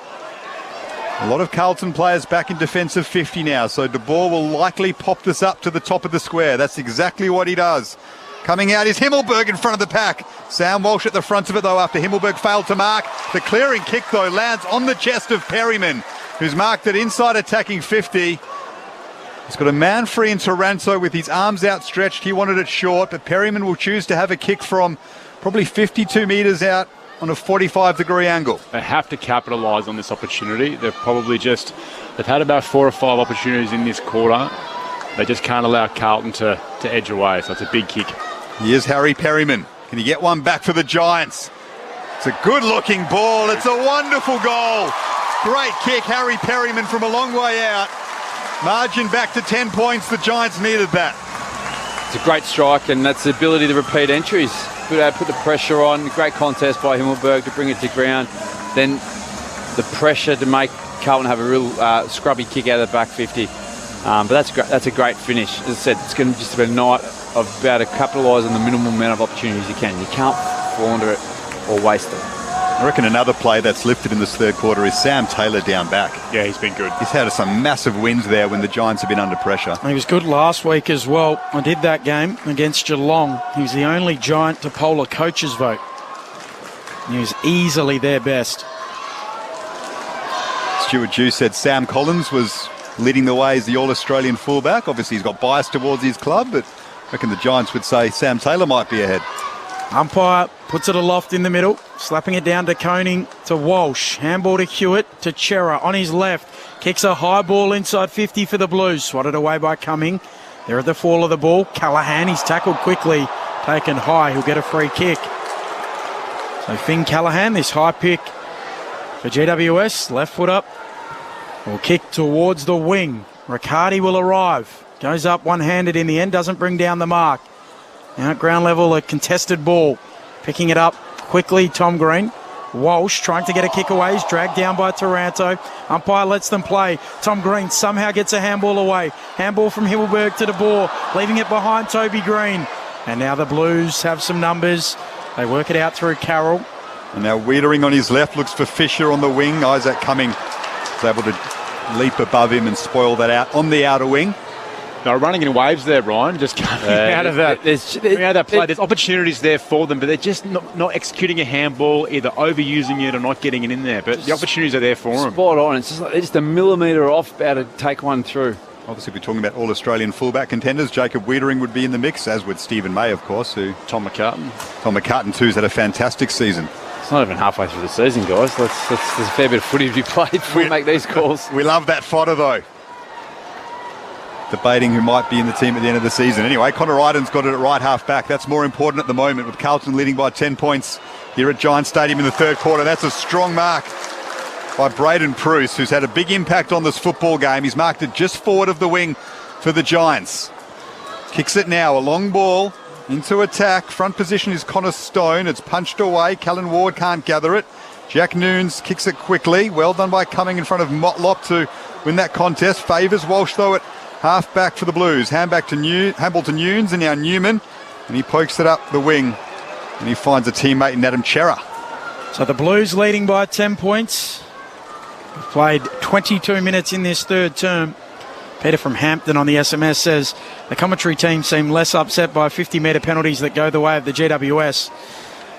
A lot of Carlton players back in defensive 50 now, so de Boer will likely pop this up to the top of the square. That's exactly what he does. Coming out is Himmelberg in front of the pack. Sam Walsh at the front of it, though, after Himmelberg failed to mark. The clearing kick, though, lands on the chest of Perryman, who's marked it inside attacking 50. He's got a man free in Taranto with his arms outstretched. He wanted it short, but Perryman will choose to have a kick from probably 52 metres out on a 45-degree angle. They have to capitalise on this opportunity. They've had about 4 or 5 opportunities in this quarter. They just can't allow Carlton to edge away, so it's a big kick. Here's Harry Perryman. Can he get one back for the Giants? It's a good-looking ball. It's a wonderful goal. Great kick, Harry Perryman from a long way out. Margin back to 10 points. The Giants needed that. It's a great strike, and that's the ability to repeat entries. Put the pressure on. Great contest by Himmelberg to bring it to ground. Then the pressure to make Carlton have a real scrubby kick out of the back 50. But that's a great finish. As I said, it's going to just be a night of about to capitalise on the minimal amount of opportunities you can. You can't flounder it or waste it. I reckon another play that's lifted in this third quarter is Sam Taylor down back. Yeah, he's been good. He's had some massive wins there when the Giants have been under pressure. He was good last week as well. I did that game against Geelong. He was the only Giant to poll a coach's vote. He was easily their best. Stuart Dew said Sam Collins was leading the way as the All-Australian fullback. Obviously, he's got bias towards his club, but I reckon the Giants would say Sam Taylor might be ahead. Umpire puts it aloft in the middle, slapping it down to Koning, to Walsh. Handball to Hewitt, to Chera on his left. Kicks a high ball inside 50 for the Blues. Swatted away by Cumming. They're at the fall of the ball. Callaghan, he's tackled quickly. Taken high, he'll get a free kick. So Finn Callaghan, this high pick for GWS. Left foot up. Will kick towards the wing. Riccardi will arrive. Goes up one-handed in the end, doesn't bring down the mark. Now at ground level, a contested ball. Picking it up quickly, Tom Green. Walsh trying to get a kick away. He's dragged down by Taranto. Umpire lets them play. Tom Green somehow gets a handball away. Handball from Himmelberg to de Boer, leaving it behind Toby Green. And now the Blues have some numbers. They work it out through Carroll. And now Wiedering on his left looks for Fisher on the wing. Isaac Cumming is able to leap above him and spoil that out on the outer wing. No, running in waves there, Ryan, just coming out of that. There's opportunities there for them, but they're just not executing a handball, either overusing it or not getting it in there. But the opportunities are there for them. Spot on. It's just a millimetre off about to take one through. Obviously, we're talking about all-Australian fullback contenders. Jacob Wiedering would be in the mix, as would Stephen May, of course. Tom McCartan. Tom McCartan, too, has had a fantastic season. It's not even halfway through the season, guys. There's a fair bit of footy to be played before we make these calls. We love that fodder, though. Debating who might be in the team at the end of the season. Anyway, Connor Iden's got it at right half back. That's more important at the moment, with Carlton leading by 10 points here at Giants Stadium in the third quarter. That's a strong mark by Braden Pruce, who's had a big impact on this football game. He's marked it just forward of the wing for the Giants. Kicks it now, a long ball into attack. Front position is Connor Stone. It's punched away. Callan Ward can't gather it. Jack Noons kicks it quickly. Well done by Cumming in front of Motlop to win that contest. Favours Walsh, though, at half back for the Blues. Handball to Nunes, and now Newman. And he pokes it up the wing. And he finds a teammate in Adam Chera. So the Blues leading by 10 points. We've played 22 minutes in this third term. Peter from Hampton on the SMS says the commentary team seem less upset by 50-metre penalties that go the way of the GWS.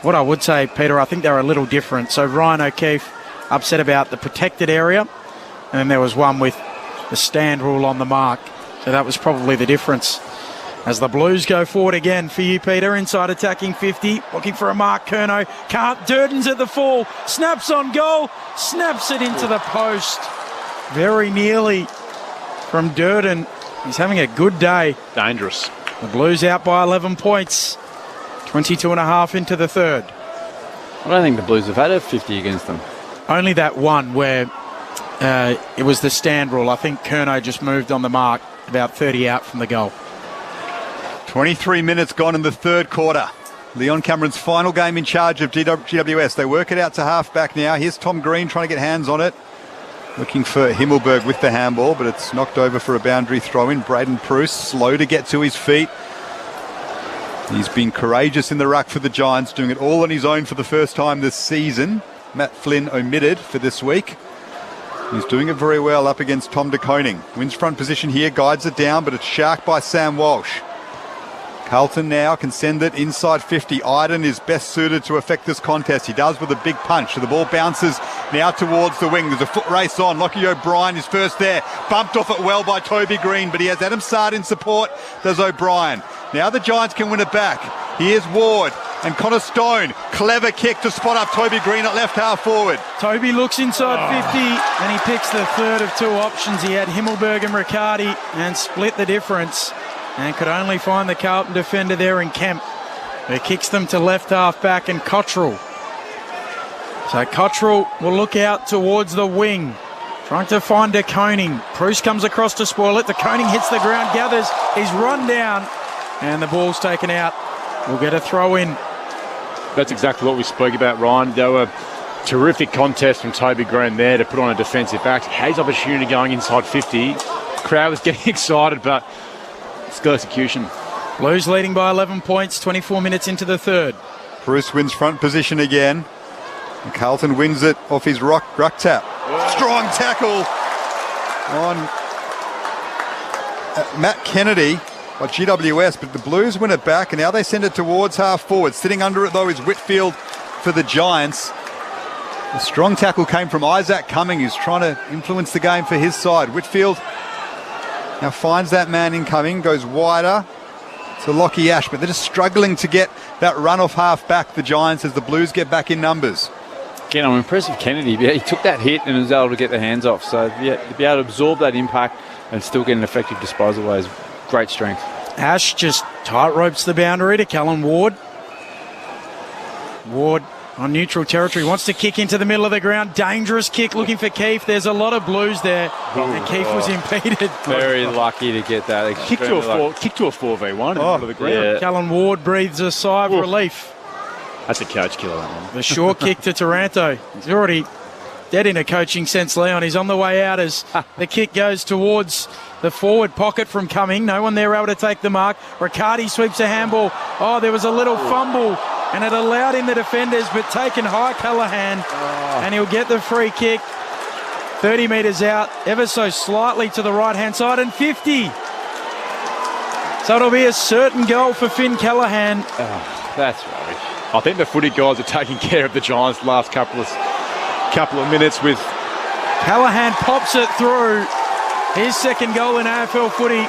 What I would say, Peter, I think they're a little different. So Ryan O'Keefe upset about the protected area, and then there was one with the stand rule on the mark. So that was probably the difference. As the Blues go forward again for you, Peter, inside attacking 50, looking for a mark. Curnow can't. Durden's at the full, snaps on goal, snaps it into the post. Very nearly from Durden. He's having a good day. Dangerous. The Blues out by 11 points. 22 and a half into the third. I don't think the Blues have had a 50 against them. Only that one where it was the stand rule. I think Curnow just moved on the mark about 30 out from the goal. 23 minutes gone in the third quarter. Leon Cameron's final game in charge of GWS. They work it out to half-back now. Here's Tom Green trying to get hands on it. Looking for Himmelberg with the handball, but it's knocked over for a boundary throw-in. Braden Pruce slow to get to his feet. He's been courageous in the ruck for the Giants, doing it all on his own for the first time this season. Matt Flynn omitted for this week. He's doing it very well up against Tom de Koning. Wins front position here, guides it down, but it's sharked by Sam Walsh. Carlton now can send it inside 50. Iden is best suited to affect this contest. He does with a big punch. So the ball bounces now towards the wing. There's a foot race on. Lockie O'Brien is first there. Bumped off it well by Toby Green, but he has Adam Sard in support. Does O'Brien. Now the Giants can win it back. Here's Ward and Connor Stone. Clever kick to spot up Toby Green at left half forward. Toby looks inside 50 and he picks the third of two options. He had Himmelberg and Riccardi and split the difference, and could only find the Carlton defender there in Kemp, who kicks them to left half back and Cottrell. So Cottrell will look out towards the wing, trying to find de Koning. Pruce comes across to spoil it. De Koning hits the ground, gathers, he's run down, and the ball's taken out. We'll get a throw in. That's exactly what we spoke about, Ryan. They were terrific contest from Toby Green there to put on a defensive act. Hayes' opportunity going inside 50. Crowd was getting excited, but skill execution. Blues leading by 11 points, 24 minutes into the third. Bruce wins front position again. And Carlton wins it off his ruck tap. Strong tackle on Matt Kennedy by GWS, but the Blues win it back, and now they send it towards half forward. Sitting under it, though, is Whitfield for the Giants. The strong tackle came from Isaac Cumming, who's trying to influence the game for his side. Whitfield now finds that man incoming, goes wider to Lockie Ash, but they're just struggling to get that run off half back, the Giants, as the Blues get back in numbers. Again, I'm impressed with Kennedy. Yeah, he took that hit and was able to get the hands off. So yeah, to be able to absorb that impact and still get an effective disposal way is great strength. Ash just tight ropes the boundary to Callan Ward. Ward on neutral territory, wants to kick into the middle of the ground. Dangerous kick, looking for Keefe. There's a lot of Blues there, and Keefe was impeded. Very lucky to get that. Kick to a 4v1 in the middle of the ground. Yeah. Callan Ward breathes a sigh of relief. That's a coach killer, that one. The short kick to Taranto. He's already dead in a coaching sense, Leon. He's on the way out as the kick goes towards the forward pocket from Cumming. No one there able to take the mark. Riccardi sweeps a handball. Oh, there was a little fumble, and it allowed in the defenders, but taken high Callahan, and he'll get the free kick. 30 metres out, ever so slightly to the right-hand side, and 50. So it'll be a certain goal for Finn Callahan. Oh, that's rubbish. I think the footy guys are taking care of the Giants the last couple of minutes with... Callahan pops it through. His second goal in AFL footy.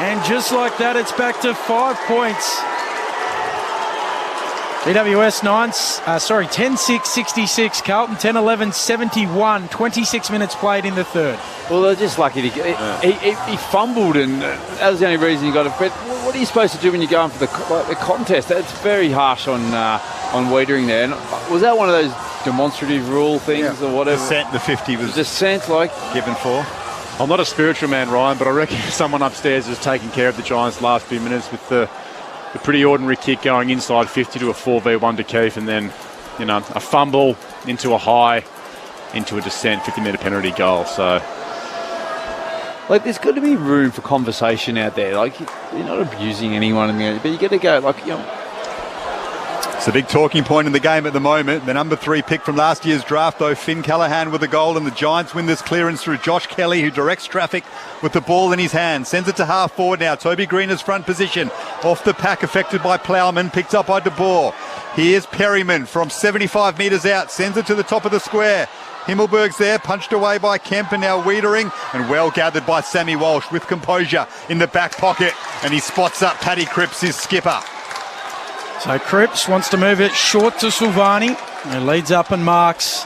And just like that, it's back to 5 points. GWS 10-6, 66. Carlton 10-11, 71. 26 minutes played in the third. Well, they're just lucky to get... He fumbled, and that was the only reason he got it. But what are you supposed to do when you're going for the contest? That's very harsh on Wiedering there. And was that one of those demonstrative rule things or whatever? The 50 was dissent, like given for. I'm not a spiritual man, Ryan, but I reckon someone upstairs is taking care of the Giants last few minutes with the pretty ordinary kick going inside 50 to a 4v1 to Keefe, and then, a fumble into a high, into a descent, 50-metre penalty goal. So, there's got to be room for conversation out there. You're not abusing anyone in the area, but you got to go, It's a big talking point in the game at the moment. The number 3 pick from last year's draft, though, Finn Callaghan with a goal, and the Giants win this clearance through Josh Kelly, who directs traffic with the ball in his hand. Sends it to half forward now. Toby Greener's front position. Off the pack, affected by Plowman, picked up by De Boer. Here's Perryman from 75 metres out. Sends it to the top of the square. Himmelberg's there, punched away by Kemp, and now Wiedering, and well gathered by Sammy Walsh with composure in the back pocket, and he spots up Paddy Cripps, his skipper. So Cripps wants to move it short to Silvani, who leads up and marks.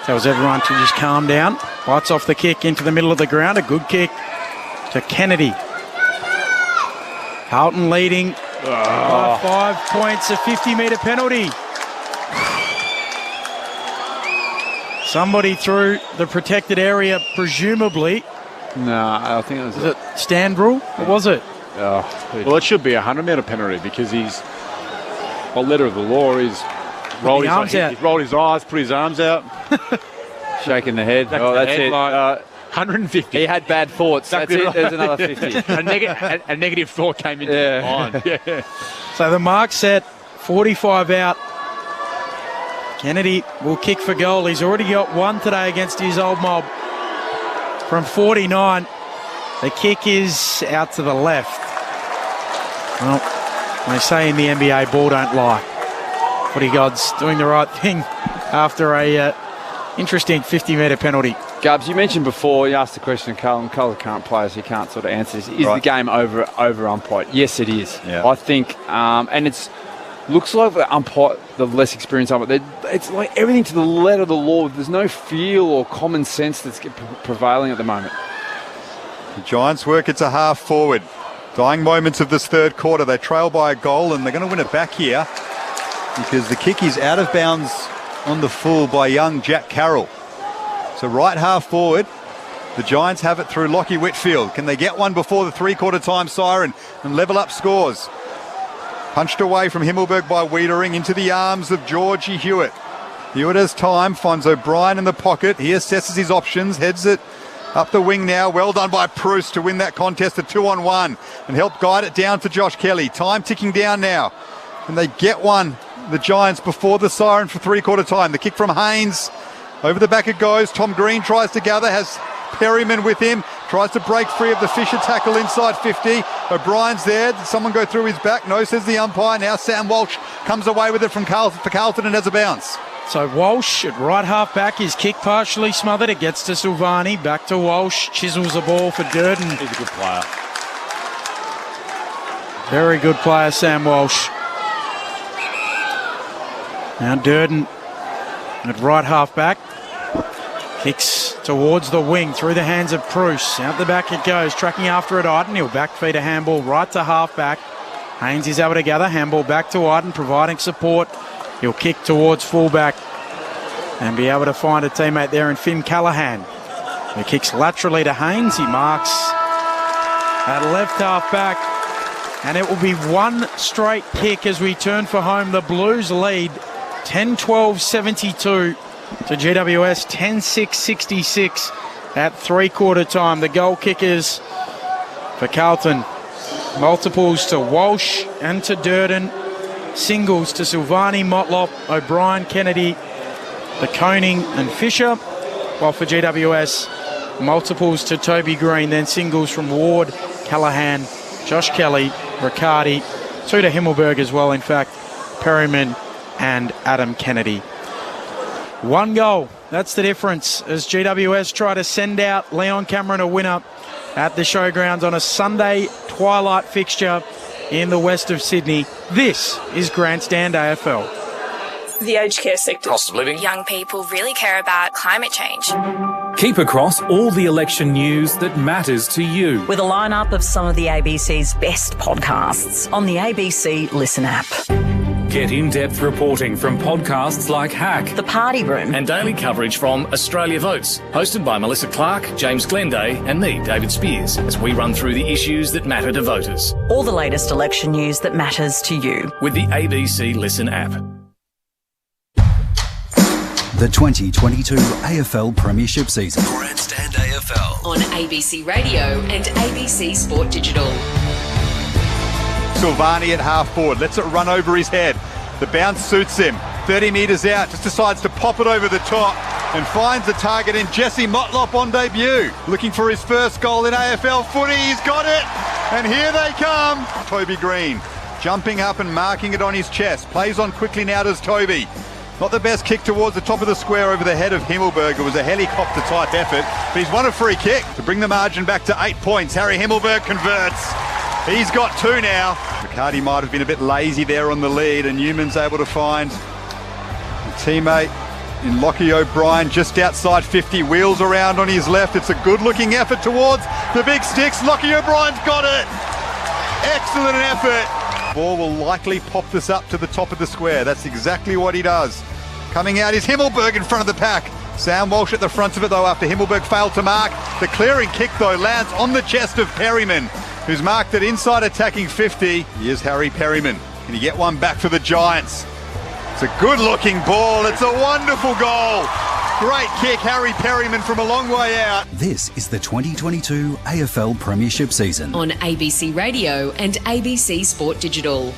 Tells everyone to just calm down. Bites off the kick into the middle of the ground. A good kick to Kennedy. Carlton leading by 5 points, a 50-metre penalty. Somebody through the protected area, presumably. No, I think it was... Was it Stanbrule? What was it? Well, it should be a 100-metre penalty because he's... Well, letter of the law is... Rolled his arms out. He's rolled his eyes, put his arms out. Shaking the head. That's it. 150. He had bad thoughts. That's it. There's another 50. A negative thought came into his mind. Yeah. So the mark set, 45 out. Kennedy will kick for goal. He's already got one today against his old mob. From 49, the kick is out to the left. Well, they say in the NBA, ball don't lie. Footy gods doing the right thing after a interesting 50-metre penalty. Gubs, you mentioned before, you asked the question of Carlton. Carlton can't play, so you can't sort of answer this. Is the game over umpired? Yes, it is. Yeah. I think, and it's looks like the umpire, the less experienced umpire, it's like everything to the letter of the law. There's no feel or common sense that's prevailing at the moment. The Giants work it to half forward. Dying moments of this third quarter. They trail by a goal, and they're going to win it back here because the kick is out of bounds on the full by young Jack Carroll. So right half forward, the Giants have it through Lockie Whitfield. Can they get one before the three-quarter time siren and level up scores? Punched away from Himmelberg by Wiedering into the arms of Georgie Hewitt. Hewitt has time, finds O'Brien in the pocket. He assesses his options, heads it up the wing now. Well done by Bruce to win that contest, a 2-on-1, and help guide it down to Josh Kelly. Time ticking down now. And they get one, the Giants, before the siren for three-quarter time. The kick from Haynes. Over the back it goes. Tom Green tries to gather, has Perryman with him, tries to break free of the Fisher tackle inside 50. O'Brien's there. Did someone go through his back? No, says the umpire. Now Sam Walsh comes away with it from Carlton and has a bounce. So Walsh at right half back, his kick partially smothered. It gets to Silvani, back to Walsh, chisels the ball for Durden. He's a good player. Very good player, Sam Walsh. Now Durden at right half back. Kicks towards the wing through the hands of Bruce. Out the back it goes, tracking after it Iden. He'll back feed a handball right to half back. Haynes is able to gather, handball back to Iden, providing support. He'll kick towards fullback and be able to find a teammate there in Finn Callaghan. He kicks laterally to Haynes. He marks at left half back. And it will be one straight kick as we turn for home. The Blues lead 10-12-72 to GWS, 10-6-66 at three-quarter time. The goal kickers for Carlton, multiples to Walsh and to Durden, singles to Silvani, Motlop, O'Brien, Kennedy, the Koning and Fisher, while for GWS, multiples to Toby Green, then singles from Ward, Callaghan, Josh Kelly, Riccardi, two to Himmelberg as well, in fact, Perryman and Adam Kennedy. One goal, that's the difference, as GWS try to send out Leon Cameron a winner at the showgrounds on a Sunday twilight fixture in the west of Sydney. This is Grandstand AFL. The aged care sector. Cost of living. Young people really care about climate change. Keep across all the election news that matters to you. With a lineup of some of the ABC's best podcasts on the ABC Listen app. Get in-depth reporting from podcasts like Hack, The Party Room, and daily coverage from Australia Votes, hosted by Melissa Clark, James Glenday and me, David Spears, as we run through the issues that matter to voters. All the latest election news that matters to you. With the ABC Listen app. The 2022 AFL Premiership season. Grandstand AFL. On ABC Radio and ABC Sport Digital. Silvani at half forward, lets it run over his head. The bounce suits him. 30 metres out, just decides to pop it over the top and finds the target in Jesse Motlop on debut. Looking for his first goal in AFL footy. He's got it. And here they come. Toby Green jumping up and marking it on his chest. Plays on quickly now does Toby. Not the best kick towards the top of the square over the head of Himmelberg. It was a helicopter-type effort, but he's won a free kick to bring the margin back to 8 points. Harry Himmelberg converts. He's got 2 now. McCarty might have been a bit lazy there on the lead, and Newman's able to find a teammate in Lockie O'Brien just outside 50, wheels around on his left. It's a good-looking effort towards the big sticks. Lockie O'Brien's got it. Excellent effort. Ball will likely pop this up to the top of the square. That's exactly what he does. Coming out is Himmelberg in front of the pack. Sam Walsh at the front of it though after Himmelberg failed to mark. The clearing kick though lands on the chest of Perryman, who's marked it inside attacking 50. Here's Harry Perryman. Can he get one back for the Giants? It's a good looking ball. It's a wonderful goal. Great kick, Harry Perryman from a long way out. This is the 2022 AFL Premiership season. On ABC Radio and ABC Sport Digital.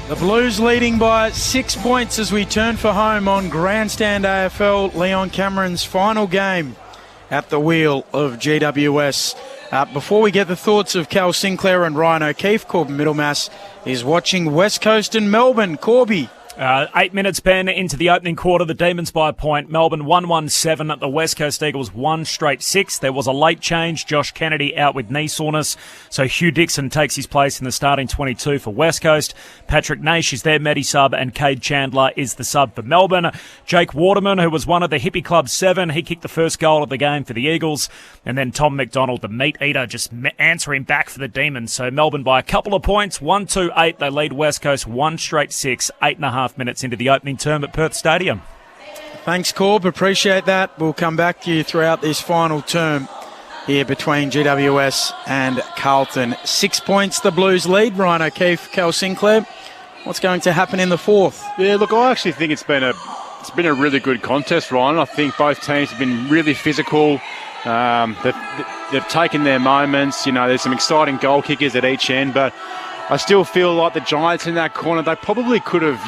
The Blues leading by 6 points as we turn for home on Grandstand AFL. Leon Cameron's final game at the wheel of GWS. Before we get the thoughts of Cal Sinclair and Ryan O'Keefe, Corbin Middlemass is watching West Coast and Melbourne. Corby. 8 minutes, Ben, into the opening quarter. The Demons by a point. Melbourne 1-1-7 at the West Coast Eagles 1-6. There was a late change. Josh Kennedy out with knee soreness. So Hugh Dixon takes his place in the starting 22 for West Coast. Patrick Naish is their Medi sub and Cade Chandler is the sub for Melbourne. Jake Waterman, who was one of the Hippie Club 7, he kicked the first goal of the game for the Eagles. And then Tom McDonald, the meat eater, just answering back for the Demons. So Melbourne by a couple of points, 1-2-8. They lead West Coast 1-6, 8.5 minutes into the opening term at Perth Stadium. Thanks, Corb. Appreciate that. We'll come back to you throughout this final term here between GWS and Carlton. 6 points the Blues lead. Ryan O'Keefe, Cal Sinclair. What's going to happen in the fourth? Yeah, look, I actually think it's been a really good contest, Ryan. I think both teams have been really physical. They've taken their moments. You know, there's some exciting goal kickers at each end, but I still feel like the Giants in that corner, they probably could have,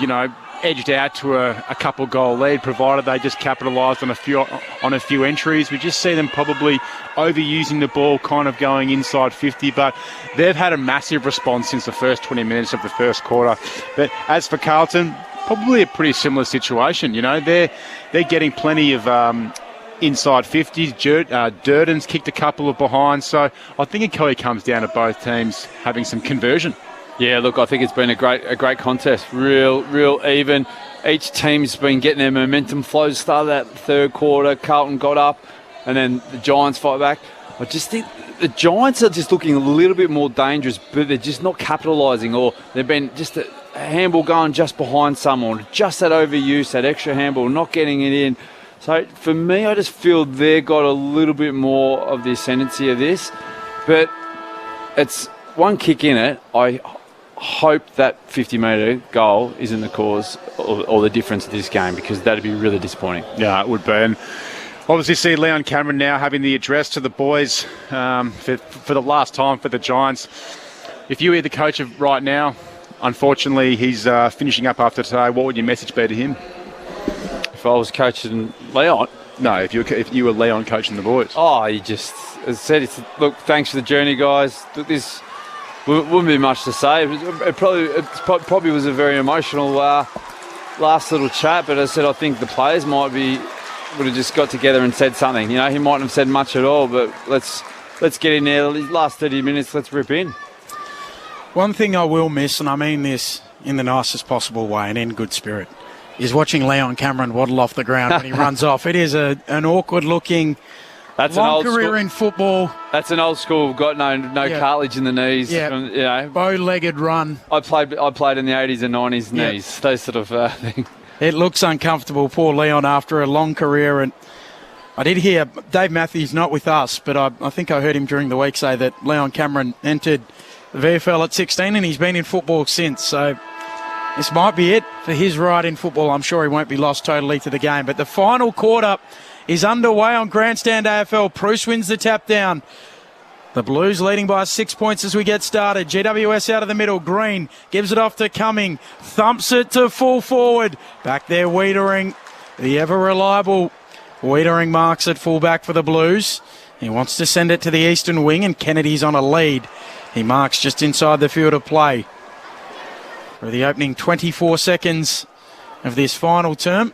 edged out to a couple goal lead, provided they just capitalised on a few entries. We just see them probably overusing the ball, kind of going inside 50, but they've had a massive response since the first 20 minutes of the first quarter. But as for Carlton, probably a pretty similar situation. They're getting plenty of inside 50s. Durden's kicked a couple of behind, so I think it probably comes down to both teams having some conversion. Yeah, look, I think it's been a great contest. Real even. Each team's been getting their momentum flows. Started that third quarter, Carlton got up, and then the Giants fight back. I just think the Giants are just looking a little bit more dangerous, but they're just not capitalising, or they've been just a handball going just behind someone, just that overuse, that extra handball, not getting it in. So for me, I just feel they've got a little bit more of the ascendancy of this, but it's one kick in it. I hope that 50-metre goal isn't the cause or the difference of this game, because that'd be really disappointing. Yeah, it would be. And obviously see Leon Cameron now having the address to the boys for the last time for the Giants. If you were the coach of right now, unfortunately he's finishing up after today, what would your message be to him? If I was coaching Leon? No, if you were Leon coaching the boys. Oh, you just, as I said, look, thanks for the journey, guys. Look, this wouldn't be much to say. It probably was a very emotional last little chat, but as I said, I think the players would have just got together and said something. He mightn't have said much at all, but let's get in there. The last 30 minutes, let's rip in. One thing I will miss, and I mean this in the nicest possible way and in good spirit, is watching Leon Cameron waddle off the ground when he runs off. It is an awkward-looking... That's long career in football. That's an old school. Got no cartilage in the knees. Yeah, bow-legged run. I played in the 80s and 90s knees. Those sort of things. It looks uncomfortable, poor Leon, after a long career. And I did hear Dave Matthews, not with us, but I think I heard him during the week say that Leon Cameron entered the VFL at 16 and he's been in football since. So this might be it for his ride in football. I'm sure he won't be lost totally to the game. But the final quarter is underway on Grandstand AFL. Bruce wins the tap down. The Blues leading by 6 points as we get started. GWS out of the middle. Green gives it off to Cumming. Thumps it to full forward. Back there, Wiedering, the ever-reliable. Wiedering marks at fullback for the Blues. He wants to send it to the eastern wing, and Kennedy's on a lead. He marks just inside the field of play. For the opening 24 seconds of this final term,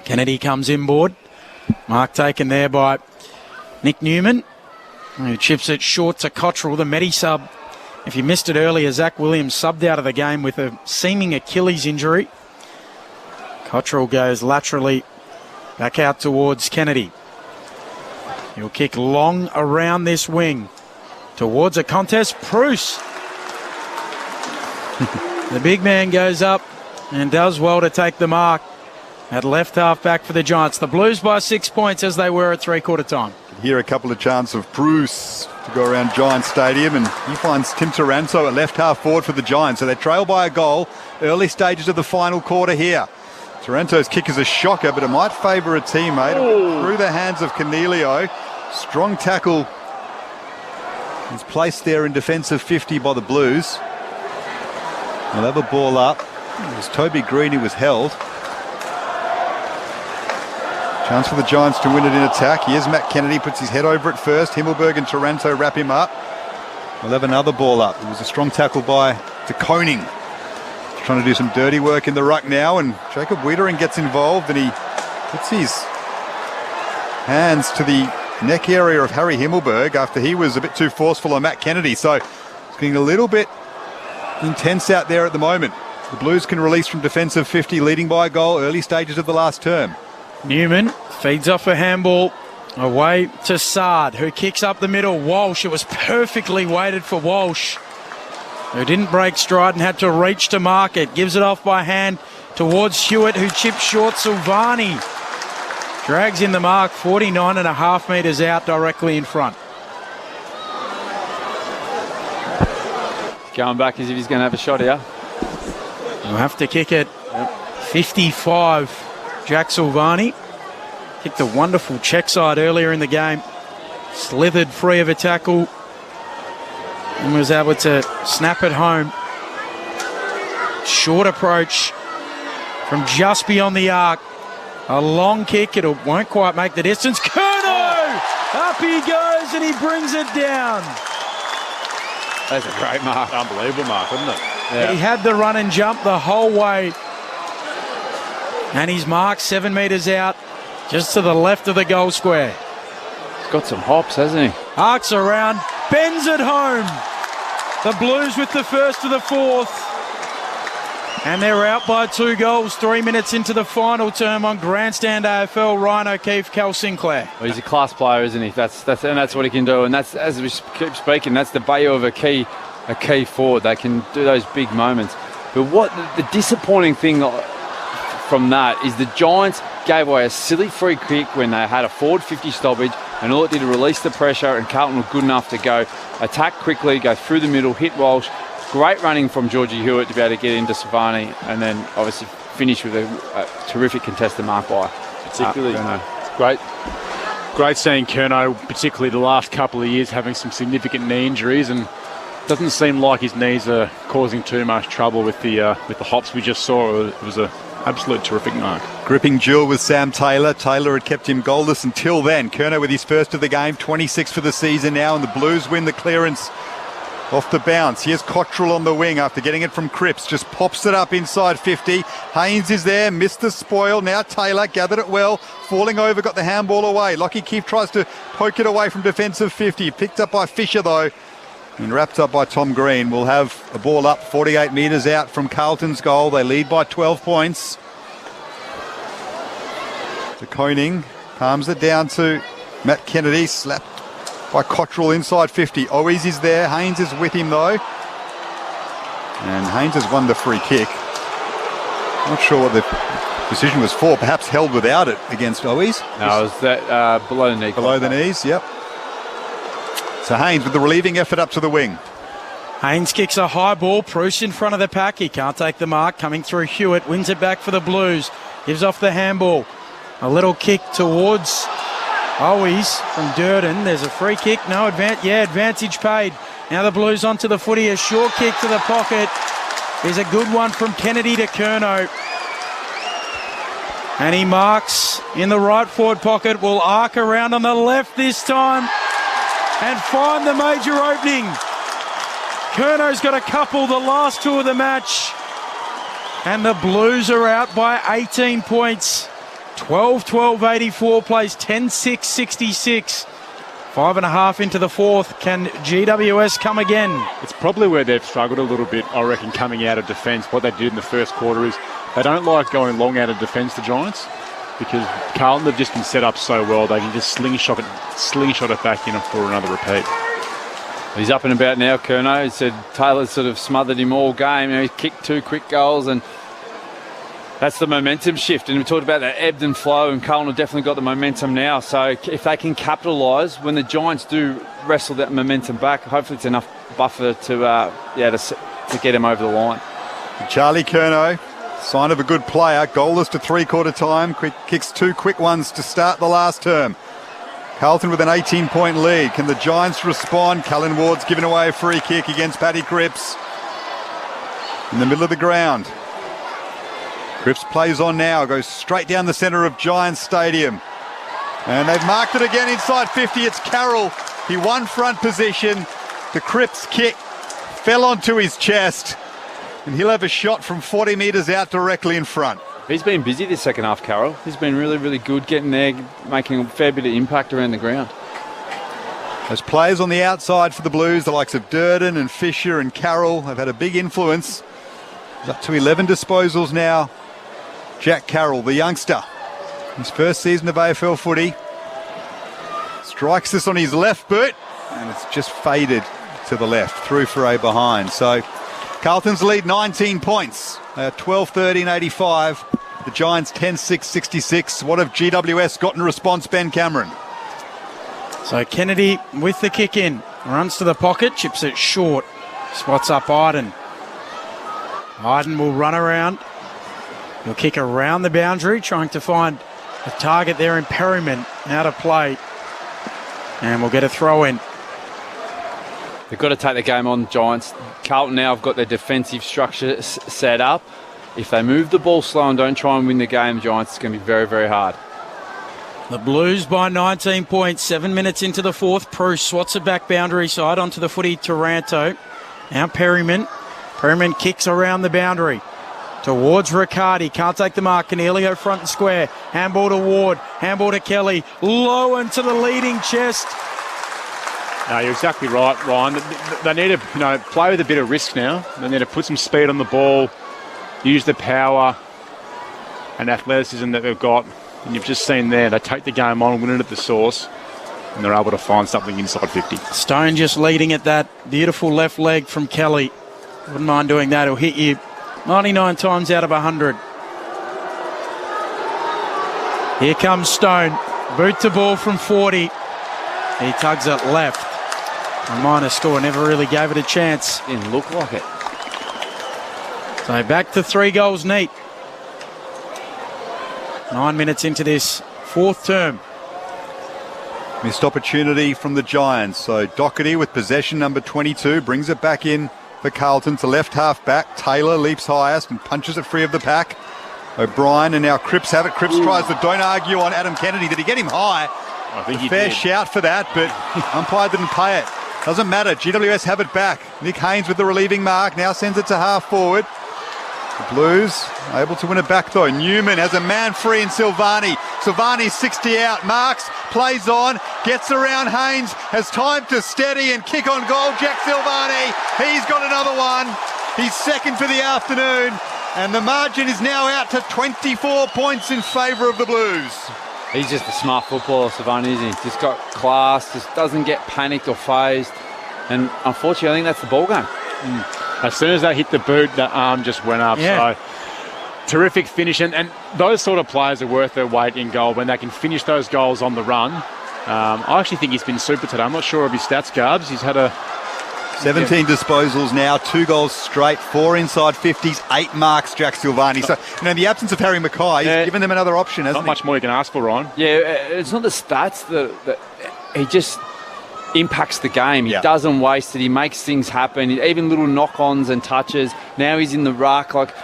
Kennedy comes inboard. Mark taken there by Nick Newman, who chips it short to Cottrell, the Medi sub. If you missed it earlier, Zach Williams subbed out of the game with a seeming Achilles injury. Cottrell goes laterally back out towards Kennedy. He'll kick long around this wing towards a contest. Bruce. The big man goes up and does well to take the mark at left half back for the Giants. The Blues by 6 points as they were at three-quarter time. Here a couple of chances of Bruce to go around Giants Stadium, and he finds Tim Taranto at left half forward for the Giants. So they trail by a goal, early stages of the final quarter here. Taranto's kick is a shocker, but it might favour a teammate. Through the hands of Cornelio. Strong tackle. He's placed there in defensive 50 by the Blues. They'll have a ball up. It was Toby Green who was held. Chance for the Giants to win it in attack. Here's Matt Kennedy, puts his head over it first. Himmelberg and Taranto wrap him up. We'll have another ball up. It was a strong tackle by De Koning. He's trying to do some dirty work in the ruck now, and Jacob Wiedering gets involved, and he puts his hands to the neck area of Harry Himmelberg after he was a bit too forceful on Matt Kennedy. So it's getting a little bit intense out there at the moment. The Blues can release from defensive 50, leading by a goal, early stages of the last term. Newman feeds off a handball away to Sard, who kicks up the middle. Walsh, it was perfectly weighted for Walsh, who didn't break stride and had to reach to mark it. Gives it off by hand towards Hewitt, who chips short. Silvani drags in the mark, 49.5 metres out directly in front. Going back as if he's going to have a shot here. He'll have to kick it. 55. Jack Silvani kicked a wonderful check side earlier in the game. Slithered free of a tackle and was able to snap it home. Short approach from just beyond the arc. A long kick. It won't quite make the distance. Curnow! Up he goes and he brings it down. That's a great mark. Unbelievable mark, isn't it? Yeah. He had the run and jump the whole way. And he's marked 7 metres out, just to the left of the goal square. He's got some hops, hasn't he? Arcs around, bends it home. The Blues with the first of the fourth. And they're out by 2 goals, 3 minutes into the final term on Grandstand AFL. Ryan O'Keefe, Cal Sinclair. Well, he's a class player, isn't he? That's what he can do. And that's, as we keep speaking, that's the value of a key forward. They can do those big moments. But what the disappointing thing from that is the Giants gave away a silly free kick when they had a forward 50 stoppage, and all it did was release the pressure, and Carlton were good enough to go attack quickly, go through the middle, hit Walsh. Great running from Georgie Hewitt to be able to get into Savani, and then obviously finish with a terrific contested mark by particularly great seeing Curnow, particularly the last couple of years, having some significant knee injuries, and doesn't seem like his knees are causing too much trouble with the hops we just saw. It was a absolute terrific mark. Gripping duel with Sam Taylor. Taylor had kept him goalless until then. Curnow with his first of the game, 26 for the season now, and the Blues win the clearance off the bounce. Here's Cottrell on the wing after getting it from Cripps. Just pops it up inside 50. Haynes is there, missed the spoil. Now Taylor gathered it well, falling over, got the handball away. Lockie Keefe tries to poke it away from defensive 50. Picked up by Fisher though, and wrapped up by Tom Green. We'll have a ball up 48 metres out from Carlton's goal. They lead by 12 points. De Koning palms it down to Matt Kennedy, slapped by Cottrell inside 50. Owies is there, Haynes is with him though. And Haynes has won the free kick. Not sure what the decision was for, perhaps held without it against Owies. No, it was that below the knee. Below the knees, yep. So Haynes with the relieving effort up to the wing. Haynes kicks a high ball. Bruce in front of the pack. He can't take the mark. Coming through Hewitt. Wins it back for the Blues. Gives off the handball. A little kick towards Owies from Durden. There's a free kick. No advantage paid. Now the Blues onto the footy. A short kick to the pocket. There's a good one from Kennedy to Curnow. And he marks in the right forward pocket. Will arc around on the left this time and find the major opening. Curnow's got a couple, the last two of the match. And the Blues are out by 18 points. 12-12-84 plays 10-6-66. 5.5 into the fourth. Can GWS come again? It's probably where they've struggled a little bit, I reckon, coming out of defence. What they did in the first quarter is they don't like going long out of defence, the Giants, because Carlton have just been set up so well. They can just slingshot it back in for another repeat. He's up and about now, Curnow. He said Taylor sort of smothered him all game. He kicked 2 quick goals, and that's the momentum shift. And we talked about that ebbed and flow, and Carlton have definitely got the momentum now. So if they can capitalise, when the Giants do wrestle that momentum back, hopefully it's enough buffer to get him over the line. Charlie Curnow, sign of a good player. Goalless to three-quarter time. Kicks 2 quick ones to start the last term. Carlton with an 18-point lead. Can the Giants respond? Callan Ward's given away a free kick against Paddy Cripps in the middle of the ground. Cripps plays on now, goes straight down the centre of Giants Stadium. And they've marked it again inside 50. It's Carroll. He won front position. The Cripps kick fell onto his chest. And he'll have a shot from 40 metres out directly in front. He's been busy this second half, Carroll. He's been really, really good getting there, making a fair bit of impact around the ground. Those players on the outside for the Blues, the likes of Durden and Fisher and Carroll, have had a big influence. He's up to 11 disposals now. Jack Carroll, the youngster, his first season of AFL footy, strikes this on his left boot, and it's just faded to the left, through for a behind. So Carlton's lead 19 points. They are 12-13-85. The Giants 10-6-66. What have GWS got in response, Ben Cameron? So Kennedy with the kick in. Runs to the pocket, chips it short. Spots up Iden. Iden will run around. He'll kick around the boundary, trying to find a target there in Perryman. Out of play. And we'll get a throw in. They've got to take the game on, Giants. Carlton now have got their defensive structure set up. If they move the ball slow and don't try and win the game, Giants, it's going to be very, very hard. The Blues by 19 points, 7 minutes into the fourth. Bruce swats it back boundary side onto the footy, Taranto. Now Perryman. Perryman kicks around the boundary towards Riccardi. Can't take the mark. Canelio front and square. Handball to Ward. Handball to Kelly. Low into the leading chest. No, you're exactly right, Ryan. They need to play with a bit of risk now. They need to put some speed on the ball, use the power and athleticism that they've got. And you've just seen there, they take the game on, win it at the source, and they're able to find something inside 50. Stone just leading at that beautiful left leg from Kelly. Wouldn't mind doing that. He'll hit you 99 times out of 100. Here comes Stone. Boot to ball from 40. He tugs it left. A minor score, never really gave it a chance. Didn't look like it. So back to 3 goals neat. 9 minutes into this fourth term. Missed opportunity from the Giants. So Doherty with possession number 22 brings it back in for Carlton to left half back. Taylor leaps highest and punches it free of the pack. O'Brien and now Cripps have it. Cripps tries the don't argue on Adam Kennedy. Did he get him high? I think he fair did. Shout for that, but umpire didn't pay it. Doesn't matter. GWS have it back. Nick Haynes with the relieving mark. Now sends it to half forward. The Blues able to win it back though. Newman has a man free in Silvani. Silvani 60 out. Marks, plays on, gets around Haynes, has time to steady and kick on goal. Jack Silvani, he's got another one. He's second for the afternoon. And the margin is now out to 24 points in favour of the Blues. He's just a smart footballer, Silvani, isn't he? Just got class, just doesn't get panicked or phased. And unfortunately, I think that's the ball game. As soon as they hit the boot, the arm just went up. Yeah. So terrific finish. And those sort of players are worth their weight in gold when they can finish those goals on the run. I actually think he's been super today. I'm not sure of his stats, Garbs. He's had a 17 disposals now, 2 goals straight, 4 inside 50s, 8 marks, Jack Silvani. So, in the absence of Harry Mackay, he's given them another option, hasn't he? Not much more you can ask for, Ryan. Yeah, it's not the stats that he just impacts the game. He doesn't waste it. He makes things happen. Even little knock-ons and touches. Now he's in the ruck. Like,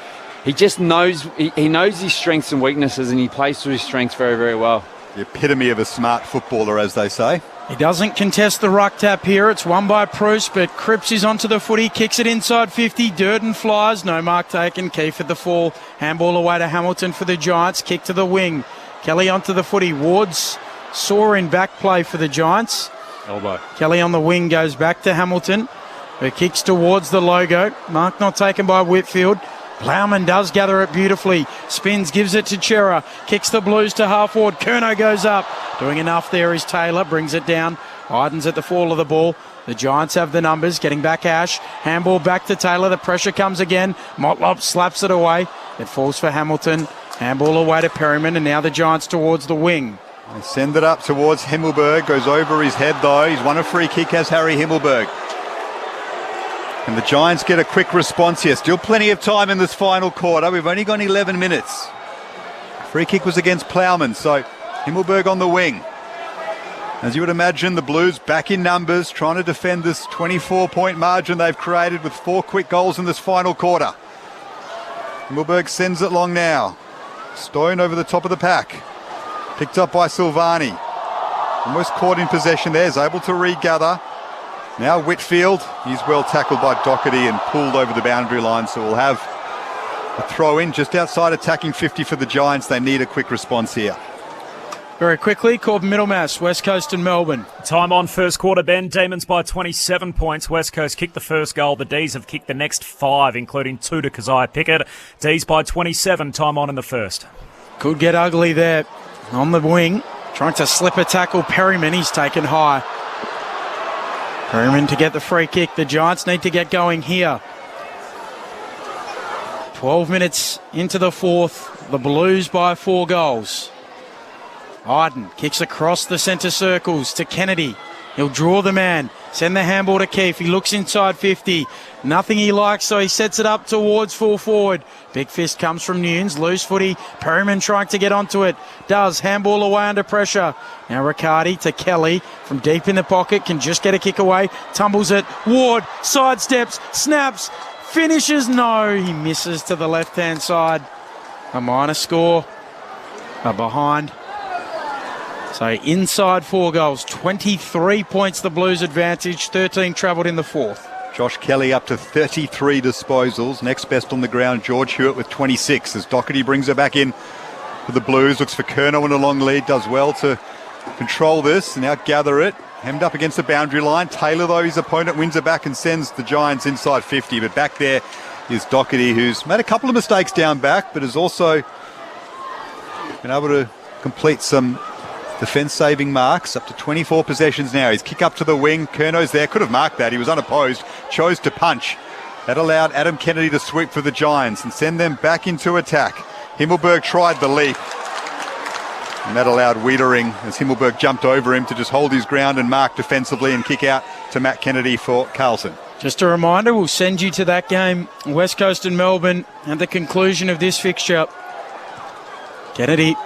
he just knows, he knows his strengths and weaknesses, and he plays to his strengths very, very well. The epitome of a smart footballer, as they say. He doesn't contest the ruck tap here. It's won by Proust, but Cripps is onto the footy, kicks it inside 50. Durden flies, no mark taken. Keefe at the fall. Handball away to Hamilton for the Giants. Kick to the wing. Kelly onto the footy. Ward's saw in back play for the Giants. Elbow. Kelly on the wing goes back to Hamilton, who kicks towards the logo. Mark not taken by Whitfield. Plowman does gather it beautifully. Spins, gives it to Chera. Kicks the Blues to half forward. Curnow goes up. Doing enough there is Taylor. Brings it down. Iden's at the fall of the ball. The Giants have the numbers. Getting back Ash. Handball back to Taylor. The pressure comes again. Motlop slaps it away. It falls for Hamilton. Handball away to Perryman. And now the Giants towards the wing. They send it up towards Himmelberg. Goes over his head though. He's won a free kick, has Harry Himmelberg. And the Giants get a quick response here. Still plenty of time in this final quarter. We've only gone 11 minutes. Free kick was against Plowman, so Himmelberg on the wing. As you would imagine, the Blues back in numbers, trying to defend this 24-point margin they've created with 4 quick goals in this final quarter. Himmelberg sends it long now. Stone over the top of the pack. Picked up by Silvani. Almost caught in possession there, is able to regather. Now Whitfield, he's well tackled by Doherty and pulled over the boundary line, so we'll have a throw in just outside attacking 50 for the Giants. They need a quick response here. Very quickly, Corbin Middlemass, West Coast and Melbourne. Time on first quarter, Ben. Demons by 27 points. West Coast kicked the first goal. The D's have kicked the next 5, including 2 to Keziah Pickett. D's by 27, time on in the first. Could get ugly there on the wing. Trying to slip a tackle. Perryman, he's taken high. Perryman to get the free kick. The Giants need to get going here. 12 minutes into the fourth. The Blues by 4 goals. Iden kicks across the centre circles to Kennedy. He'll draw the man. Send the handball to Keefe. He looks inside 50. Nothing he likes, so he sets it up towards full forward. Big fist comes from Nunes. Loose footy. Perryman trying to get onto it. Does. Handball away under pressure. Now Riccardi to Kelly from deep in the pocket. Can just get a kick away. Tumbles it. Ward sidesteps. Snaps. Finishes. No. He misses to the left-hand side. A minor score. A behind. So inside 4 goals, 23 points the Blues advantage, 13 travelled in the fourth. Josh Kelly up to 33 disposals. Next best on the ground, George Hewitt with 26. As Doherty brings her back in for the Blues. Looks for Curnow in a long lead. Does well to control this and outgather it. Hemmed up against the boundary line. Taylor, though, his opponent, wins it back and sends the Giants inside 50. But back there is Doherty, who's made a couple of mistakes down back, but has also been able to complete some defence-saving marks, up to 24 possessions now. His kick up to the wing. Curnow's there. Could have marked that. He was unopposed. Chose to punch. That allowed Adam Kennedy to sweep for the Giants and send them back into attack. Himmelberg tried the leap. And that allowed Wiedering, as Himmelberg jumped over him, to just hold his ground and mark defensively and kick out to Matt Kennedy for Carlton. Just a reminder, we'll send you to that game, West Coast and Melbourne, at the conclusion of this fixture. Kennedy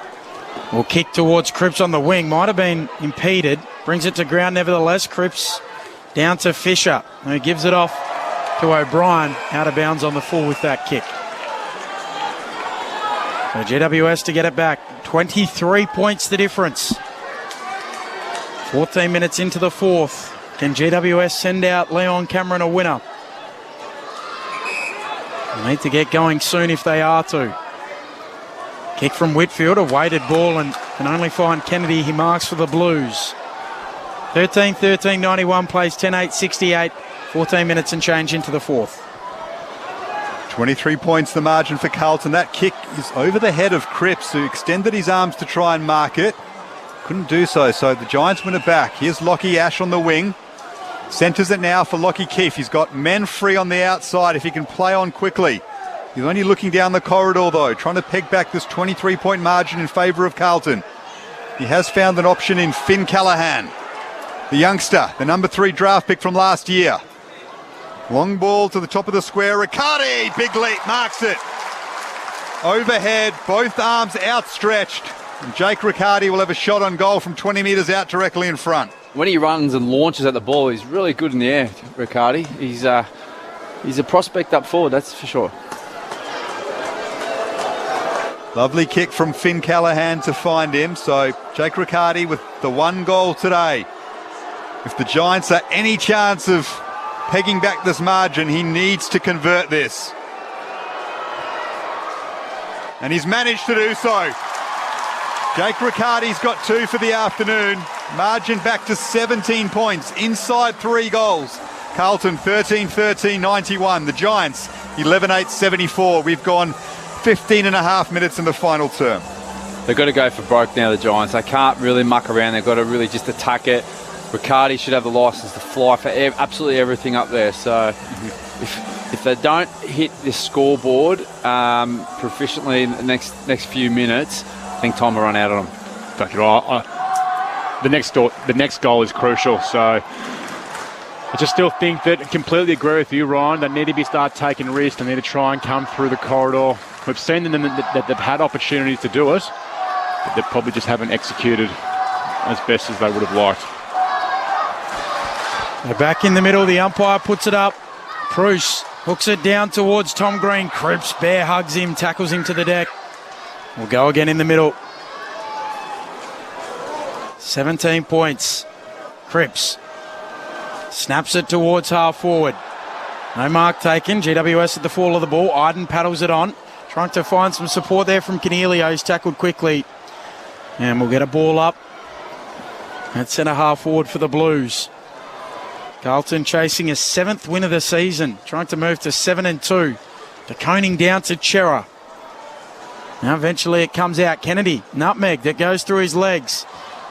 will kick towards Cripps on the wing. Might have been impeded. Brings it to ground nevertheless. Cripps down to Fisher, who gives it off to O'Brien. Out of bounds on the full with that kick. So GWS to get it back. 23 points the difference. 14 minutes into the fourth. Can GWS send out Leon Cameron a winner? They need to get going soon if they are to. Kick from Whitfield, a weighted ball, and can only find Kennedy. He marks for the Blues. 13-13, 91 plays 10-8, 68. 14 minutes and change into the fourth. 23 points the margin for Carlton. That kick is over the head of Cripps, who extended his arms to try and mark it. Couldn't do so, so the Giants win it back. Here's Lockie Ash on the wing. Centres it now for Lockie Keefe. He's got men free on the outside if he can play on quickly. He's only looking down the corridor, though, trying to peg back this 23-point margin in favour of Carlton. He has found an option in Finn Callaghan, the youngster, the number 3 draft pick from last year. Long ball to the top of the square. Riccardi, big leap, marks it. Overhead, both arms outstretched. And Jake Riccardi will have a shot on goal from 20 metres out directly in front. When he runs and launches at the ball, he's really good in the air, Riccardi. He's a prospect up forward, that's for sure. Lovely kick from Finn Callahan to find him. So Jake Riccardi with the 1 goal today. If the Giants are any chance of pegging back this margin, he needs to convert this. And he's managed to do so. Jake Riccardi's got 2 for the afternoon. Margin back to 17 points, inside 3 goals. Carlton 13-13-91. The Giants 11-8-74. We've gone 15 and a half minutes in the final term. They've got to go for broke now, the Giants. They can't really muck around. They've got to really just attack it. Riccardi should have the licence to fly for absolutely everything up there. So if they don't hit this scoreboard proficiently in the next few minutes, I think time will run out on them. Exactly right. The next goal is crucial. So I just still think that, completely agree with you, Ryan, they need to start taking risks. They need to try and come through the corridor. We've seen them that they've had opportunities to do it, but they probably just haven't executed as best as they would have liked. They're back in the middle. The umpire puts it up. Bruce hooks it down towards Tom Green. Cripps bear hugs him, tackles him to the deck. We'll go again in the middle. 17 points. Cripps snaps it towards half forward. No mark taken. GWS at the fall of the ball. Iden paddles it on. Trying to find some support there from Cornelio. He's tackled quickly. And we'll get a ball up at centre half forward for the Blues. Carlton chasing a 7th win of the season. Trying to move to 7-2. De Koning down to Chera. Now eventually it comes out. Kennedy, nutmeg that goes through his legs.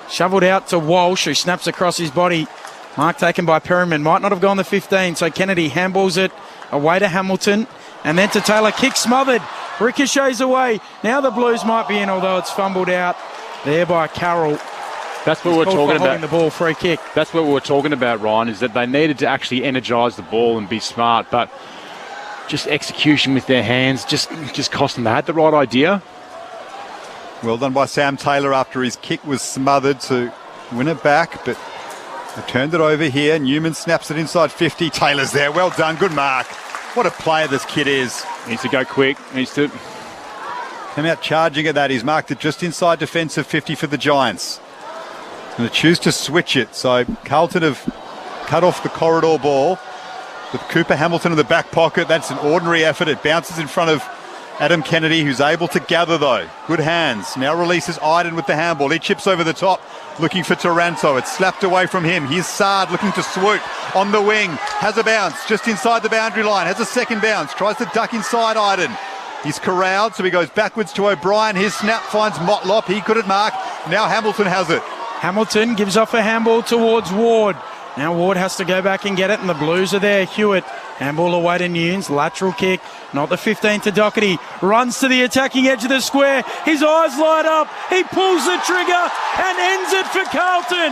Shovelled out to Walsh, who snaps across his body. Mark taken by Perryman. Might not have gone the 15, so Kennedy handballs it away to Hamilton. And then to Taylor. Kick smothered. Ricochets away. Now the Blues might be in, although it's fumbled out there by Carroll. That's what we're talking about. The ball, free kick. That's what we're talking about, Ryan, is that they needed to actually energise the ball and be smart, but just execution with their hands just cost them. They had the right idea. Well done by Sam Taylor after his kick was smothered to win it back, but they turned it over here. Newman snaps it inside 50. Taylor's there. Well done. Good mark. What a player this kid is. Needs to go quick. Needs to come out charging at that. He's marked it just inside defensive 50 for the Giants. And they choose to switch it. So Carlton have cut off the corridor ball with Cooper Hamilton in the back pocket. That's an ordinary effort. It bounces in front of Adam Kennedy, who's able to gather though. Good hands. Now releases Iden with the handball. He chips over the top, looking for Taranto. It's slapped away from him. Here's Saad looking to swoop on the wing. Has a bounce just inside the boundary line. Has a second bounce. Tries to duck inside Iden. He's corralled, so he goes backwards to O'Brien. His snap finds Motlop. He couldn't mark. Now Hamilton has it. Hamilton gives off a handball towards Ward. Now Ward has to go back and get it, and the Blues are there. Hewitt, handball away to Nunes, lateral kick, not the 15 to Doherty. Runs to the attacking edge of the square. His eyes light up. He pulls the trigger and ends it for Carlton.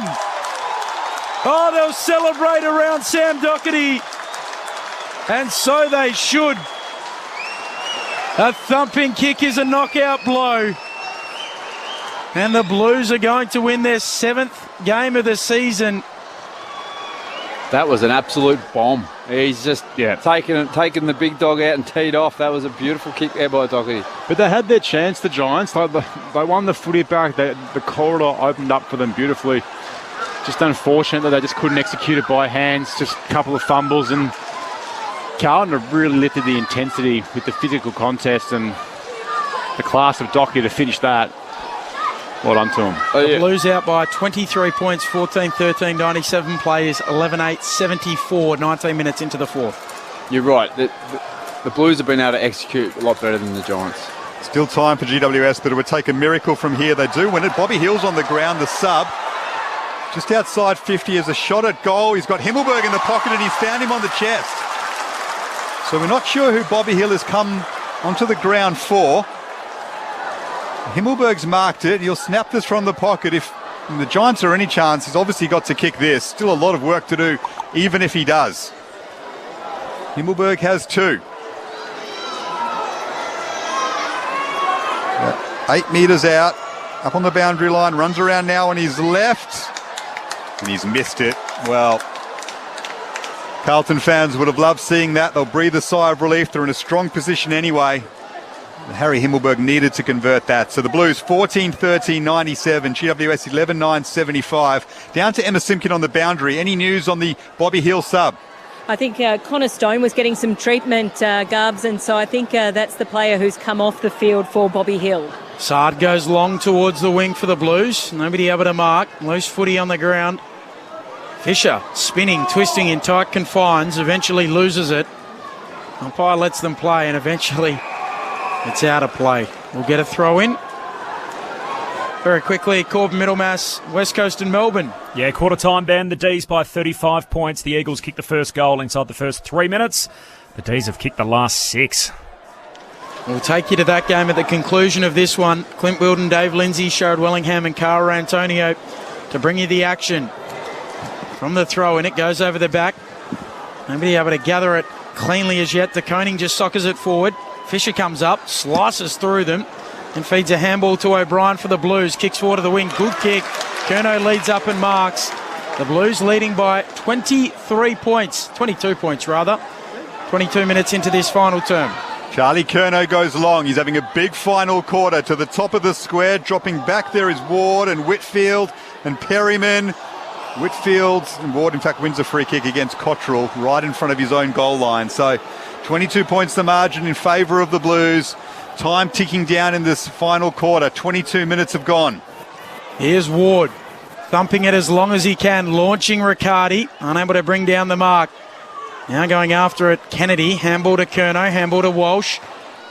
Oh, they'll celebrate around Sam Doherty. And so they should. A thumping kick is a knockout blow. And the Blues are going to win their 7th game of the season. That was an absolute bomb. He's just taken the big dog out and teed off. That was a beautiful kick there by Doherty. But they had their chance, the Giants. They won the footy back. The corridor opened up for them beautifully. Just unfortunate that they just couldn't execute it by hands. Just a couple of fumbles, and Carlton have really lifted the intensity with the physical contest and the class of Doherty to finish that. Well done to him. The Blues out by 23 points, 14-13, 97 players, 11-8, 74, 19 minutes into the fourth. You're right. The Blues have been able to execute a lot better than the Giants. Still time for GWS, but it would take a miracle from here. They do win it. Bobby Hill's on the ground, the sub. Just outside 50 as a shot at goal. He's got Himmelberg in the pocket and he's found him on the chest. So we're not sure who Bobby Hill has come onto the ground for. Himmelberg's marked it. He'll snap this from the pocket. If the Giants are any chance, he's obviously got to kick this. Still a lot of work to do, even if he does. Himmelberg has 2. 8 metres out, up on the boundary line, runs around now on his left, and he's missed it. Well, Carlton fans would have loved seeing that. They'll breathe a sigh of relief. They're in a strong position anyway. And Harry Himmelberg needed to convert that. So the Blues 14-13-97, GWS 11-9-75. Down to Emma Simpkin on the boundary. Any news on the Bobby Hill sub? I think Connor Stone was getting some treatment, Garbs, and so I think that's the player who's come off the field for Bobby Hill. Saad goes long towards the wing for the Blues. Nobody able to mark. Loose footy on the ground. Fisher spinning, twisting in tight confines, eventually loses it. Umpire lets them play and eventually it's out of play. We'll get a throw in. Very quickly, Corbin Middlemass, West Coast and Melbourne. Yeah, quarter time, Ben. The D's by 35 points. The Eagles kicked the first goal inside the first 3 minutes. The D's have kicked the last 6. We'll take you to that game at the conclusion of this one. Clint Wilden, Dave Lindsay, Sherrod Wellingham and Carl Antonio to bring you the action. From the throw in, it goes over the back. Nobody able to gather it cleanly as yet. De Koning just soccers it forward. Fisher comes up, slices through them and feeds a handball to O'Brien for the Blues. Kicks forward to the wing, good kick. Curnow leads up and marks. The Blues leading by 22 points rather. 22 minutes into this final term. Charlie Curnow goes long. He's having a big final quarter to the top of the square. Dropping back there is Ward and Whitfield and Perryman. Whitfield and Ward, in fact, wins a free kick against Cottrell right in front of his own goal line. So 22 points the margin in favour of the Blues. Time ticking down in this final quarter. 22 minutes have gone. Here's Ward, thumping it as long as he can, launching Riccardi, unable to bring down the mark. Now going after it, Kennedy, handball to Curnow, handball to Walsh,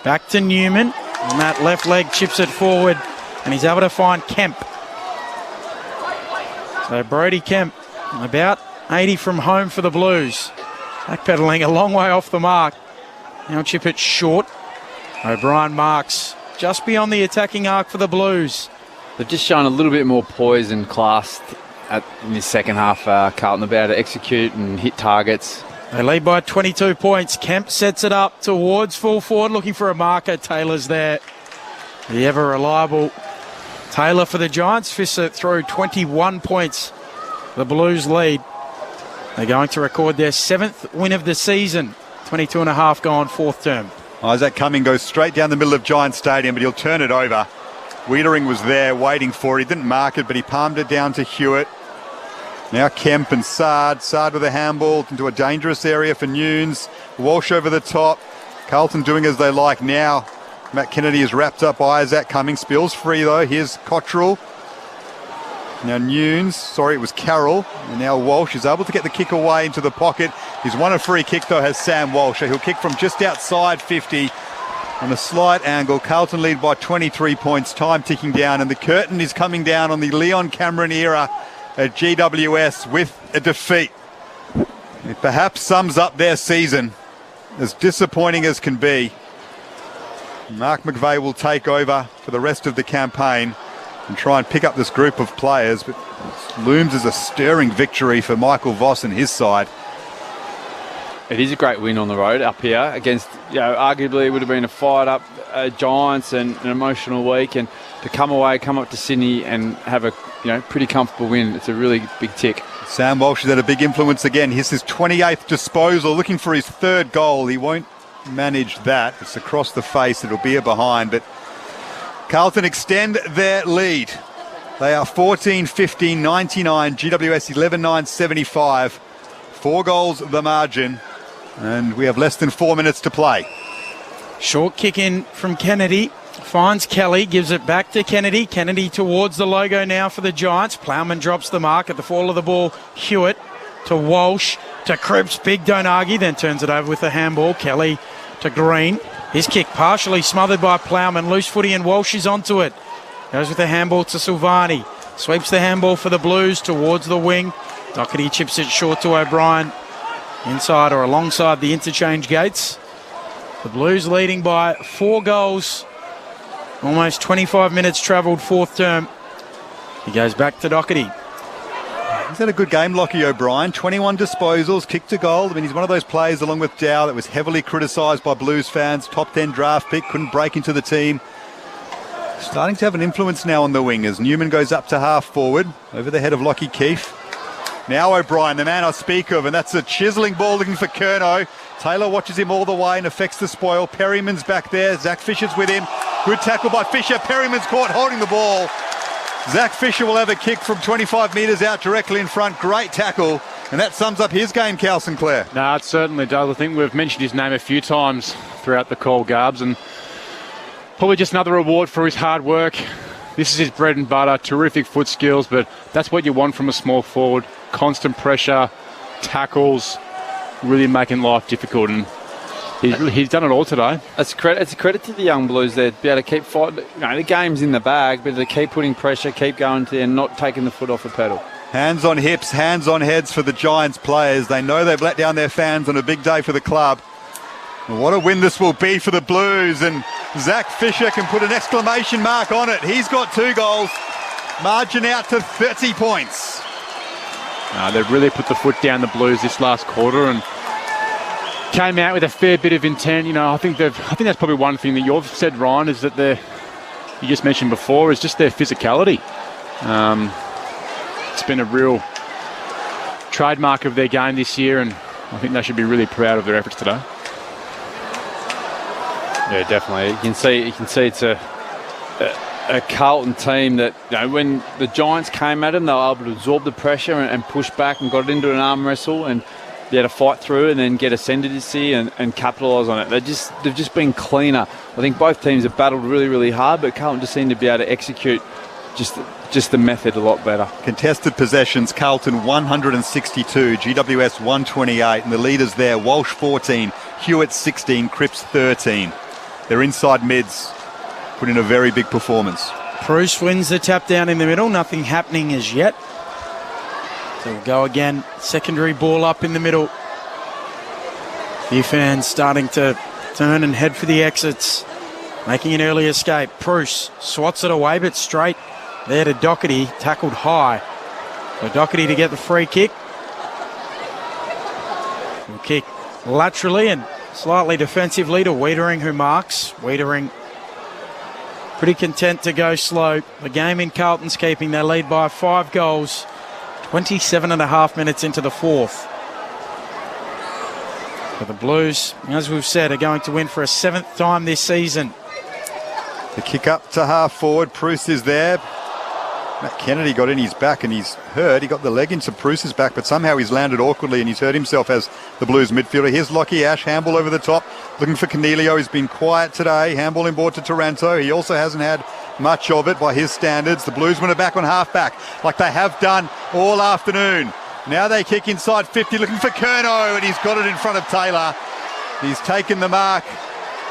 back to Newman, and that left leg chips it forward, and he's able to find Kemp. So Brody Kemp, about 80 from home for the Blues. Backpedaling a long way off the mark. Now chip it short. O'Brien marks just beyond the attacking arc for the Blues. They've just shown a little bit more poise and class in the second half. Carlton about to execute and hit targets. They lead by 22 points. Kemp sets it up towards full forward, looking for a marker. Taylor's there. The ever reliable Taylor for the Giants. Fists it through 21 points. The Blues lead. They're going to record their 7th win of the season. 22 and a half gone, 4th term. Isaac Cumming goes straight down the middle of Giant Stadium, but he'll turn it over. Wiedering was there waiting for it. He didn't mark it, but he palmed it down to Hewitt. Now Kemp and Saad. Saad with a handball into a dangerous area for Nunes. Walsh over the top. Carlton doing as they like now. Matt Kennedy is wrapped up by Isaac Cumming. Spills free though. Here's Cottrell. Now Nunes, sorry, it was Carroll. And now Walsh is able to get the kick away into the pocket. He's won a free kick though, has Sam Walsh. He'll kick from just outside 50 on a slight angle. Carlton lead by 23 points. Time ticking down, and the curtain is coming down on the Leon Cameron era at GWS with a defeat. It perhaps sums up their season, as disappointing as can be. Mark McVeigh will take over for the rest of the campaign and try and pick up this group of players, but looms as a stirring victory for Michael Voss and his side. It is a great win on the road up here against, arguably it would have been a fired up Giants and an emotional week, and to come up to Sydney and have a pretty comfortable win, it's a really big tick. Sam Walsh has had a big influence again. Here's his 28th disposal, looking for his 3rd goal. He won't manage that. It's across the face. It'll be a behind, but Carlton extend their lead. They are 14-15-99, GWS 11-9-75. 4 goals the margin, and we have less than 4 minutes to play. Short kick in from Kennedy. Finds Kelly, gives it back to Kennedy. Kennedy towards the logo now for the Giants. Plowman drops the mark at the fall of the ball. Hewitt to Walsh to Cripps. Big Donaghy, then turns it over with a handball. Kelly to Green. His kick partially smothered by Plowman. Loose footy and Walsh is onto it. Goes with a handball to Silvani. Sweeps the handball for the Blues towards the wing. Doherty chips it short to O'Brien. Inside or alongside the interchange gates. The Blues leading by 4 goals. Almost 25 minutes travelled, 4th term. He goes back to Doherty. He's had a good game, Lockie O'Brien. 21 disposals, kicked a goal. I mean, he's one of those players, along with Dow, that was heavily criticised by Blues fans. Top 10 draft pick, couldn't break into the team. Starting to have an influence now on the wing as Newman goes up to half forward, over the head of Lockie Keefe. Now O'Brien, the man I speak of, and that's a chiselling ball looking for Curnow. Taylor watches him all the way and affects the spoil. Perryman's back there. Zach Fisher's with him. Good tackle by Fisher. Perryman's caught holding the ball. Zach Fisher will have a kick from 25 metres out directly in front. Great tackle. And that sums up his game, Cal Sinclair. No, it certainly does. I think we've mentioned his name a few times throughout the call, Garbs, and probably just another reward for his hard work. This is his bread and butter. Terrific foot skills, but that's what you want from a small forward. Constant pressure, tackles, really making life difficult, and he's done it all today. It's a credit to the young Blues there to be able to keep fighting. The game's in the bag, but to keep putting pressure, keep going to and not taking the foot off the pedal. Hands on hips, hands on heads for the Giants players. They know they've let down their fans on a big day for the club. And what a win this will be for the Blues, and Zach Fisher can put an exclamation mark on it. He's got 2 goals, margin out to 30 points. They've really put the foot down, the Blues, this last quarter, and came out with a fair bit of intent. I think that's probably one thing that you've said, Ryan, is that you just mentioned before, is just their physicality. It's been a real trademark of their game this year, and I think they should be really proud of their efforts today. Yeah, definitely. You can see it's a Carlton team that, when the Giants came at them, they were able to absorb the pressure and push back and got into an arm wrestle and be able to fight through and then get ascendancy and capitalise on it. They've just been cleaner. I think both teams have battled really, really hard, but Carlton just seemed to be able to execute just the method a lot better. Contested possessions, Carlton 162, GWS 128, and the leaders there, Walsh 14, Hewitt 16, Cripps 13. Their inside mids put in a very big performance. Bruce wins the tap down in the middle. Nothing happening as yet. So we'll go again. Secondary ball up in the middle. Few fans starting to turn and head for the exits. Making an early escape. Bruce swats it away, but straight there to Doherty. Tackled high. So Doherty to get the free kick. Will kick laterally and slightly defensively to Wiedering, who marks. Wiedering pretty content to go slow. The game in Carlton's keeping. They lead by 5 goals. 27.5 minutes into the 4th. But the Blues, as we've said, are going to win for a 7th time this season. The kick up to half forward. Bruce is there. Matt Kennedy got in his back and he's hurt. He got the leg into Bruce's back, but somehow he's landed awkwardly and he's hurt himself as the Blues midfielder. Here's Lockie Ash, handball over the top, looking for Cornelio. He's been quiet today. Handball inboard to Taranto. He also hasn't had much of it by his standards. The Bluesmen are back on half-back like they have done all afternoon. Now they kick inside 50, looking for Curnow, and he's got it in front of Taylor. He's taken the mark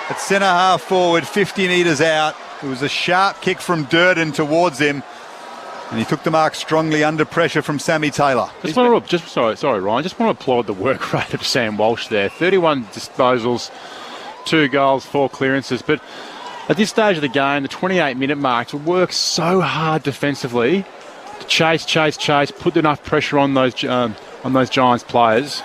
at centre half forward, 50 metres out. It was a sharp kick from Durden towards him, and he took the mark strongly under pressure from Sammy Taylor. Sorry, Ryan. Just want to applaud the work rate of Sam Walsh there. 31 disposals, 2 goals, 4 clearances. But at this stage of the game, the 28-minute mark, to work so hard defensively, to chase, put enough pressure on those Giants players.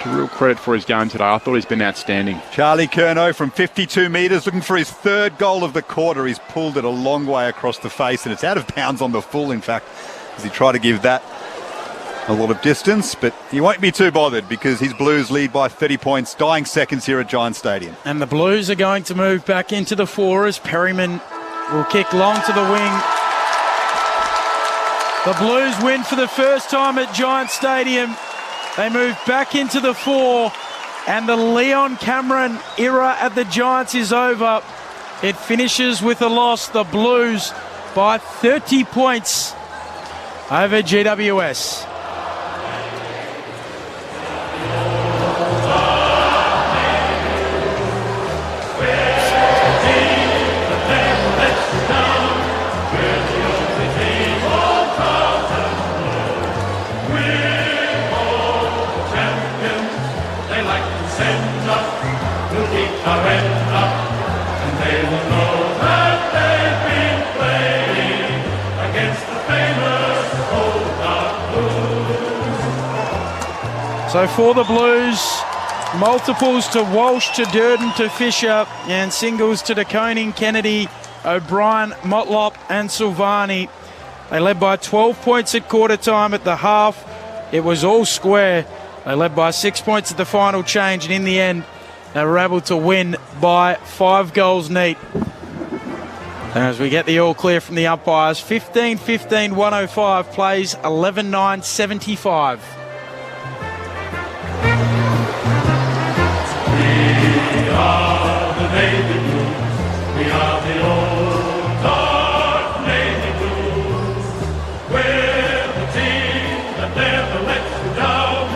A real credit for his game today. I thought he's been outstanding. Charlie Curnow from 52 metres, looking for his 3rd goal of the quarter. He's pulled it a long way across the face, and it's out of bounds on the full, in fact, as he tried to give that a lot of distance. But he won't be too bothered because his Blues lead by 30 points, dying seconds here at Giant Stadium. And the Blues are going to move back into the 4 as Perryman will kick long to the wing. The Blues win for the first time at Giant Stadium. They move back into the 4, and the Leon Cameron era at the Giants is over. It finishes with a loss. The Blues by 30 points over GWS. So for the Blues, multiples to Walsh, to Durden, to Fisher, and singles to DeConing, Kennedy, O'Brien, Motlop and Silvani. They led by 12 points at quarter time. At the half, it was all square. They led by 6 points at the final change, and in the end, they were able to win by 5 goals neat. As we get the all clear from the umpires, 15-15, 105, plays 11-9, 75. We are the Navy Blues. We are the old dark Navy Blues. We're the team that never lets you down.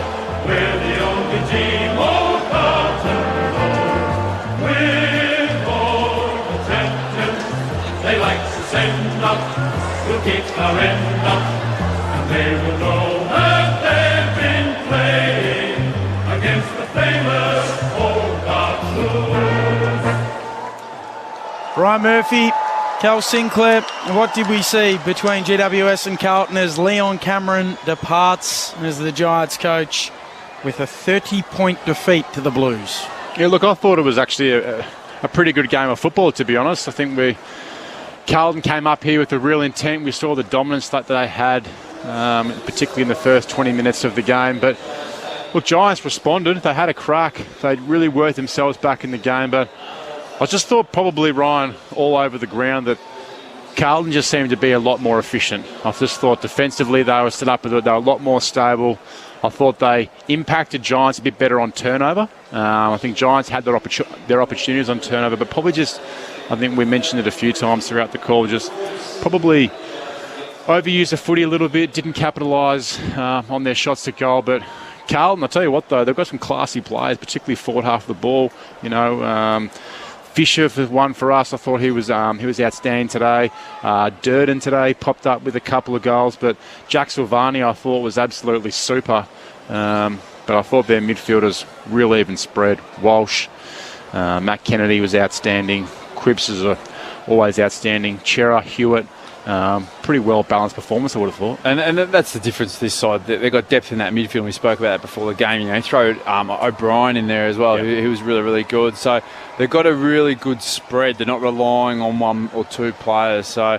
We're the only team old Carlton knows. With all the champions they like to send up, we'll kick our end up, and they will know that they've been playing against the famous old Brian Murphy, Cal Sinclair, what did we see between GWS and Carlton as Leon Cameron departs as the Giants coach with a 30-point defeat to the Blues? Yeah, look, I thought it was actually a pretty good game of football, to be honest. I think Carlton came up here with a real intent. We saw the dominance that they had, particularly in the first 20 minutes of the game. But, look, Giants responded. They had a crack. They really worked themselves back in the game. But I just thought probably, Ryan, all over the ground, that Carlton just seemed to be a lot more efficient. I just thought defensively they were set up, they were a lot more stable. I thought they impacted Giants a bit better on turnover. I think Giants had their opportunities on turnover, but probably just, I think we mentioned it a few times throughout the call, just probably overused the footy a little bit, didn't capitalise on their shots to goal. But Carlton, I'll tell you what though, they've got some classy players, particularly forward half of the ball. You know, Fisher for one for us. I thought he was outstanding today. Durden today popped up with a couple of goals, but Jack Silvani I thought was absolutely super. But I thought their midfielders real even spread. Walsh, Matt Kennedy was outstanding. Cripps is always outstanding. Chera, Hewitt. Pretty well balanced performance, I would have thought. And that's the difference this side. They've got depth in that midfield. We spoke about that before the game. You know, throw O'Brien in there as well, who was really, really good. So they've got a really good spread. They're not relying on one or two players. So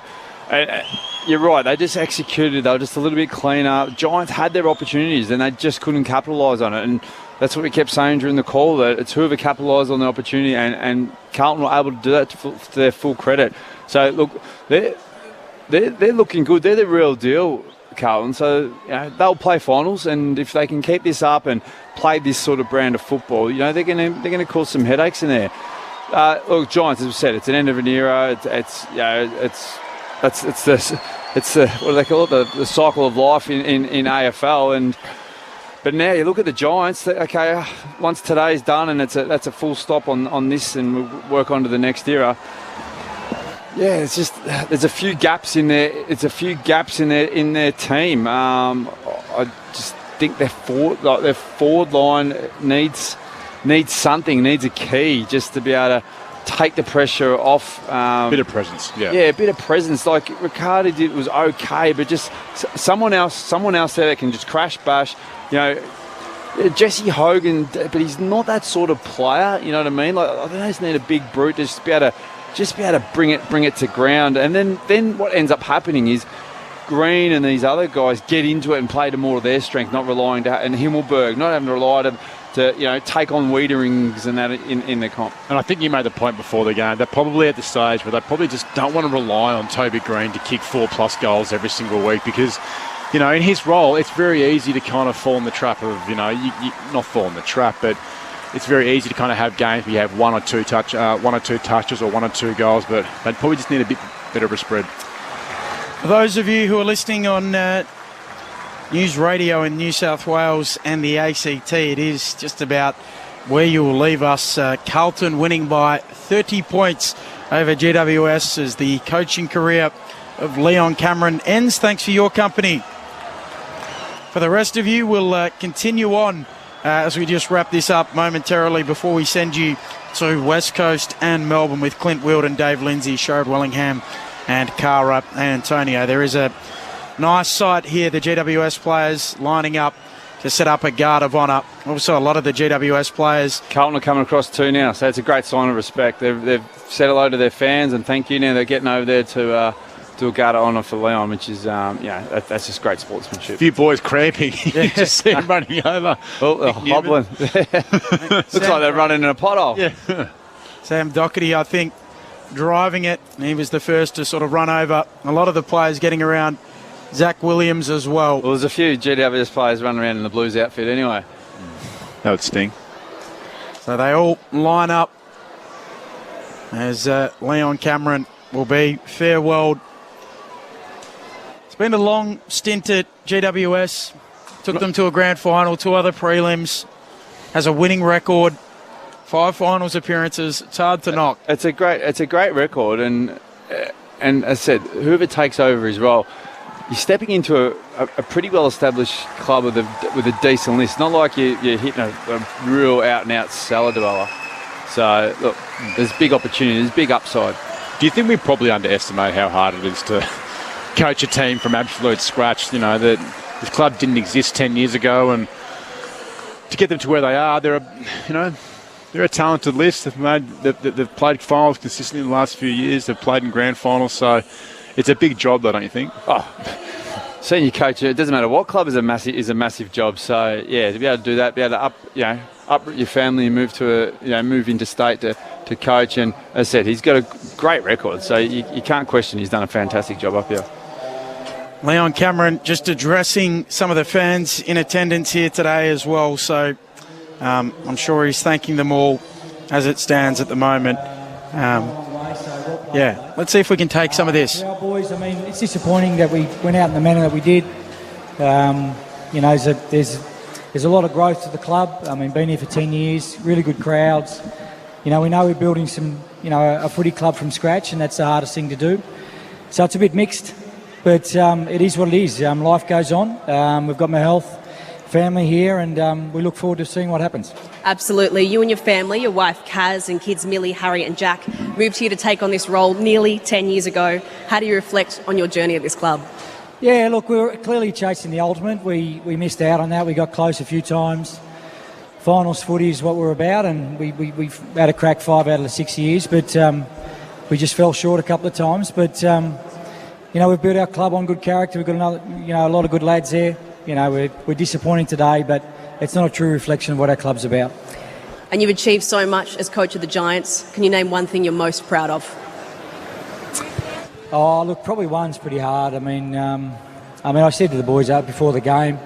you're right. They just executed. They were just a little bit cleaner. Giants had their opportunities and they just couldn't capitalise on it. And that's what we kept saying during the call, that it's whoever capitalised on the opportunity, and Carlton were able to do that to their full credit. So look, they're looking good. They're the real deal, Carlton. So you know, they'll play finals, and if they can keep this up and play this sort of brand of football, you know, they're going to cause some headaches in there. Look, Giants, as we said, it's an end of an era. It's the what do they call it? The cycle of life in AFL. But now you look at the Giants. Okay, once today's done and that's a full stop on this, and we'll work on to the next era. Yeah, it's just there's a few gaps in there. It's a few gaps in their team. I just think their forward line needs something, needs a key just to be able to take the pressure off. Bit of presence, yeah. Yeah, a bit of presence. Like Ricardo did was okay, but just someone else there that can just crash bash. You know, Jesse Hogan, but he's not that sort of player. You know what I mean? Like I think they just need a big brute to just be able to bring it to ground. And then what ends up happening is Green and these other guys get into it and play to more of their strength, not relying and Himmelberg not having to rely to take on Wiederings and that in the comp. And I think you made the point before the game. They're probably at the stage where they probably just don't want to rely on Toby Green to kick 4+ goals every single week, because, you know, in his role, it's very easy to kind of fall in the trap of, you know, you not fall in the trap, but it's very easy to kind of have games where you have one or two touches or 1 or 2 goals, but they'd probably just need a bit better of a spread. For those of you who are listening on News Radio in New South Wales and the ACT, it is just about where you will leave us. Carlton winning by 30 points over GWS as the coaching career of Leon Cameron ends. Thanks for your company. For the rest of you, we'll continue on as we just wrap this up momentarily before we send you to West Coast and Melbourne with Clint Wilden, Dave Lindsay, Sherrod Wellingham and Cara and Antonio. There is a nice sight here, the GWS players lining up to set up a guard of honour. Also, a lot of the GWS players. Carlton are coming across too now, so it's a great sign of respect. They've said hello to their fans and thank you. Now they're getting over there to do a guard of honour for Leon, which is, that's just great sportsmanship. A few boys cramping. You just see them running over. Oh, they're hobbling. Looks like they're running in a pothole. Yeah. Sam Doherty, I think, driving it. He was the first to sort of run over a lot of the players getting around. Zach Williams as well. Well, there's a few GWS players running around in the Blues outfit anyway. That would sting. So they all line up as Leon Cameron will be farewelled. It's been a long stint at GWS. Took them to a grand final, 2 other prelims. Has a winning record, 5 finals appearances. It's hard to knock. It's a great record, and as I said, whoever takes over his role, you're stepping into a pretty well-established club with a decent list. Not like you're hitting a real out-and-out cellar dweller. So, look, there's big opportunity, there's big upside. Do you think we probably underestimate how hard it is to coach a team from absolute scratch? You know, that this club didn't exist 10 years ago, and to get them to where they are, they're a talented list. They've played finals consistently in the last few years. They've played in grand finals, so it's a big job, though, don't you think? Oh, senior coach, it doesn't matter what club, is a massive job. So yeah, to be able to do that, be able to uproot your family and move interstate to coach. And as I said, he's got a great record, so you can't question he's done a fantastic job up here. Leon Cameron just addressing some of the fans in attendance here today as well. So I'm sure he's thanking them all as it stands at the moment. Let's see if we can take some of this. Well, boys, I mean, it's disappointing that we went out in the manner that we did. There's a lot of growth to the club. I mean, been here for 10 years, really good crowds. We know we're building a footy club from scratch, and that's the hardest thing to do. So it's a bit mixed, but it is what it is. Life goes on. We've got my health, family here, and we look forward to seeing what happens. Absolutely. You and your family, your wife Kaz and kids Millie, Harry and Jack, moved here to take on this role nearly 10 years ago. How do you reflect on your journey at this club? Yeah, look, we were clearly chasing the ultimate. We missed out on that. We got close a few times. Finals footy is what we're about, and we've had a crack 5 out of the 6 years, but we just fell short a couple of times. But, we've built our club on good character. We've got a lot of good lads there. We're disappointing today, but it's not a true reflection of what our club's about. And you've achieved so much as coach of the Giants. Can you name one thing you're most proud of? Oh, look, probably one's pretty hard. I mean, I said to the boys out before the game,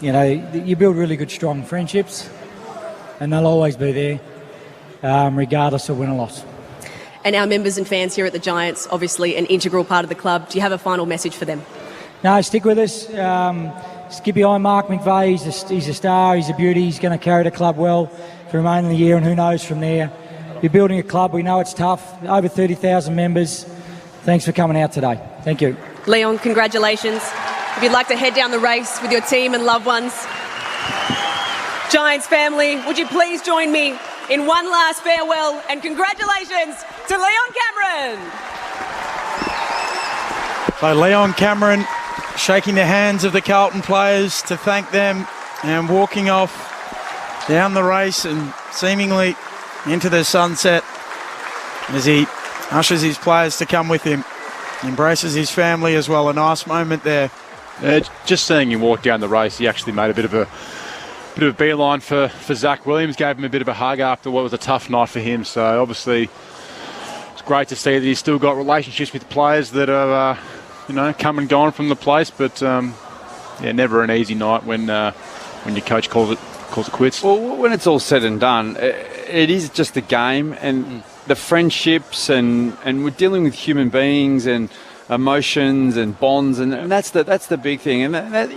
you build really good, strong friendships, and they'll always be there, regardless of win or loss. And our members and fans here at the Giants, obviously an integral part of the club. Do you have a final message for them? No, stick with us. Just get behind Mark McVeigh. He's a star. He's a beauty. He's going to carry the club well for the remainder of the year, and who knows from there. You're building a club. We know it's tough. Over 30,000 members. Thanks for coming out today. Thank you. Leon, congratulations. If you'd like to head down the race with your team and loved ones. Giants family, would you please join me in one last farewell and congratulations to Leon Cameron. So Leon Cameron shaking the hands of the Carlton players to thank them and walking off down the race and seemingly into the sunset as he ushers his players to come with him. Embraces his family as well. A nice moment there. Just seeing him walk down the race, he actually made a bit of a beeline for Zach Williams, gave him a bit of a hug after what was a tough night for him. So obviously it's great to see that he's still got relationships with players that are come and gone from the place, but never an easy night when your coach calls it quits. Well, when it's all said and done, it is just a game, and the friendships, and we're dealing with human beings and emotions and bonds, and that's the big thing. And that,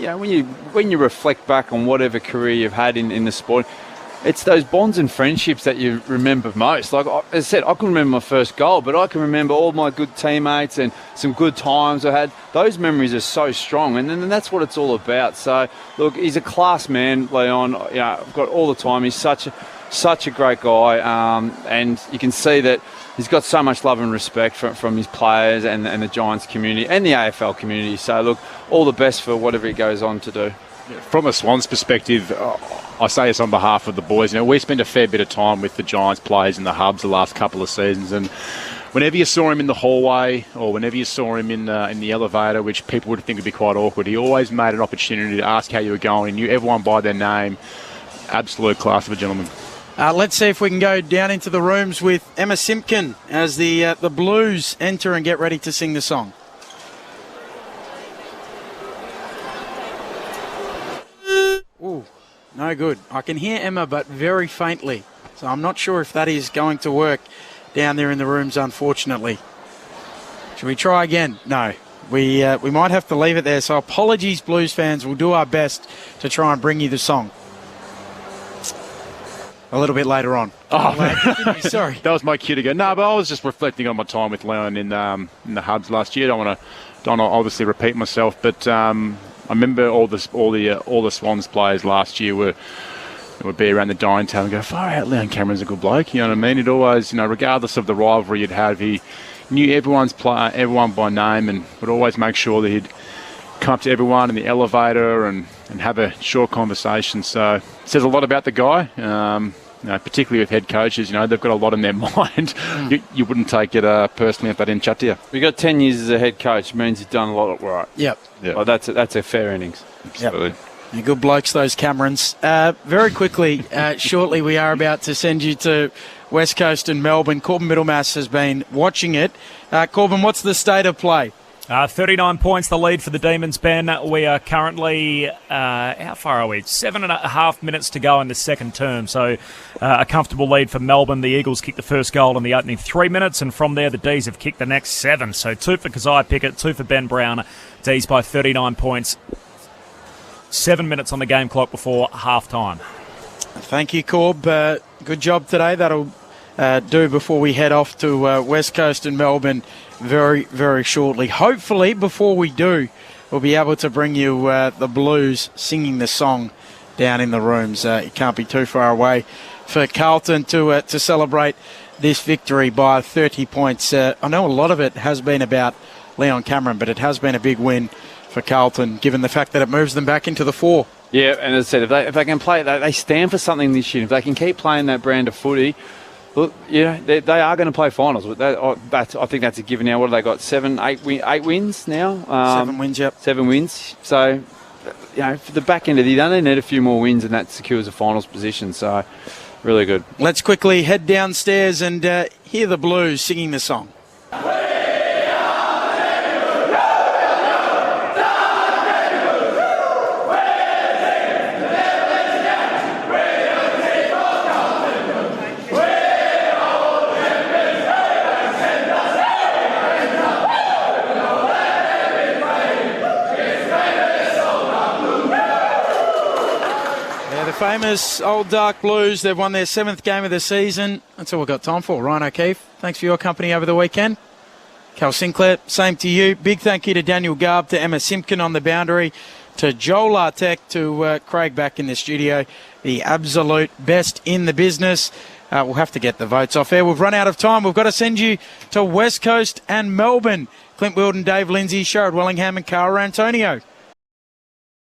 when you reflect back on whatever career you've had in the sport, it's those bonds and friendships that you remember most. Like as I said, I can remember my first goal, but I can remember all my good teammates and some good times I had. Those memories are so strong, and that's what it's all about. So, look, he's a class man, Leon. I've got all the time. He's such a great guy, and you can see that he's got so much love and respect from his players and the Giants community and the AFL community. So, look, all the best for whatever he goes on to do. from a Swans perspective, I say this on behalf of the boys. We spent a fair bit of time with the Giants players in the hubs the last couple of seasons, and whenever you saw him in the hallway or whenever you saw him in the elevator, which people would think would be quite awkward, he always made an opportunity to ask how you were going. He knew everyone by their name. Absolute class of a gentleman. Let's see if we can go down into the rooms with Emma Simpkin as the Blues enter and get ready to sing the song. Ooh, no good. I can hear Emma, but very faintly. So I'm not sure if that is going to work down there in the rooms, unfortunately. Should we try again? No. We might have to leave it there. So apologies, Blues fans. We'll do our best to try and bring you the song a little bit later on. Sorry. That was my cue to go. No, but I was just reflecting on my time with Leon in the hubs last year. Don't want to obviously repeat myself, but I remember all the Swans players last year would be around the dining table and go, far out, Leon Cameron's a good bloke. You know what I mean? He'd always, regardless of the rivalry you'd have, he knew everyone by name and would always make sure that he'd come up to everyone in the elevator and have a short conversation. So it says a lot about the guy, particularly with head coaches. They've got a lot in their mind. You wouldn't take it personally if they didn't chat to you. We got 10 years as a head coach. Means you've done a lot of right. Yep. Well, that's a fair innings. Absolutely. Yep. You're good blokes, those Camerons. Very quickly, shortly we are about to send you to West Coast and Melbourne. Corbin Middlemass has been watching it. Corbin, what's the state of play? 39 points, the lead for the Demons, Ben. We are currently, how far are we? 7.5 minutes to go in the second term. So a comfortable lead for Melbourne. The Eagles kicked the first goal in the opening 3 minutes, and from there the D's have kicked the next 7. So 2 for Kazai Pickett, 2 for Ben Brown. D's by 39 points. 7 minutes on the game clock before half-time. Thank you, Corb. Good job today. That'll do before we head off to West Coast and Melbourne very, very shortly. Hopefully, before we do, we'll be able to bring you the Blues singing the song down in the rooms. It can't be too far away for Carlton to celebrate this victory by 30 points. I know a lot of it has been about Leon Cameron, but it has been a big win for Carlton, given the fact that it moves them back into the 4. Yeah, and as I said, if they can play, they stand for something this year. If they can keep playing that brand of footy, well, they are going to play finals. I think that's a given now. What have they got? 8 wins now? 7 wins, yep. 7 wins. So, for the back end of the year, they need a few more wins, and that secures a finals position. So, really good. Let's quickly head downstairs and hear the Blues singing the song. Famous old Dark Blues. They've won their 7th game of the season. That's all we've got time for. Ryan O'Keefe, thanks for your company over the weekend. Cal Sinclair, same to you. Big thank you to Daniel Garb, to Emma Simpkin on the boundary, to Joel Artek, to Craig back in the studio. The absolute best in the business. We'll have to get the votes off air. We've run out of time. We've got to send you to West Coast and Melbourne. Clint Wilden, Dave Lindsay, Sherrod Wellingham and Cara Antonio.